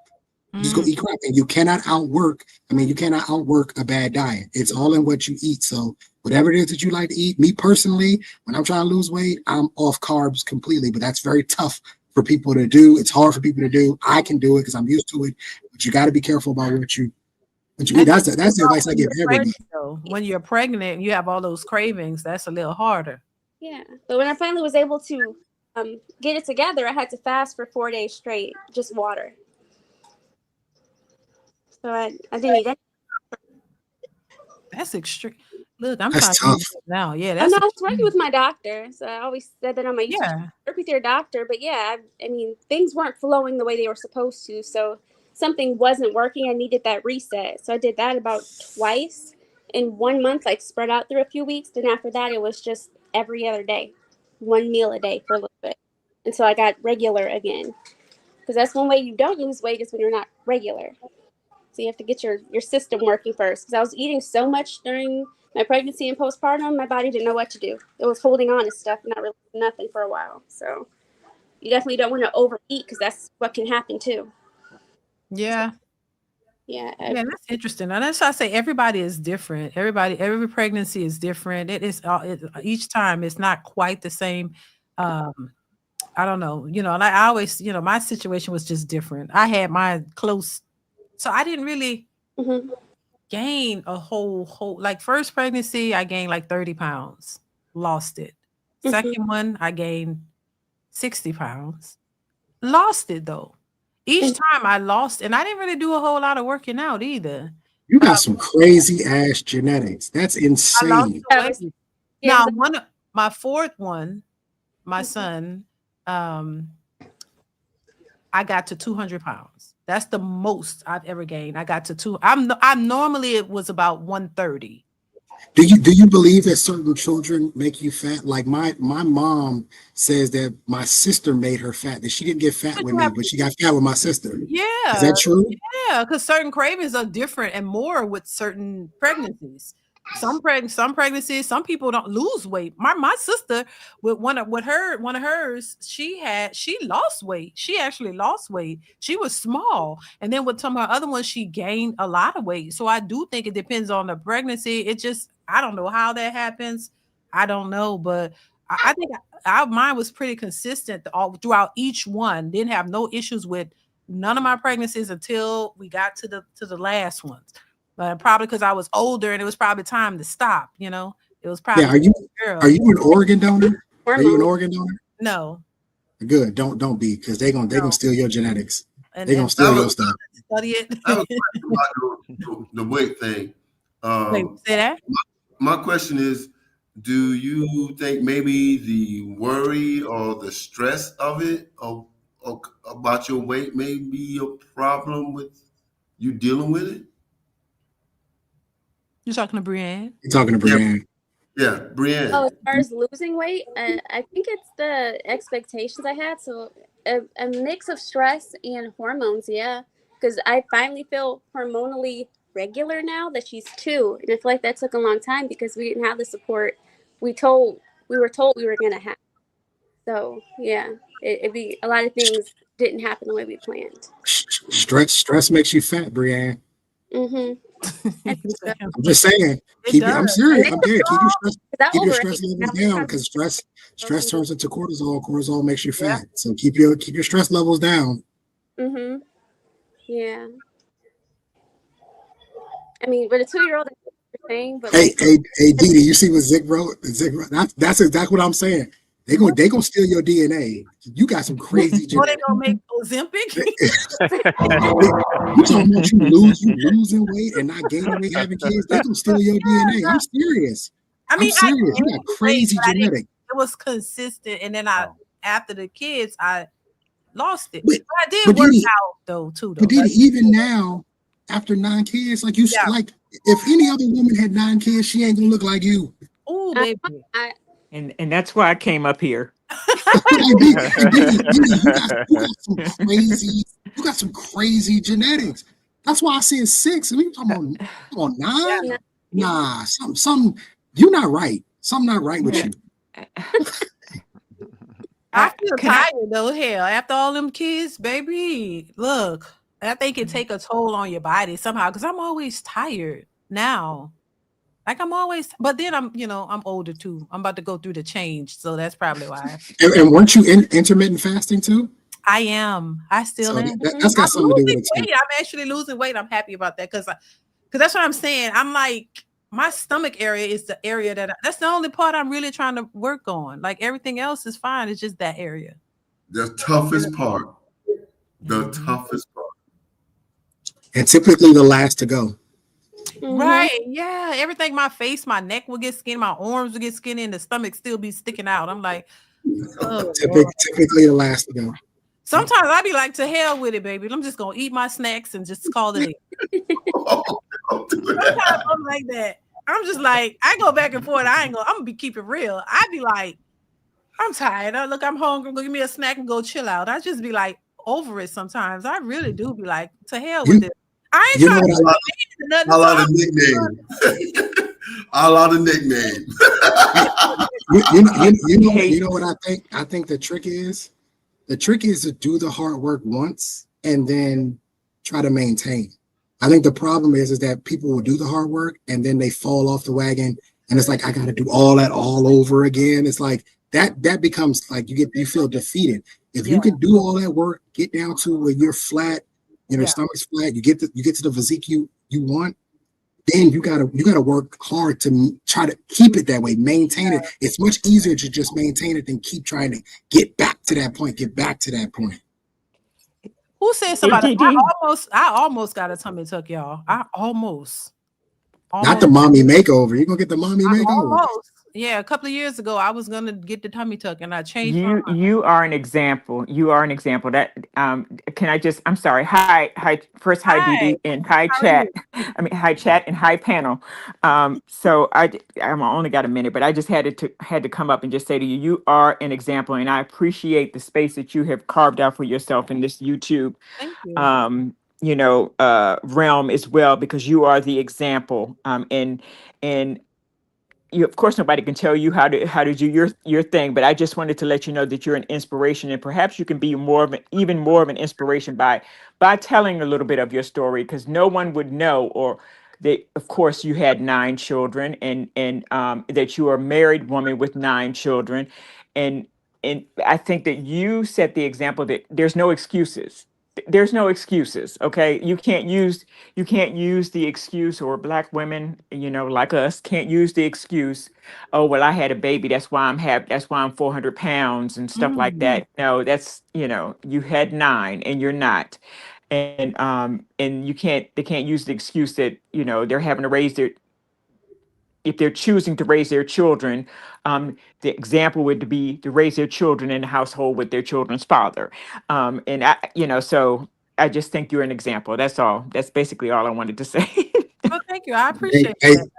Just go eat crap, and you cannot outwork. I mean, you cannot outwork a bad diet. It's all in what you eat. So whatever it is that you like to eat. Me personally, when I'm trying to lose weight, I'm off carbs completely. But that's very tough for people to do. It's hard for people to do. I can do it because I'm used to it. But you got to be careful about what you eat. That's the advice I give everybody. When you're pregnant and you have all those cravings, that's a little harder. Yeah, but when I finally was able to get it together, I had to fast for 4 days straight, just water. So I didn't eat anything. That's extreme. Look, I'm That's trying tough. to now. Yeah, I'm that's not working with my doctor, so I always said that on my YouTube. Yeah. Work with your doctor, but yeah, I mean, things weren't flowing the way they were supposed to, so something wasn't working. I needed that reset, so I did that about twice in 1 month, like spread out through a few weeks. Then after that, it was just every other day, 1 meal a day for a little bit, until I got regular again. Because that's one way you don't lose weight is when you're not regular. So you have to get your system working first. Because I was eating so much during my pregnancy and postpartum, my body didn't know what to do. It was holding on to stuff, not really nothing for a while. So you definitely don't want to overeat because that's what can happen too. Yeah. Yeah. Yeah, that's interesting. And that's why I say everybody is different. Every pregnancy is different. It is each time it's not quite the same. I don't know, and I always, my situation was just different. I had my close, so I didn't really gain a whole, like first pregnancy, I gained like 30 pounds, lost it. Second one, I gained 60 pounds, lost it though. Each time I lost, and I didn't really do a whole lot of working out either. You got some crazy ass genetics. That's insane. Now, my fourth one, my son, I got to 200 pounds. That's the most I've ever gained. I got to two. I'm normally it was about 130. Do you believe that certain children make you fat? Like my mom says that my sister made her fat. That she didn't get fat with me, but she got fat with my sister. Yeah. Is that true? Yeah, because certain cravings are different and more with certain pregnancies. Some pregnancies, some people don't lose weight. My sister with one of hers, she lost weight. She actually lost weight. She was small, and then with some of her other ones, she gained a lot of weight. So I do think it depends on the pregnancy. It just, I don't know how that happens. I don't know, but I think mine was pretty consistent all throughout each one. Didn't have no issues with none of my pregnancies until we got to the last ones. Probably because I was older and it was probably time to stop. It was probably. Yeah, are you an organ donor? Are you an organ donor? No. Good. Don't be, because they're gonna steal your genetics. They're gonna steal your stuff. Study it. About the weight thing. Wait, say that. My question is, do you think maybe the worry or the stress of it or about your weight may be a problem with you dealing with it? You're talking to Brienne? You're talking to Brienne. Yeah, Brienne. Oh, as far as losing weight, I think it's the expectations I had. So a mix of stress and hormones, yeah. Because I finally feel hormonally regular now that she's 2. And I feel like that took a long time because we didn't have the support we were told we were going to have. So, yeah, it'd be a lot of things didn't happen the way we planned. Stress makes you fat, Brienne. Mm-hmm. I'm just saying. I'm serious. I'm dead. Keep your stress levels down, because stress turns into cortisol. Cortisol makes you fat. So keep your stress levels down. Mm-hmm. Yeah. I mean, but a 2-year-old thing. But hey, DeeDee, you see what Zick wrote? That's exactly what I'm saying. They gonna steal your DNA. You got some crazy. What they gonna make Ozempic? You talking about you losing weight and not gaining weight, having kids? They gonna steal your DNA. I'm serious. I mean, I'm serious. You got crazy genetics. It was consistent, and then after the kids, I lost it. But I did work out though too. But DeeDee, even now, after 9 kids, like like if any other woman had 9 kids, she ain't gonna look like you. Oh, baby. And that's why I came up here. You got some crazy genetics. That's why I said 6. And we talking about 9. Nah, some you're not right. Something not right with you. I feel tired though. Hell, after all them kids, baby. Look, I think it take a toll on your body somehow because I'm always tired now. Like I'm always, but then I'm older too. I'm about to go through the change, so that's probably why. And weren't you intermittent fasting too? I am. I still So am. that's got I'm something to do losing with it too. weight. I'm actually losing weight. I'm happy about that because that's what I'm saying. I'm like, my stomach area is the area that's the only part I'm really trying to work on. Like everything else is fine. It's just that area. The toughest part. The toughest part. And typically the last to go. Right. Yeah. Everything, my face, my neck will get skinny, my arms will get skinny, and the stomach still be sticking out. I'm like, oh, typically the last to go. Sometimes I be like, to hell with it, baby. I'm just gonna eat my snacks and just call it in. Sometimes I'm like that. I'm just like, I go back and forth. I'm gonna be keeping real. I be like, I'm tired. Look, I'm hungry. Go give me a snack and go chill out. I just be like over it sometimes. I really do be like, to hell with it. I ain't trying to nothing. A lot of nicknames. A lot of nicknames. You know what I think? I think the trick is to do the hard work once and then try to maintain. I think the problem is that people will do the hard work and then they fall off the wagon and it's like, I got to do all that all over again. It's like that becomes like you feel defeated. If you can do all that work, get down to where you're flat, your stomach's flat, you get to the physique you want, then you gotta work hard to try to keep it that way, maintain it. It's much easier to just maintain it than keep trying to get back to that point. Who said somebody? I almost got a tummy tuck, y'all. I almost. Not the mommy makeover. You're gonna get the mommy makeover. Almost. Yeah, a couple of years ago, I was gonna get the tummy tuck, and I changed. You are an example. You are an example. That can I just? I'm sorry. Hi. First, hi, DeeDee, and hi, chat. I mean, hi, chat, and hi, panel. So I'm only got a minute, but I just had to come up and just say to you, you are an example, and I appreciate the space that you have carved out for yourself in this YouTube. Thank you. Realm as well, because you are the example. And you, of course, nobody can tell you how to do your thing, but I just wanted to let you know that you're an inspiration, and perhaps you can be even more of an inspiration by telling a little bit of your story, because no one would know, or that, of course, you had 9 children, and that you are a married woman with 9 children, and I think that you set the example that there's no excuses. There's no excuses. Okay, you can't use the excuse, or Black women, like us, can't use the excuse, oh well, I had a baby, that's why I'm 400 pounds and stuff like that. No, that's you had 9 and you're not, and they can't use the excuse that they're having to raise if they're choosing to raise their children. The example would be to raise their children in the household with their children's father. So I just think you're an example. That's all. That's basically all I wanted to say. Well, thank you. I appreciate it.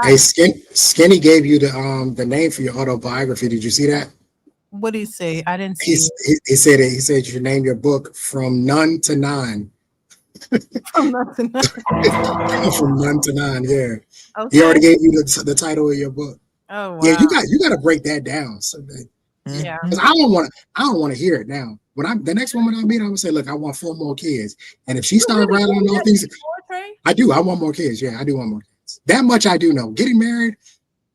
Hey, Skinny gave you the name for your autobiography. Did you see that? What did he say? I didn't see it. He said you should name your book From None to Nine. From None to Nine. From None to Nine, yeah. Okay. He already gave you the title of your book. Oh wow. Yeah, you got to break that down. So that, yeah. Because I don't want to hear it now. When the next woman I meet, I'm gonna say, look, I want 4 more kids. And if she started rattling off things, I do. I want more kids. Yeah, I do want more kids. That much I do know. Getting married,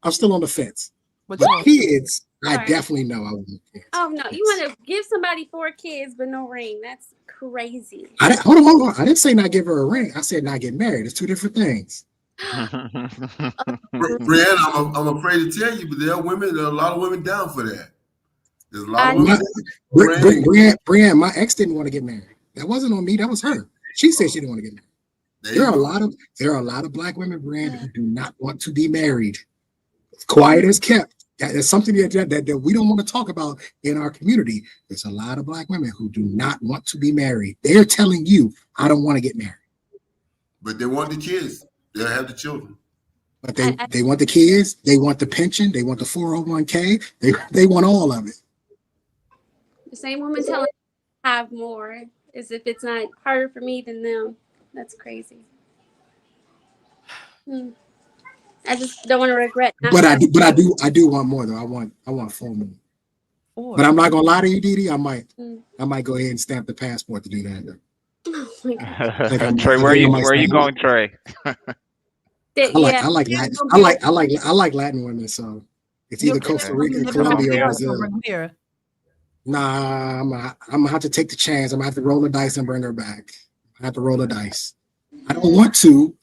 I'm still on the fence. But kids, I definitely know I want kids. Oh no, you want to give somebody 4 kids but no ring? That's crazy. Hold on. I didn't say not give her a ring. I said not get married. It's 2 different things. Brianna, I'm afraid to tell you, but there are a lot of women down for that. There's a lot of women. Brianna, my ex didn't want to get married. That wasn't on me. That was her. She said she didn't want to get married. There are a lot of Black women, Brianna, who do not want to be married. Quiet as kept. That's something that we don't want to talk about in our community. There's a lot of Black women who do not want to be married. They're telling you, I don't want to get married. But they want the kids. They'll have the children. But they want the kids. They want the pension. They want the 401k. They want all of it. The same woman telling me to have more as if it's not harder for me than them. That's crazy. I just don't want to regret. But I do want more though. I want 4 more. 4. But I'm not gonna lie to you, DeeDee. I might go ahead and stamp the passport to do that. Trey, where are you going, Trey? I like Latin women, so it's either Costa Rica, Colombia, or Brazil. Nah, I'm gonna have to take the chance. I'm gonna have to roll the dice and bring her back. I have to roll the dice. I don't want to,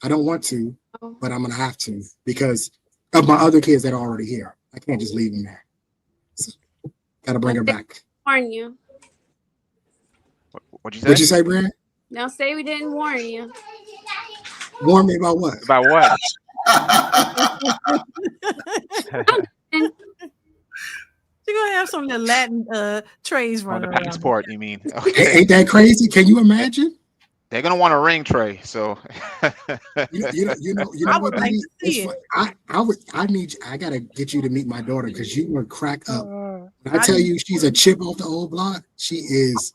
but I'm gonna have to because of my other kids that are already here. I can't just leave them there. So, gotta bring her back. Warn you. What'd you say? What'd you say, Brian? Don't say we didn't warn you. Warn me about what? About what? You're gonna have some of the Latin trays running around. Passport, you mean? Okay. Ain't that crazy? Can you imagine? They're gonna want a ring, Trey. So you know what? Like I gotta get you to meet my daughter because you will crack up. When I tell you she's a chip off the old block, she is.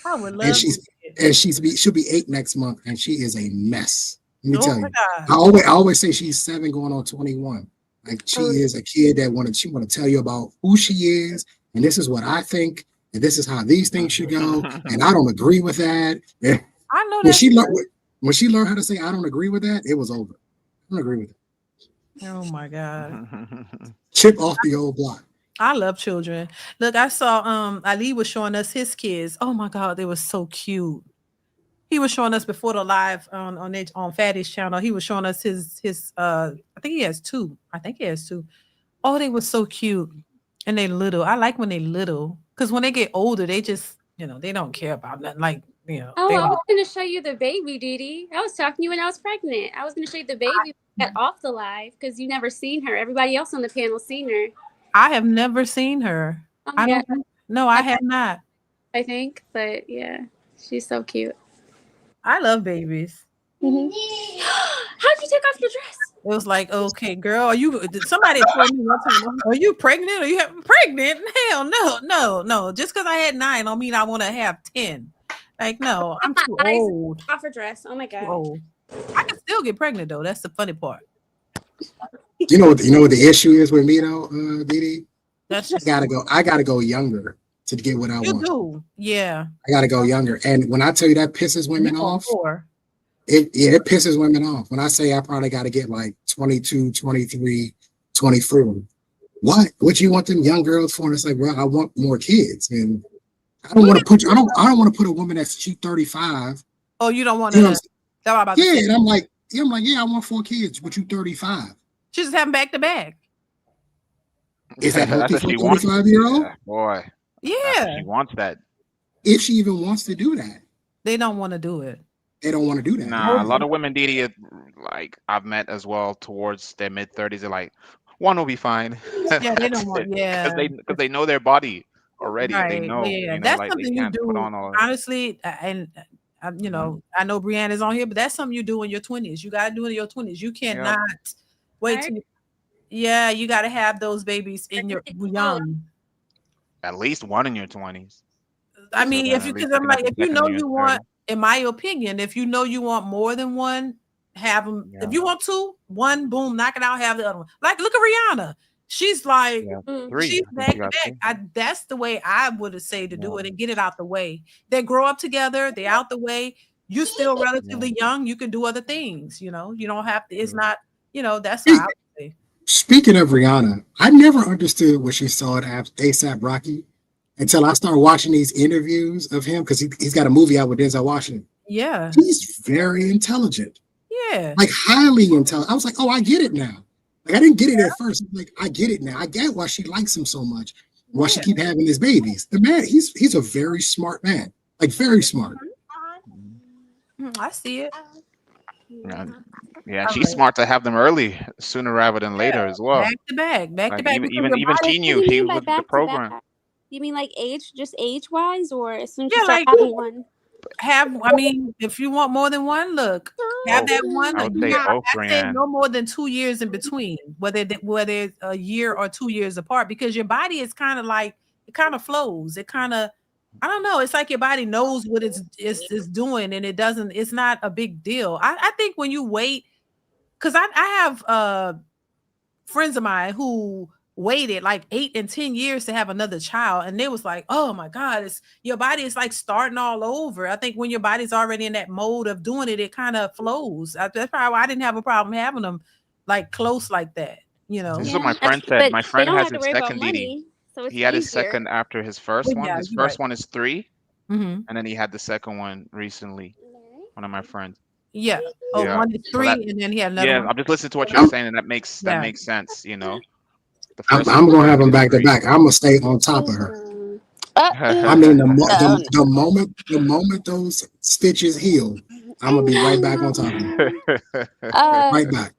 I would love she'll be 8 next month, and she is a mess. Let me tell you. God. I always say she's 7 going on 21. Like she is a kid that want to tell you about who she is, and this is what I think, and this is how these things should go, and I don't agree with that. And I know that when she learned how to say I don't agree with that, it was over. I don't agree with it. Oh my God. Chip off the old block. I love children. Look, I saw Ali was showing us his kids. Oh my God, they were so cute. He was showing us before the live on Fatty's channel. He was showing us his I think he has 2. Oh, they were so cute. And they little. I like when they little. Because when they get older, they just, they don't care about nothing. Like, Oh, I was going to show you the baby, DeeDee. I was talking to you when I was pregnant. I was going to show you the baby got off the live because you never seen her. Everybody else on the panel seen her. I have never seen her. I have not. I think, but yeah, she's so cute. I love babies. Mm-hmm. How'd you take off your dress? It was like, okay, girl, somebody told me one time, are you pregnant? Are you pregnant? Hell no. Just because I had 9 don't mean I want to have 10. Like, no, I'm too old. Off her dress. Oh my God. Old. I can still get pregnant though. That's the funny part. You know what the issue is with me though, DeeDee? That's just I gotta go younger to get what I want. You do, yeah. I gotta go younger, and when I tell you that pisses women off, it pisses women off. When I say I probably got to get like 22, 23, 24. What you want them young girls for? And it's like, well, I want more kids, and I don't want to put I don't want to put a woman that's 35. Oh, you don't want to? And I'm like, yeah, I want 4 kids, but you 35. She's just having back to back. Is that healthy for a 35-year-old? Yeah, boy. Yeah. She wants that. If she even wants to do that. They don't want to do it. They don't want to do that. Nah, a lot of women, DeeDee, like I've met as well towards their mid-30s, they're like, one will be fine. Yeah, they don't want, because they know their body already. Right. They know. Yeah, that's like something you do. Honestly, and I know Brianne is on here, but that's something you do in your 20s. You got to do it in your 20s. You cannot wait till. Yeah, you got to have those babies in your young. At least one in your 20s. I mean, if you want, in my opinion, if you know you want more than one, have them. Yeah. If you want 2, 1, boom, knock it out, have the other one. Like, look at Rihanna. She's like, 3. She's back to back. That's the way I would say to do it and get it out the way. They grow up together. They're out the way. You're still relatively young. You can do other things. You don't have to. It's not. That's how I would say. Speaking of Rihanna, I never understood what she saw at ASAP Rocky until I started watching these interviews of him because he's got a movie out with Denzel Washington. Yeah. He's very intelligent. Yeah. Like highly intelligent. I was like, oh, I get it now. Like I didn't get it at first. Like I get it now. I get why she likes him so much. Why she keep having his babies. The man, he's a very smart man. Like very smart. I see it. Yeah, she's smart to have them early, sooner rather than later as well. Back to back. Even she knew he was with the program. You mean like age-wise, or as soon as you start having one? If you want more than one, look, have that one. I would say both, say no more than 2 years in between, whether a year or 2 years apart, because your body is kind of like it kind of flows. It kind of, I don't know. It's like your body knows what it's doing, and it's not a big deal. I think when you wait, because I have friends of mine who waited like 8 and 10 years to have another child, and they was like, oh my God, your body is like starting all over. I think when your body's already in that mode of doing it, it kind of flows. That's probably why I didn't have a problem having them like close like that, This is what my friend said. My friend has his second DeeDee. So it's he had his easier. second after his first one. Yeah, His you're first right. one is 3, Mm-hmm. and then he had the second one recently. One of my friends. Yeah. Oh, Yeah. one is So 3, that, and then he had another yeah, one. I'm just listening to what you're saying, and that makes sense. You know, the first I'm one gonna have them is back to 3. back. I'm gonna stay on top of her. I mean, the moment those stitches heal, I'm gonna be right back on top of her. Right back.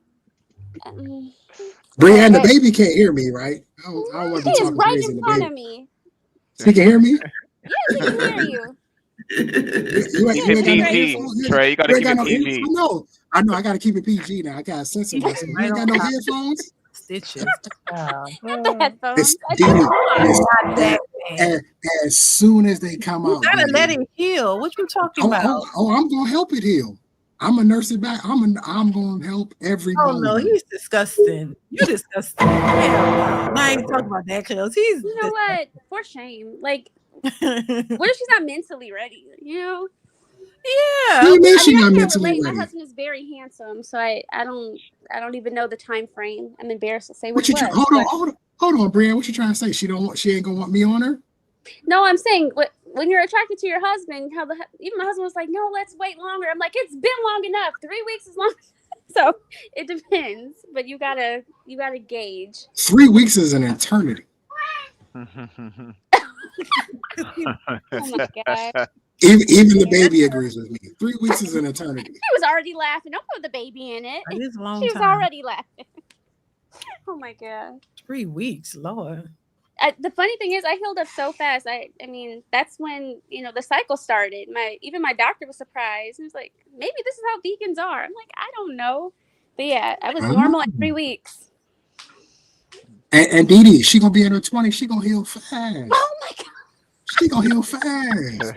Brianne, the baby can't hear me, right? I don't want to be He is talking right crazy in to the front baby. of me. She can hear me? Yes, he can hear you. You Keep it ain't got no PG, earphones? Trey. You got to You ain't keep got it no PG. earphones? I know I gotta keep it PG now. I gotta censor myself. You Right ain't got on no top. headphones? Stitches. Not the headphones. It's DeeDee. Not that bad. As soon as they come You out, gotta let DeeDee. it heal. What you talking about? I'm gonna help it heal. I'm gonna nurse it back. I'm gonna help every Oh no, moment. he's disgusting. You're disgusting. Hell no. I ain't talking about that, cuz he's You know what? For shame. Like, what if she's not mentally ready? You know? Yeah. What do you mean I she mean, I not can't mentally relate. ready? My husband is very handsome, so I don't even know the time frame. I'm embarrassed to say What what you it try? was. Hold on, Brianne. What you trying to say? She ain't gonna want me on her? No, I'm saying when you're attracted to your husband, even my husband was like, no, let's wait longer. I'm like, it's been long enough. 3 weeks is long. So it depends, but you gotta gauge. 3 weeks is an eternity. Oh my god. Even the baby agrees with me. 3 weeks is an eternity. She was already laughing. Don't put the baby in it. That is a long She was time. already laughing. Oh my god. 3 weeks, Lord. The funny thing is, I healed up so fast. I mean, that's when the cycle started. Even my doctor was surprised. He was like, "Maybe this is how vegans are." I'm like, I don't know, but yeah, I was normal in 3 weeks. And DeeDee, she gonna be in her 20s. She gonna heal fast. Oh my god. She gonna heal fast.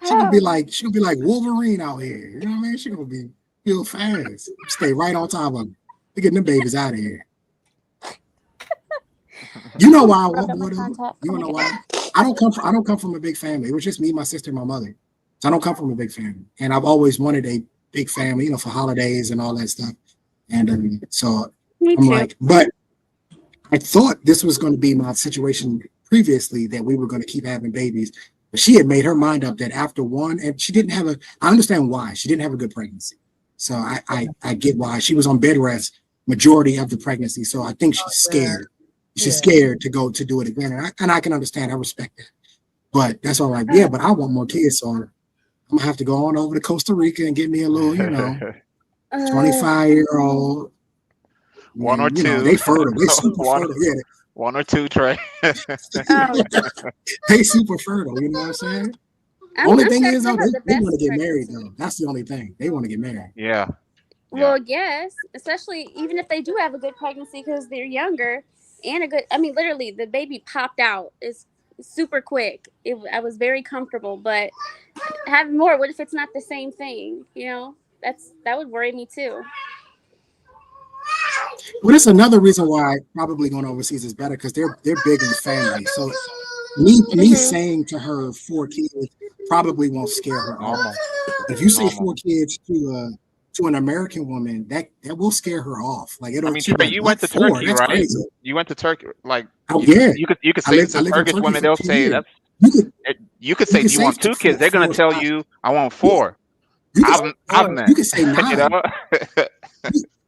She gonna be like Wolverine out here. You know what I mean? She gonna be heal fast. Stay right on top of them. We're getting them babies out of here. You know why I want more though? You know why? I don't come from a big family. It was just me, my sister, and my mother. So I don't come from a big family. And I've always wanted a big family, for holidays and all that stuff. And so I'm like, but I thought this was going to be my situation previously, that we were going to keep having babies. But she had made her mind up that after one, and she didn't have I understand why. She didn't have a good pregnancy. So I get why. She was on bed rest majority of the pregnancy. So I think she's scared. She's scared to go to do it again. And I can understand. I respect that. But that's all right. Yeah, but I want more kids. So I'm going to have to go on over to Costa Rica and get me a little, 25-year-old. One or two. They fertile. They super fertile. Yeah. 1 or 2, Trey. They super fertile. You know what I'm saying? Only thing is, though, they want to get married, though. That's the only thing. They want to get married. Yeah. Well, yes, especially even if they do have a good pregnancy because they're younger and literally the baby popped out. It's super quick. I was very comfortable, but having more, what if it's not the same thing? That would worry me too. Well, that's another reason why probably going overseas is better, because they're big in family. So me saying to her 4 kids probably won't scare her off. If you say 4 kids to an American woman, that will scare her off. Like it'll. Trey, you went to Turkey, That's right? crazy. You went to Turkey, like yeah. You could say to Turkish women, they'll say that's. You could say, "Do you want 2 kids?" They're gonna tell you, "I want 4." You can say 9.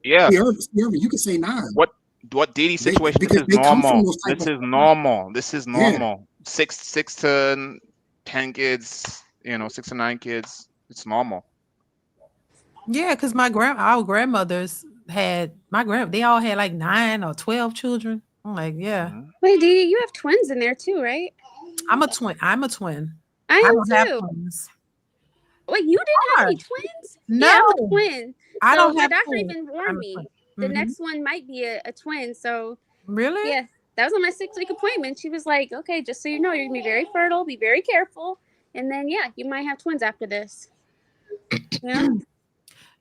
Yeah. You can say 9. What DeeDee situation? This is normal. This is normal. 6 to 10 kids. 6 to 9 kids. It's normal. Yeah, because our grandmothers they all had like 9 or 12 children. I'm like, yeah. Wait, DeeDee, you have twins in there too, right? I'm a twin. I am don't have too. twins. Wait, you didn't have any twins? No. Yeah, I'm a twin. I don't my have doctor twins. even warned me. The next one might be a twin. So really? Yeah. That was on my 6-week appointment. She was like, okay, just so you know, you're gonna be very fertile, be very careful. And then you might have twins after this. Yeah.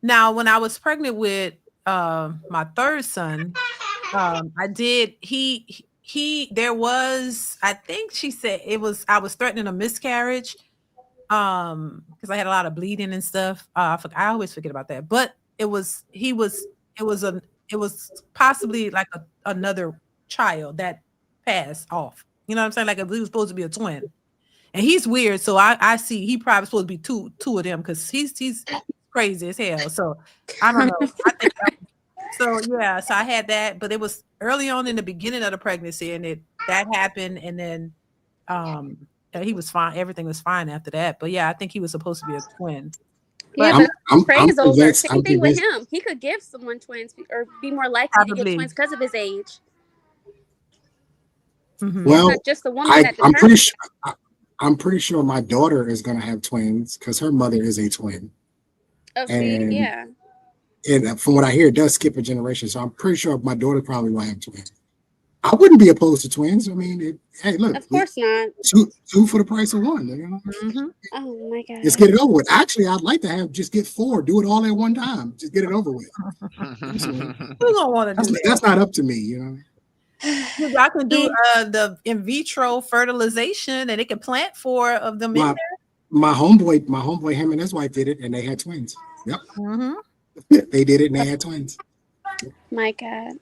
Now, when I was pregnant with my 3rd son, I did. There was, I think she said I was threatening a miscarriage. Because I had a lot of bleeding and stuff. I always forget about that. But it was possibly like another child that passed off. You know what I'm saying? Like he was supposed to be a twin. And he's weird. So I see he probably supposed to be two of them because he's crazy as hell. So I don't know. I think so yeah, so I had that, but it was early on in the beginning of the pregnancy, and that happened, and then he was fine. Everything was fine after that. But yeah, I think he was supposed to be a twin. Yeah, but Trey is older. Same thing with him. He could give someone twins or be more likely to get twins because of his age. Mm-hmm. Well, not just the woman that I'm pretty sure my daughter is going to have twins because her mother is a twin. Oh, see, yeah. And from what I hear, it does skip a generation. So I'm pretty sure my daughter probably will have twins. I wouldn't be opposed to twins. I mean, hey, look. Of course not. Two for the price of one. You know? Mm-hmm. Oh my God. Just get it over with. Actually, I'd like to just get 4. Do it all at one time. Just get it over with. Who don't want to do that? That's not up to me, you know. I can do the in vitro fertilization, and it can plant 4 of them in there. My homeboy, him and his wife did it, and they had twins. Yep. Mm-hmm. They did it, and they had twins. My God.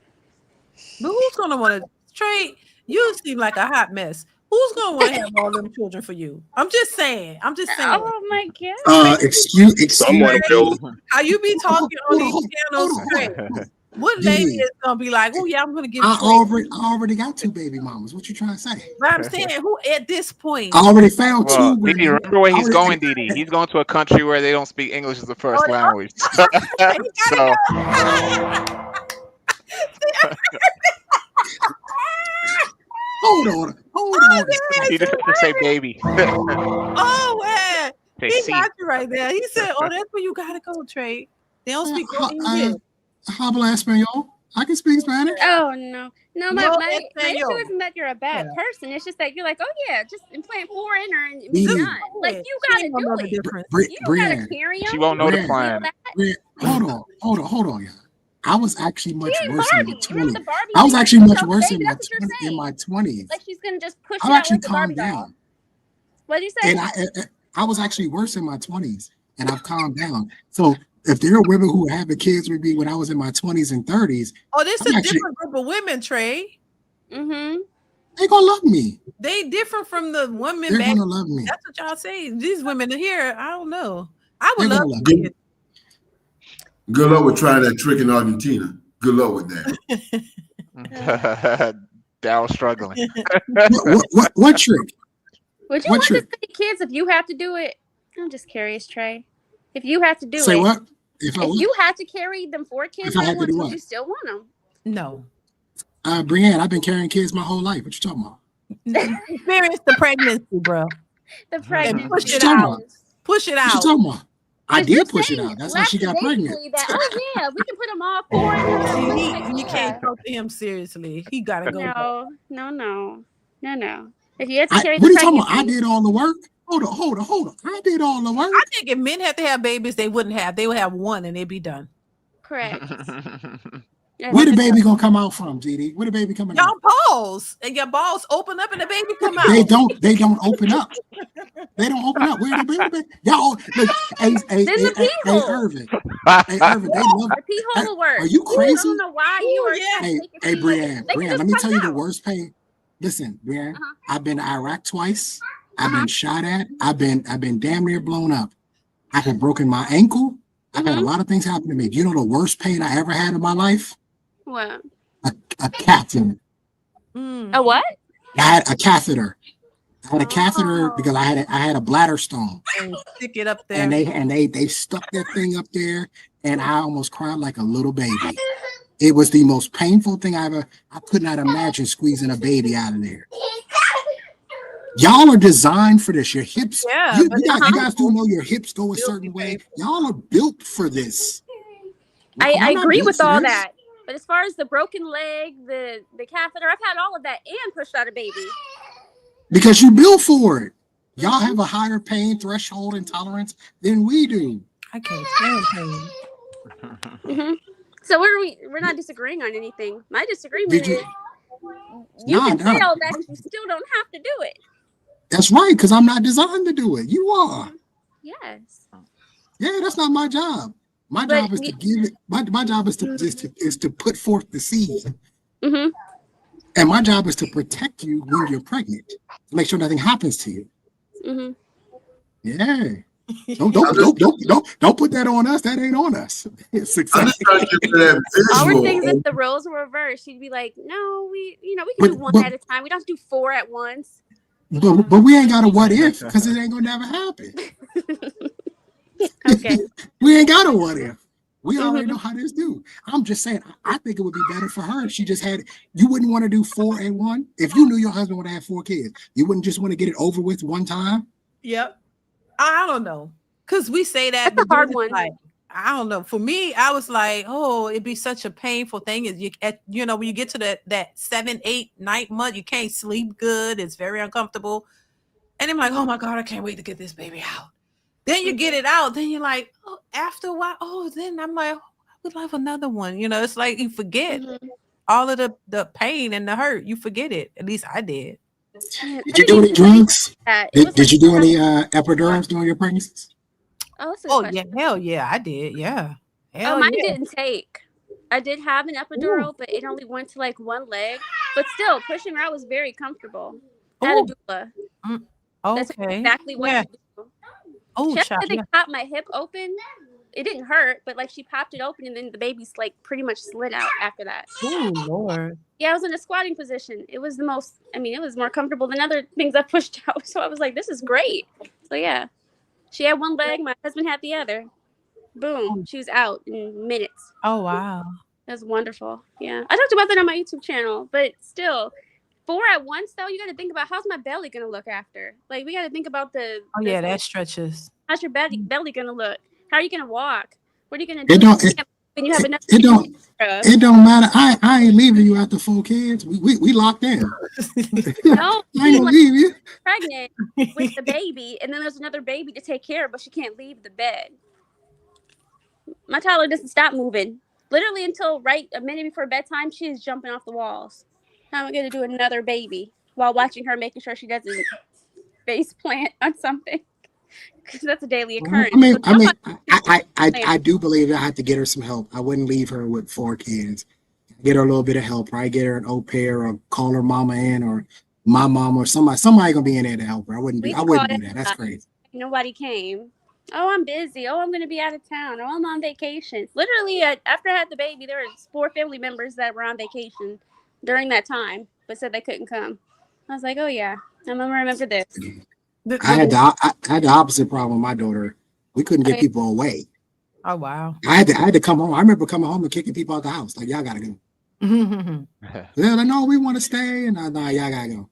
But who's gonna want to Trey? You seem like a hot mess. Who's gonna want to have all them children for you? I'm just saying. Oh my God. Excuse Someone will. How you be talking on these channels, Trey? What lady is gonna be like, oh yeah, I'm gonna get I already got 2 baby mamas. What you trying to say? But I'm saying, who at this point? I already found 2. DeeDee, remember where he's going, DeeDee? He's going to a country where they don't speak English as the first language. So Hold on. He just have to say baby. Oh man, he Say got you right there. He said, "Oh, that's where you gotta go, Trey. They don't speak English." Habla español. I can speak Spanish. Oh no, my issue isn't that you're a bad person. It's just that you're like, oh yeah, just implant 4 in her and be done. Like you gotta do it. You don't gotta carry them. She won't know the plan. Hold on, yeah. I was actually much worse in my 20s. I was actually much worse in my 20s. Like she's gonna just push I've it out actually like the Barbie calmed doll. down. What did you say? And I was actually worse in my 20s, and I've calmed down. So if there are women who were having kids with me when I was in my 20s and 30s, oh, this is a different group of women, Trey. Mm-hmm. They gonna love me. They different from the women. They're gonna love me. That's what y'all say. These women here, I don't know. I would They're love gonna to. Good luck with trying that trick in Argentina. Good luck with that. Dow's struggling. What trick? Would you want to see kids if you have to do it? I'm just curious, Trey. If you have to do Say it. what? If you had to carry them 4 kids, would you still want them? No. Brianne, I've been carrying kids my whole life. What you talking about? Experience the pregnancy, bro. The pregnancy. And push it out. Push it out. What you talking about? I did push it out. That's how she got pregnant. Oh yeah, we can put them all 4 in. You can't talk to him seriously. He gotta go. No. If you had to carry what are you the talking about? pregnancy, I did all the work. Hold on. I did all the work. I think if men had to have babies, they wouldn't have. They would have 1 and they'd be done. Correct. Where the baby gonna come out from, DeeDee? Where the baby coming out? Your balls and your balls open up and the baby come out. They don't open up. They don't open up. Where the baby? Y'all look. Hey, Irvin. Hey, Irvin. They love the pee hole will work. Are you crazy? I don't know why you are. Hey, Brianne. Let me tell you the worst pain. Listen, Brianne. I've been to Iraq twice. I've been shot at. I've been damn near blown up. I have broken my ankle. I've had a lot of things happen to me. Do you know the worst pain I ever had in my life? What? A catheter. A what? I had a catheter. I had a catheter because I had a bladder stone. And stick it up there. And they stuck that thing up there, and I almost cried like a little baby. It was the most painful thing I could not imagine squeezing a baby out of there. Y'all are designed for this. Your hips, you guys do know your hips go a certain way. Y'all are built for this. I agree with all that. But as far as the broken leg, the catheter, I've had all of that and pushed out a baby. Because you built for it. Y'all have a higher pain threshold and tolerance than we do. I can't stand pain. So we're not disagreeing on anything. My disagreement is you Nah, can nah. say all that, you still don't have to do it. That's right, because I'm not designed to do it. You are. Yes. Yeah, that's not my job. My job is to give it. My job is to put forth the seed. Mm-hmm. And my job is to protect you when you're pregnant, to make sure nothing happens to you. Mm-hmm. Yeah. Don't put that on us. That ain't on us. It's I'm just trying to get that Our visual. things if the roles were reversed, she'd be like, "No, we can do one at a time. We don't have to do 4 at once." But we ain't got a what if because it ain't gonna never happen. Okay. We ain't got a what if. We already know how this do. I'm just saying, I think it would be better for her if she just had. You wouldn't want to do 4 and 1 if you knew your husband would have 4 kids. You wouldn't just want to get it over with one time. Yep. I don't know, because we say that. That's a hard one. Like, I don't know. For me, I was like, oh, it'd be such a painful thing. Is when you get to that 7, 8, 9 month, you can't sleep good. It's very uncomfortable. And I'm like, oh my God, I can't wait to get this baby out. Then you get it out. Then you're like, oh, after a while, then I'm like, oh, I would love another one. It's like you forget all of the pain and the hurt. You forget it. At least I did. Did you do any drugs? Did you do any epidurals during your pregnancies? Oh, yeah, hell yeah, I did. Yeah. Hell mine yeah. didn't take. I did have an epidural, but it only went to like one leg. But still, pushing her out was very comfortable. I had a doula. That's exactly what to do. Oh, she actually popped my hip open. It didn't hurt, but like she popped it open and then the baby's like pretty much slid out after that. Oh Lord. Yeah, I was in a squatting position. It was it was more comfortable than other things I pushed out. So I was like, this is great. So yeah. She had one leg, my husband had the other. Boom. She was out in minutes. Oh wow. That was wonderful. Yeah. I talked about that on my YouTube channel, but still 4 at once though, you gotta think about how's my belly gonna look after. Like we gotta think about that stretches. How's your belly gonna look? How are you gonna walk? What are you gonna do? When you have enough it don't matter. I ain't leaving you after 4 kids. We locked in. No, I ain't gonna leave you. Pregnant with the baby, and then there's another baby to take care of, but she can't leave the bed. My toddler doesn't stop moving. Literally until a minute before bedtime, she's jumping off the walls. How am I gonna do another baby while watching her, making sure she doesn't face plant on something? Because that's a daily occurrence. I do believe I have to get her some help. I wouldn't leave her with 4 kids. Get her a little bit of help. Probably get her an au pair or call her mama in or my mom or somebody gonna be in there to help her. I wouldn't do that. That's crazy. Nobody came. Oh, I'm busy. Oh, I'm gonna be out of town. Oh, I'm on vacation. Literally, after I had the baby, there was 4 family members that were on vacation during that time, but said they couldn't come. I was like, oh yeah, I'm gonna remember this. I had the opposite problem with my daughter. We couldn't get people away. Oh wow. I had to come home. I remember coming home and kicking people out the house. Like, y'all gotta go. They're like, no, we want to stay. And y'all gotta go.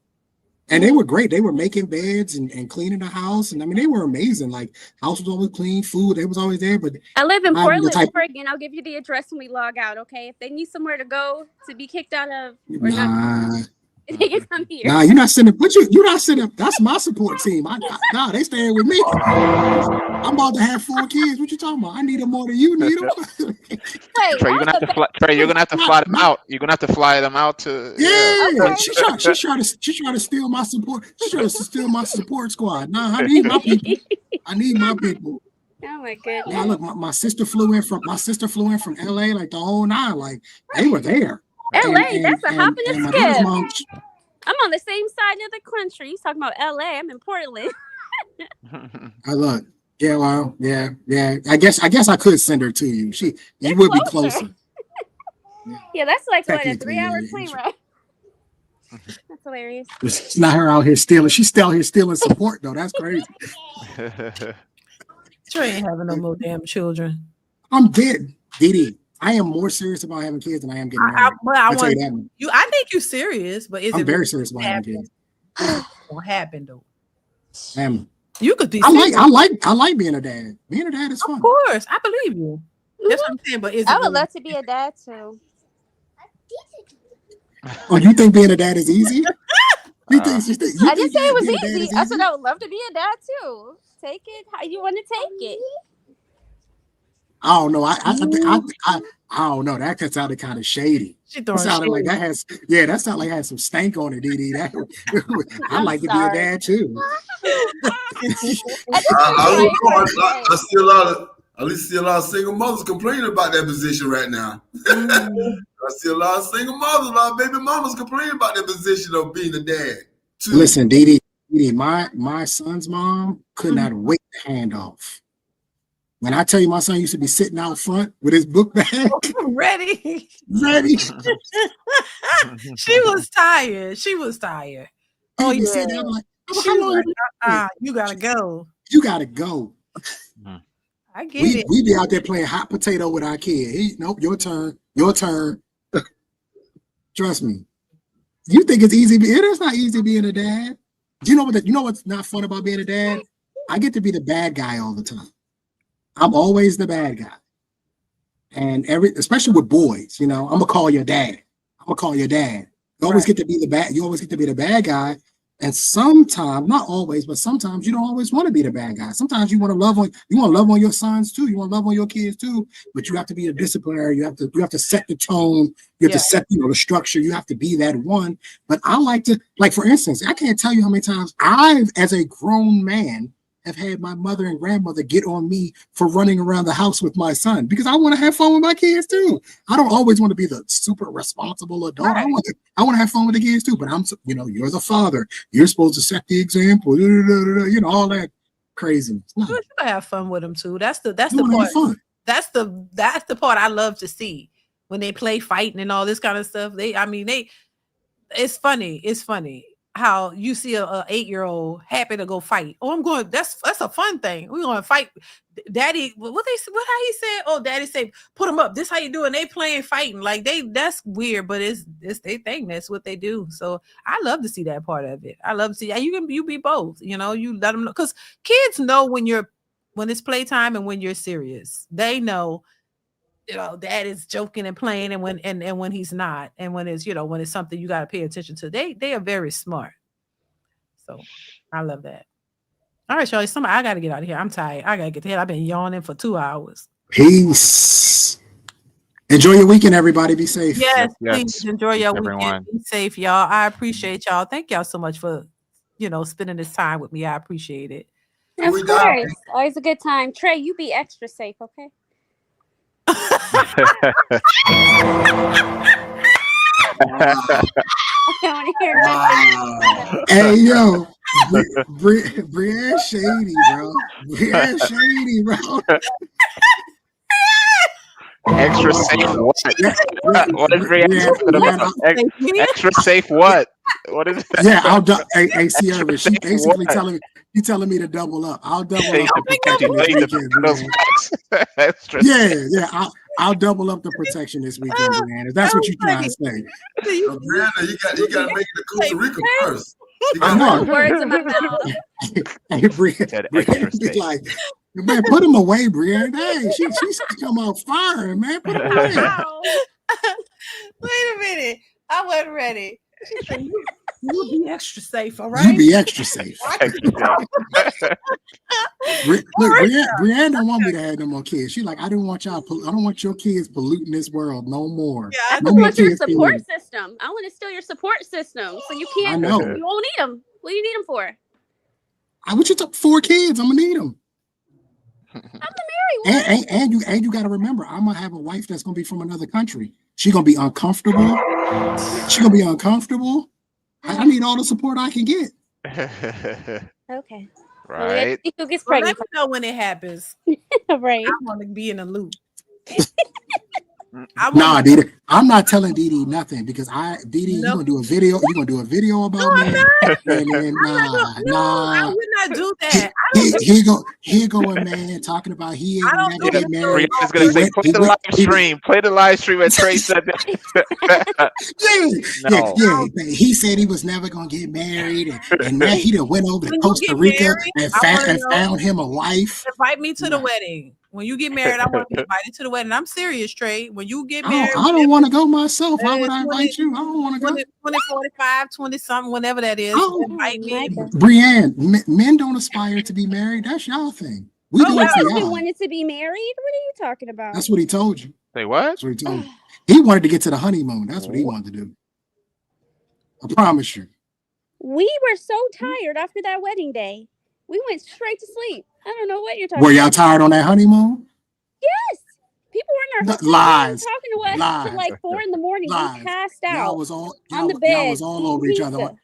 And they were great. They were making beds and cleaning the house. And I mean, they were amazing. Like, house was always clean, food, it was always there. But I live in Portland, Oregon. I'll give you the address when we log out, okay? If they need somewhere to go to be kicked out of or not, they can come here. Nah, you're not sending. You're not sending. That's my support team. Nah, they staying with me. I'm about to have 4 kids. What you talking about? I need them more than you need them. Trey, you're gonna have to fly. Trey, you're gonna have to fly them out. You're gonna have to fly them out to. Yeah, okay. She's trying to steal my support. She's trying to steal my support squad. Nah, I need my people. I need my people. Oh my goodness. Yeah, look, my sister flew in from LA, like the whole 9. Like they were there. LA, that's a hop and a skip. I'm on the same side of the country. You talking about LA? I'm in Portland. I look. Yeah, well, yeah. I guess I could send her to you. You would be closer. Yeah, that's like what, a 3-hour plane ride. That's hilarious. It's not her out here stealing. She's still out here stealing support though. That's crazy. Trey ain't having no more damn children. I'm dead, DeeDee. I am more serious about having kids than I am getting married. I think you're serious, but I'm very serious about having kids. What happened though? You could be. I like being a dad. Being a dad is fun. Of course, I believe you. That's what I'm saying. But I would love to be a dad too. Oh, you think being a dad is easy? I didn't say it was easy. I said I would love to be a dad too. Take it how you want to take it. I don't know. I don't know. That sounded kind of shady. She It throwing sounded like shade. that has, that sounded like it had some stank on it, DeeDee. That I'd I'm like to be a sorry. dad too. I see a lot of, at least see a lot of single mothers complaining about that position right now. I see a lot of single mothers, a lot of baby mamas complaining about their position of being a dad too. Listen, DeeDee, my son's mom could not wait to hand off. When I tell you, my son used to be sitting out front with his book bag, ready. She was tired. She was tired. Oh yeah. yeah. I'm like, She was like, you gotta go. You gotta go. I get it. We be out there playing hot potato with our kid. Nope, your turn. Your turn. Trust me. You think it's easy? It is not easy being a dad. You know what? You know what's not fun about being a dad? I get to be the bad guy all the time. I'm always the bad guy, and especially with boys. I'm gonna call your dad. You always get to be the bad. You always get to be the bad guy. And sometimes, not always, but sometimes you don't always want to be the bad guy. Sometimes you want to love on your sons too. You want to love on your kids too. But you have to be a disciplinary. You have to set the tone. You have to set the structure. You have to be that one. But I like to, for instance, I can't tell you how many times I've, as a grown man, have had my mother and grandmother get on me for running around the house with my son because I want to have fun with my kids too. I don't always want to be the super responsible adult. Right. I want to have fun with the kids too. But you're the father. You're supposed to set the example. All that craziness. No. You gotta have fun with them too. That's the part. That's the part I love to see when they play fighting and all this kind of stuff. It's funny. It's funny how you see a 8-year-old happy to go fight. Oh, I'm going. That's a fun thing. We're going to fight, Daddy. How he said? Oh, Daddy said, put them up. This how you do, and they playing fighting that's weird, but it's they thing. That's what they do. So I love to see that part of it. I love to see you be both. You let them know because kids know when it's playtime and when you're serious. They know. Dad is joking and playing, and when he's not, and when it's when it's something you got to pay attention to. They are very smart. So I love that. All right, y'all. I got to get out of here. I'm tired. I got to get to hell. I've been yawning for 2 hours. Peace. Enjoy your weekend, everybody. Be safe. Yes. Please enjoy your weekend. Be safe, y'all. I appreciate y'all. Thank y'all so much for spending this time with me. I appreciate it. Of course. Always a good time. Trey, you be extra safe, okay? Hey yo, Brienne shady, bro. Brienne shady, bro. Extra safe what? What is Brienne? Extra safe what? What is that? Yeah, hey Sierra, she basically telling me to double up. I'll double up the protection this weekend. I'll double up the protection this weekend, Brianna. That's what you're trying to say. Brianna, you got to make it to Costa Rica first. Words in my mouth. Hey, Brianna be like, man, put him away, Brianna. Hey, she's come out firing, man. Put him away. Wait a minute. I wasn't ready. You'll be extra safe, all right? You be extra safe. Look, Brianne don't want me to have no more kids. She's like, I don't want your kids polluting this world no more. Yeah, I want your support system. I want to steal your support system, so you can't. I know. You won't need them. What do you need them for? I want you to 4 kids. I'm gonna need them. I'm the married one. And you got to remember, I'm gonna have a wife that's gonna be from another country. She's gonna be uncomfortable. I need all the support I can get. Okay. Right. Well, who gets pregnant? Let me know when it happens. Right. I want to be in a loop. Nah, DeeDee, I'm not telling DeeDee nothing because DeeDee, you're gonna do a video. You're gonna do a video about me. I would not do that. Here going man talking about he ain't never get married. He's gonna say, play the live stream where Trey said that. Yeah. He said he was never gonna get married, and now he done went over to Costa Rica and found him a wife. Invite me to the wedding. When you get married, I want to be invited to the wedding. I'm serious, Trey. When you get married, I don't want to go myself. Why would I invite you? I don't want to go. 20, 45, 20 something, whatever that is. Invite me. Brianne, men don't aspire to be married. That's y'all thing. We My do it for husband y'all. wanted to be married. What are you talking about? That's what he told you. Say what? That's what he told you. He wanted to get to the honeymoon. That's what he wanted to do. I promise you. We were so tired after that wedding day. We went straight to sleep. I don't know what you're talking Were y'all about. tired on that honeymoon? Yes. People were in our hotel Lies. room talking to us Lies. till like 4 in the morning. Lies. We passed out Y'all was all on the bed. Y'all was all eating over each other pizza.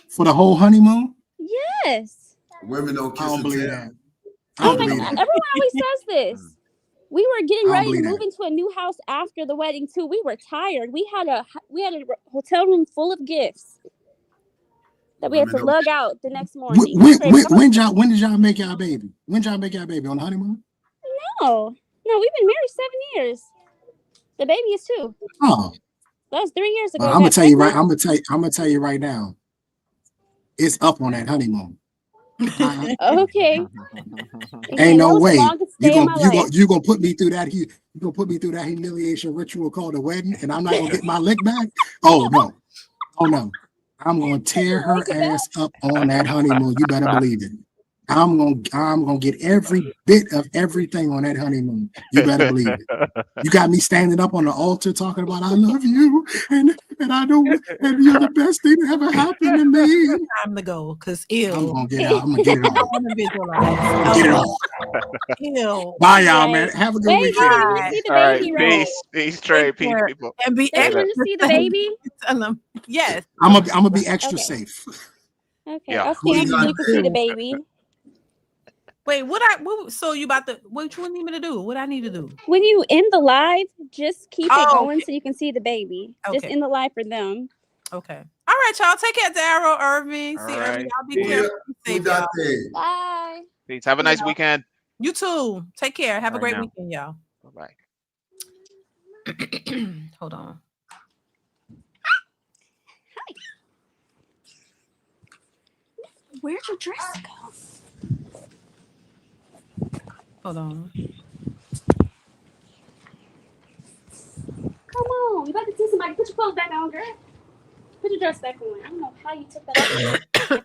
for the whole honeymoon. Yes. Women don't kiss I don't and believe tell. that. I Oh don't my believe God. that. Everyone always says this. We were getting I don't ready to believe move that. into a new house after the wedding too. We were tired. We had a hotel room full of gifts that we had to lug out the next morning. When did y'all make y'all baby? When y'all make y'all baby? On the honeymoon? No, we've been married 7 years. The baby is 2. Oh, That was 3 years ago. I'm gonna tell you right. I'm gonna tell you right now. It's up on that honeymoon. Okay. Ain't no way you gonna put me through that. You gonna put me through that humiliation ritual called a wedding, and I'm not gonna get my lick back. Oh no, I'm gonna tear her ass up on that honeymoon. You better believe it. I'm gonna get every bit of everything on that honeymoon. You better believe it. You got me standing up on the altar talking about I love you and I don't and you're the best thing that ever happened to me. Time to go, cause ew. I'm gonna get out. I'm gonna get it I on. want to visualize. Get it on. Ew. Bye, y'all, man. Have a good Wait, weekend. you didn't even see the All right, baby, right? peace, Trey, peace, people. And be They extra want to see the baby. Tell them yes. I'm gonna be extra Okay. safe. Okay, Yeah. I'll stand so you can see the baby. Wait, so you about to what you need me to do? What I need to do? When you end the live, just keep it going okay. so you can see the baby. Okay. Just end the live for them. Okay. All right, y'all. Take care, Daryl, Irving. All See right. Irving. Y'all be careful. Be safe, y'all. Bye. Peace. Have a nice weekend. You too. Take care. Have a All right great now. weekend, y'all. Bye-bye. Hold on. Where'd your dress go? Hold on. Come on. You about to see somebody. Put your clothes back on, girl. Put your dress back on. I don't know how you took that off. Put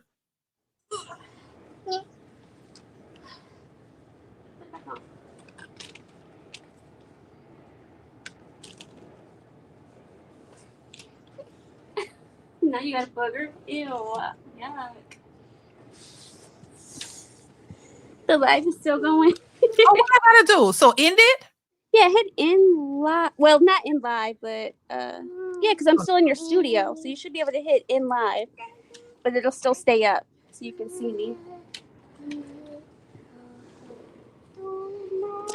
it back on. Now you got a booger. Ew. Yuck. The live is still going. Oh, what I gotta do? So end it? Yeah, hit in live. Well, not in live, but yeah, because I'm still in your studio, so you should be able to hit in live, but it'll still stay up so you can see me.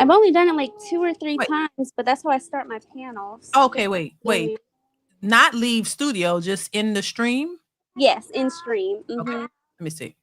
I've only done it like 2 or 3 times, but that's how I start my panels. Okay, wait. Not leave studio, just in the stream. Yes, in stream. Mm-hmm. Okay. Let me see.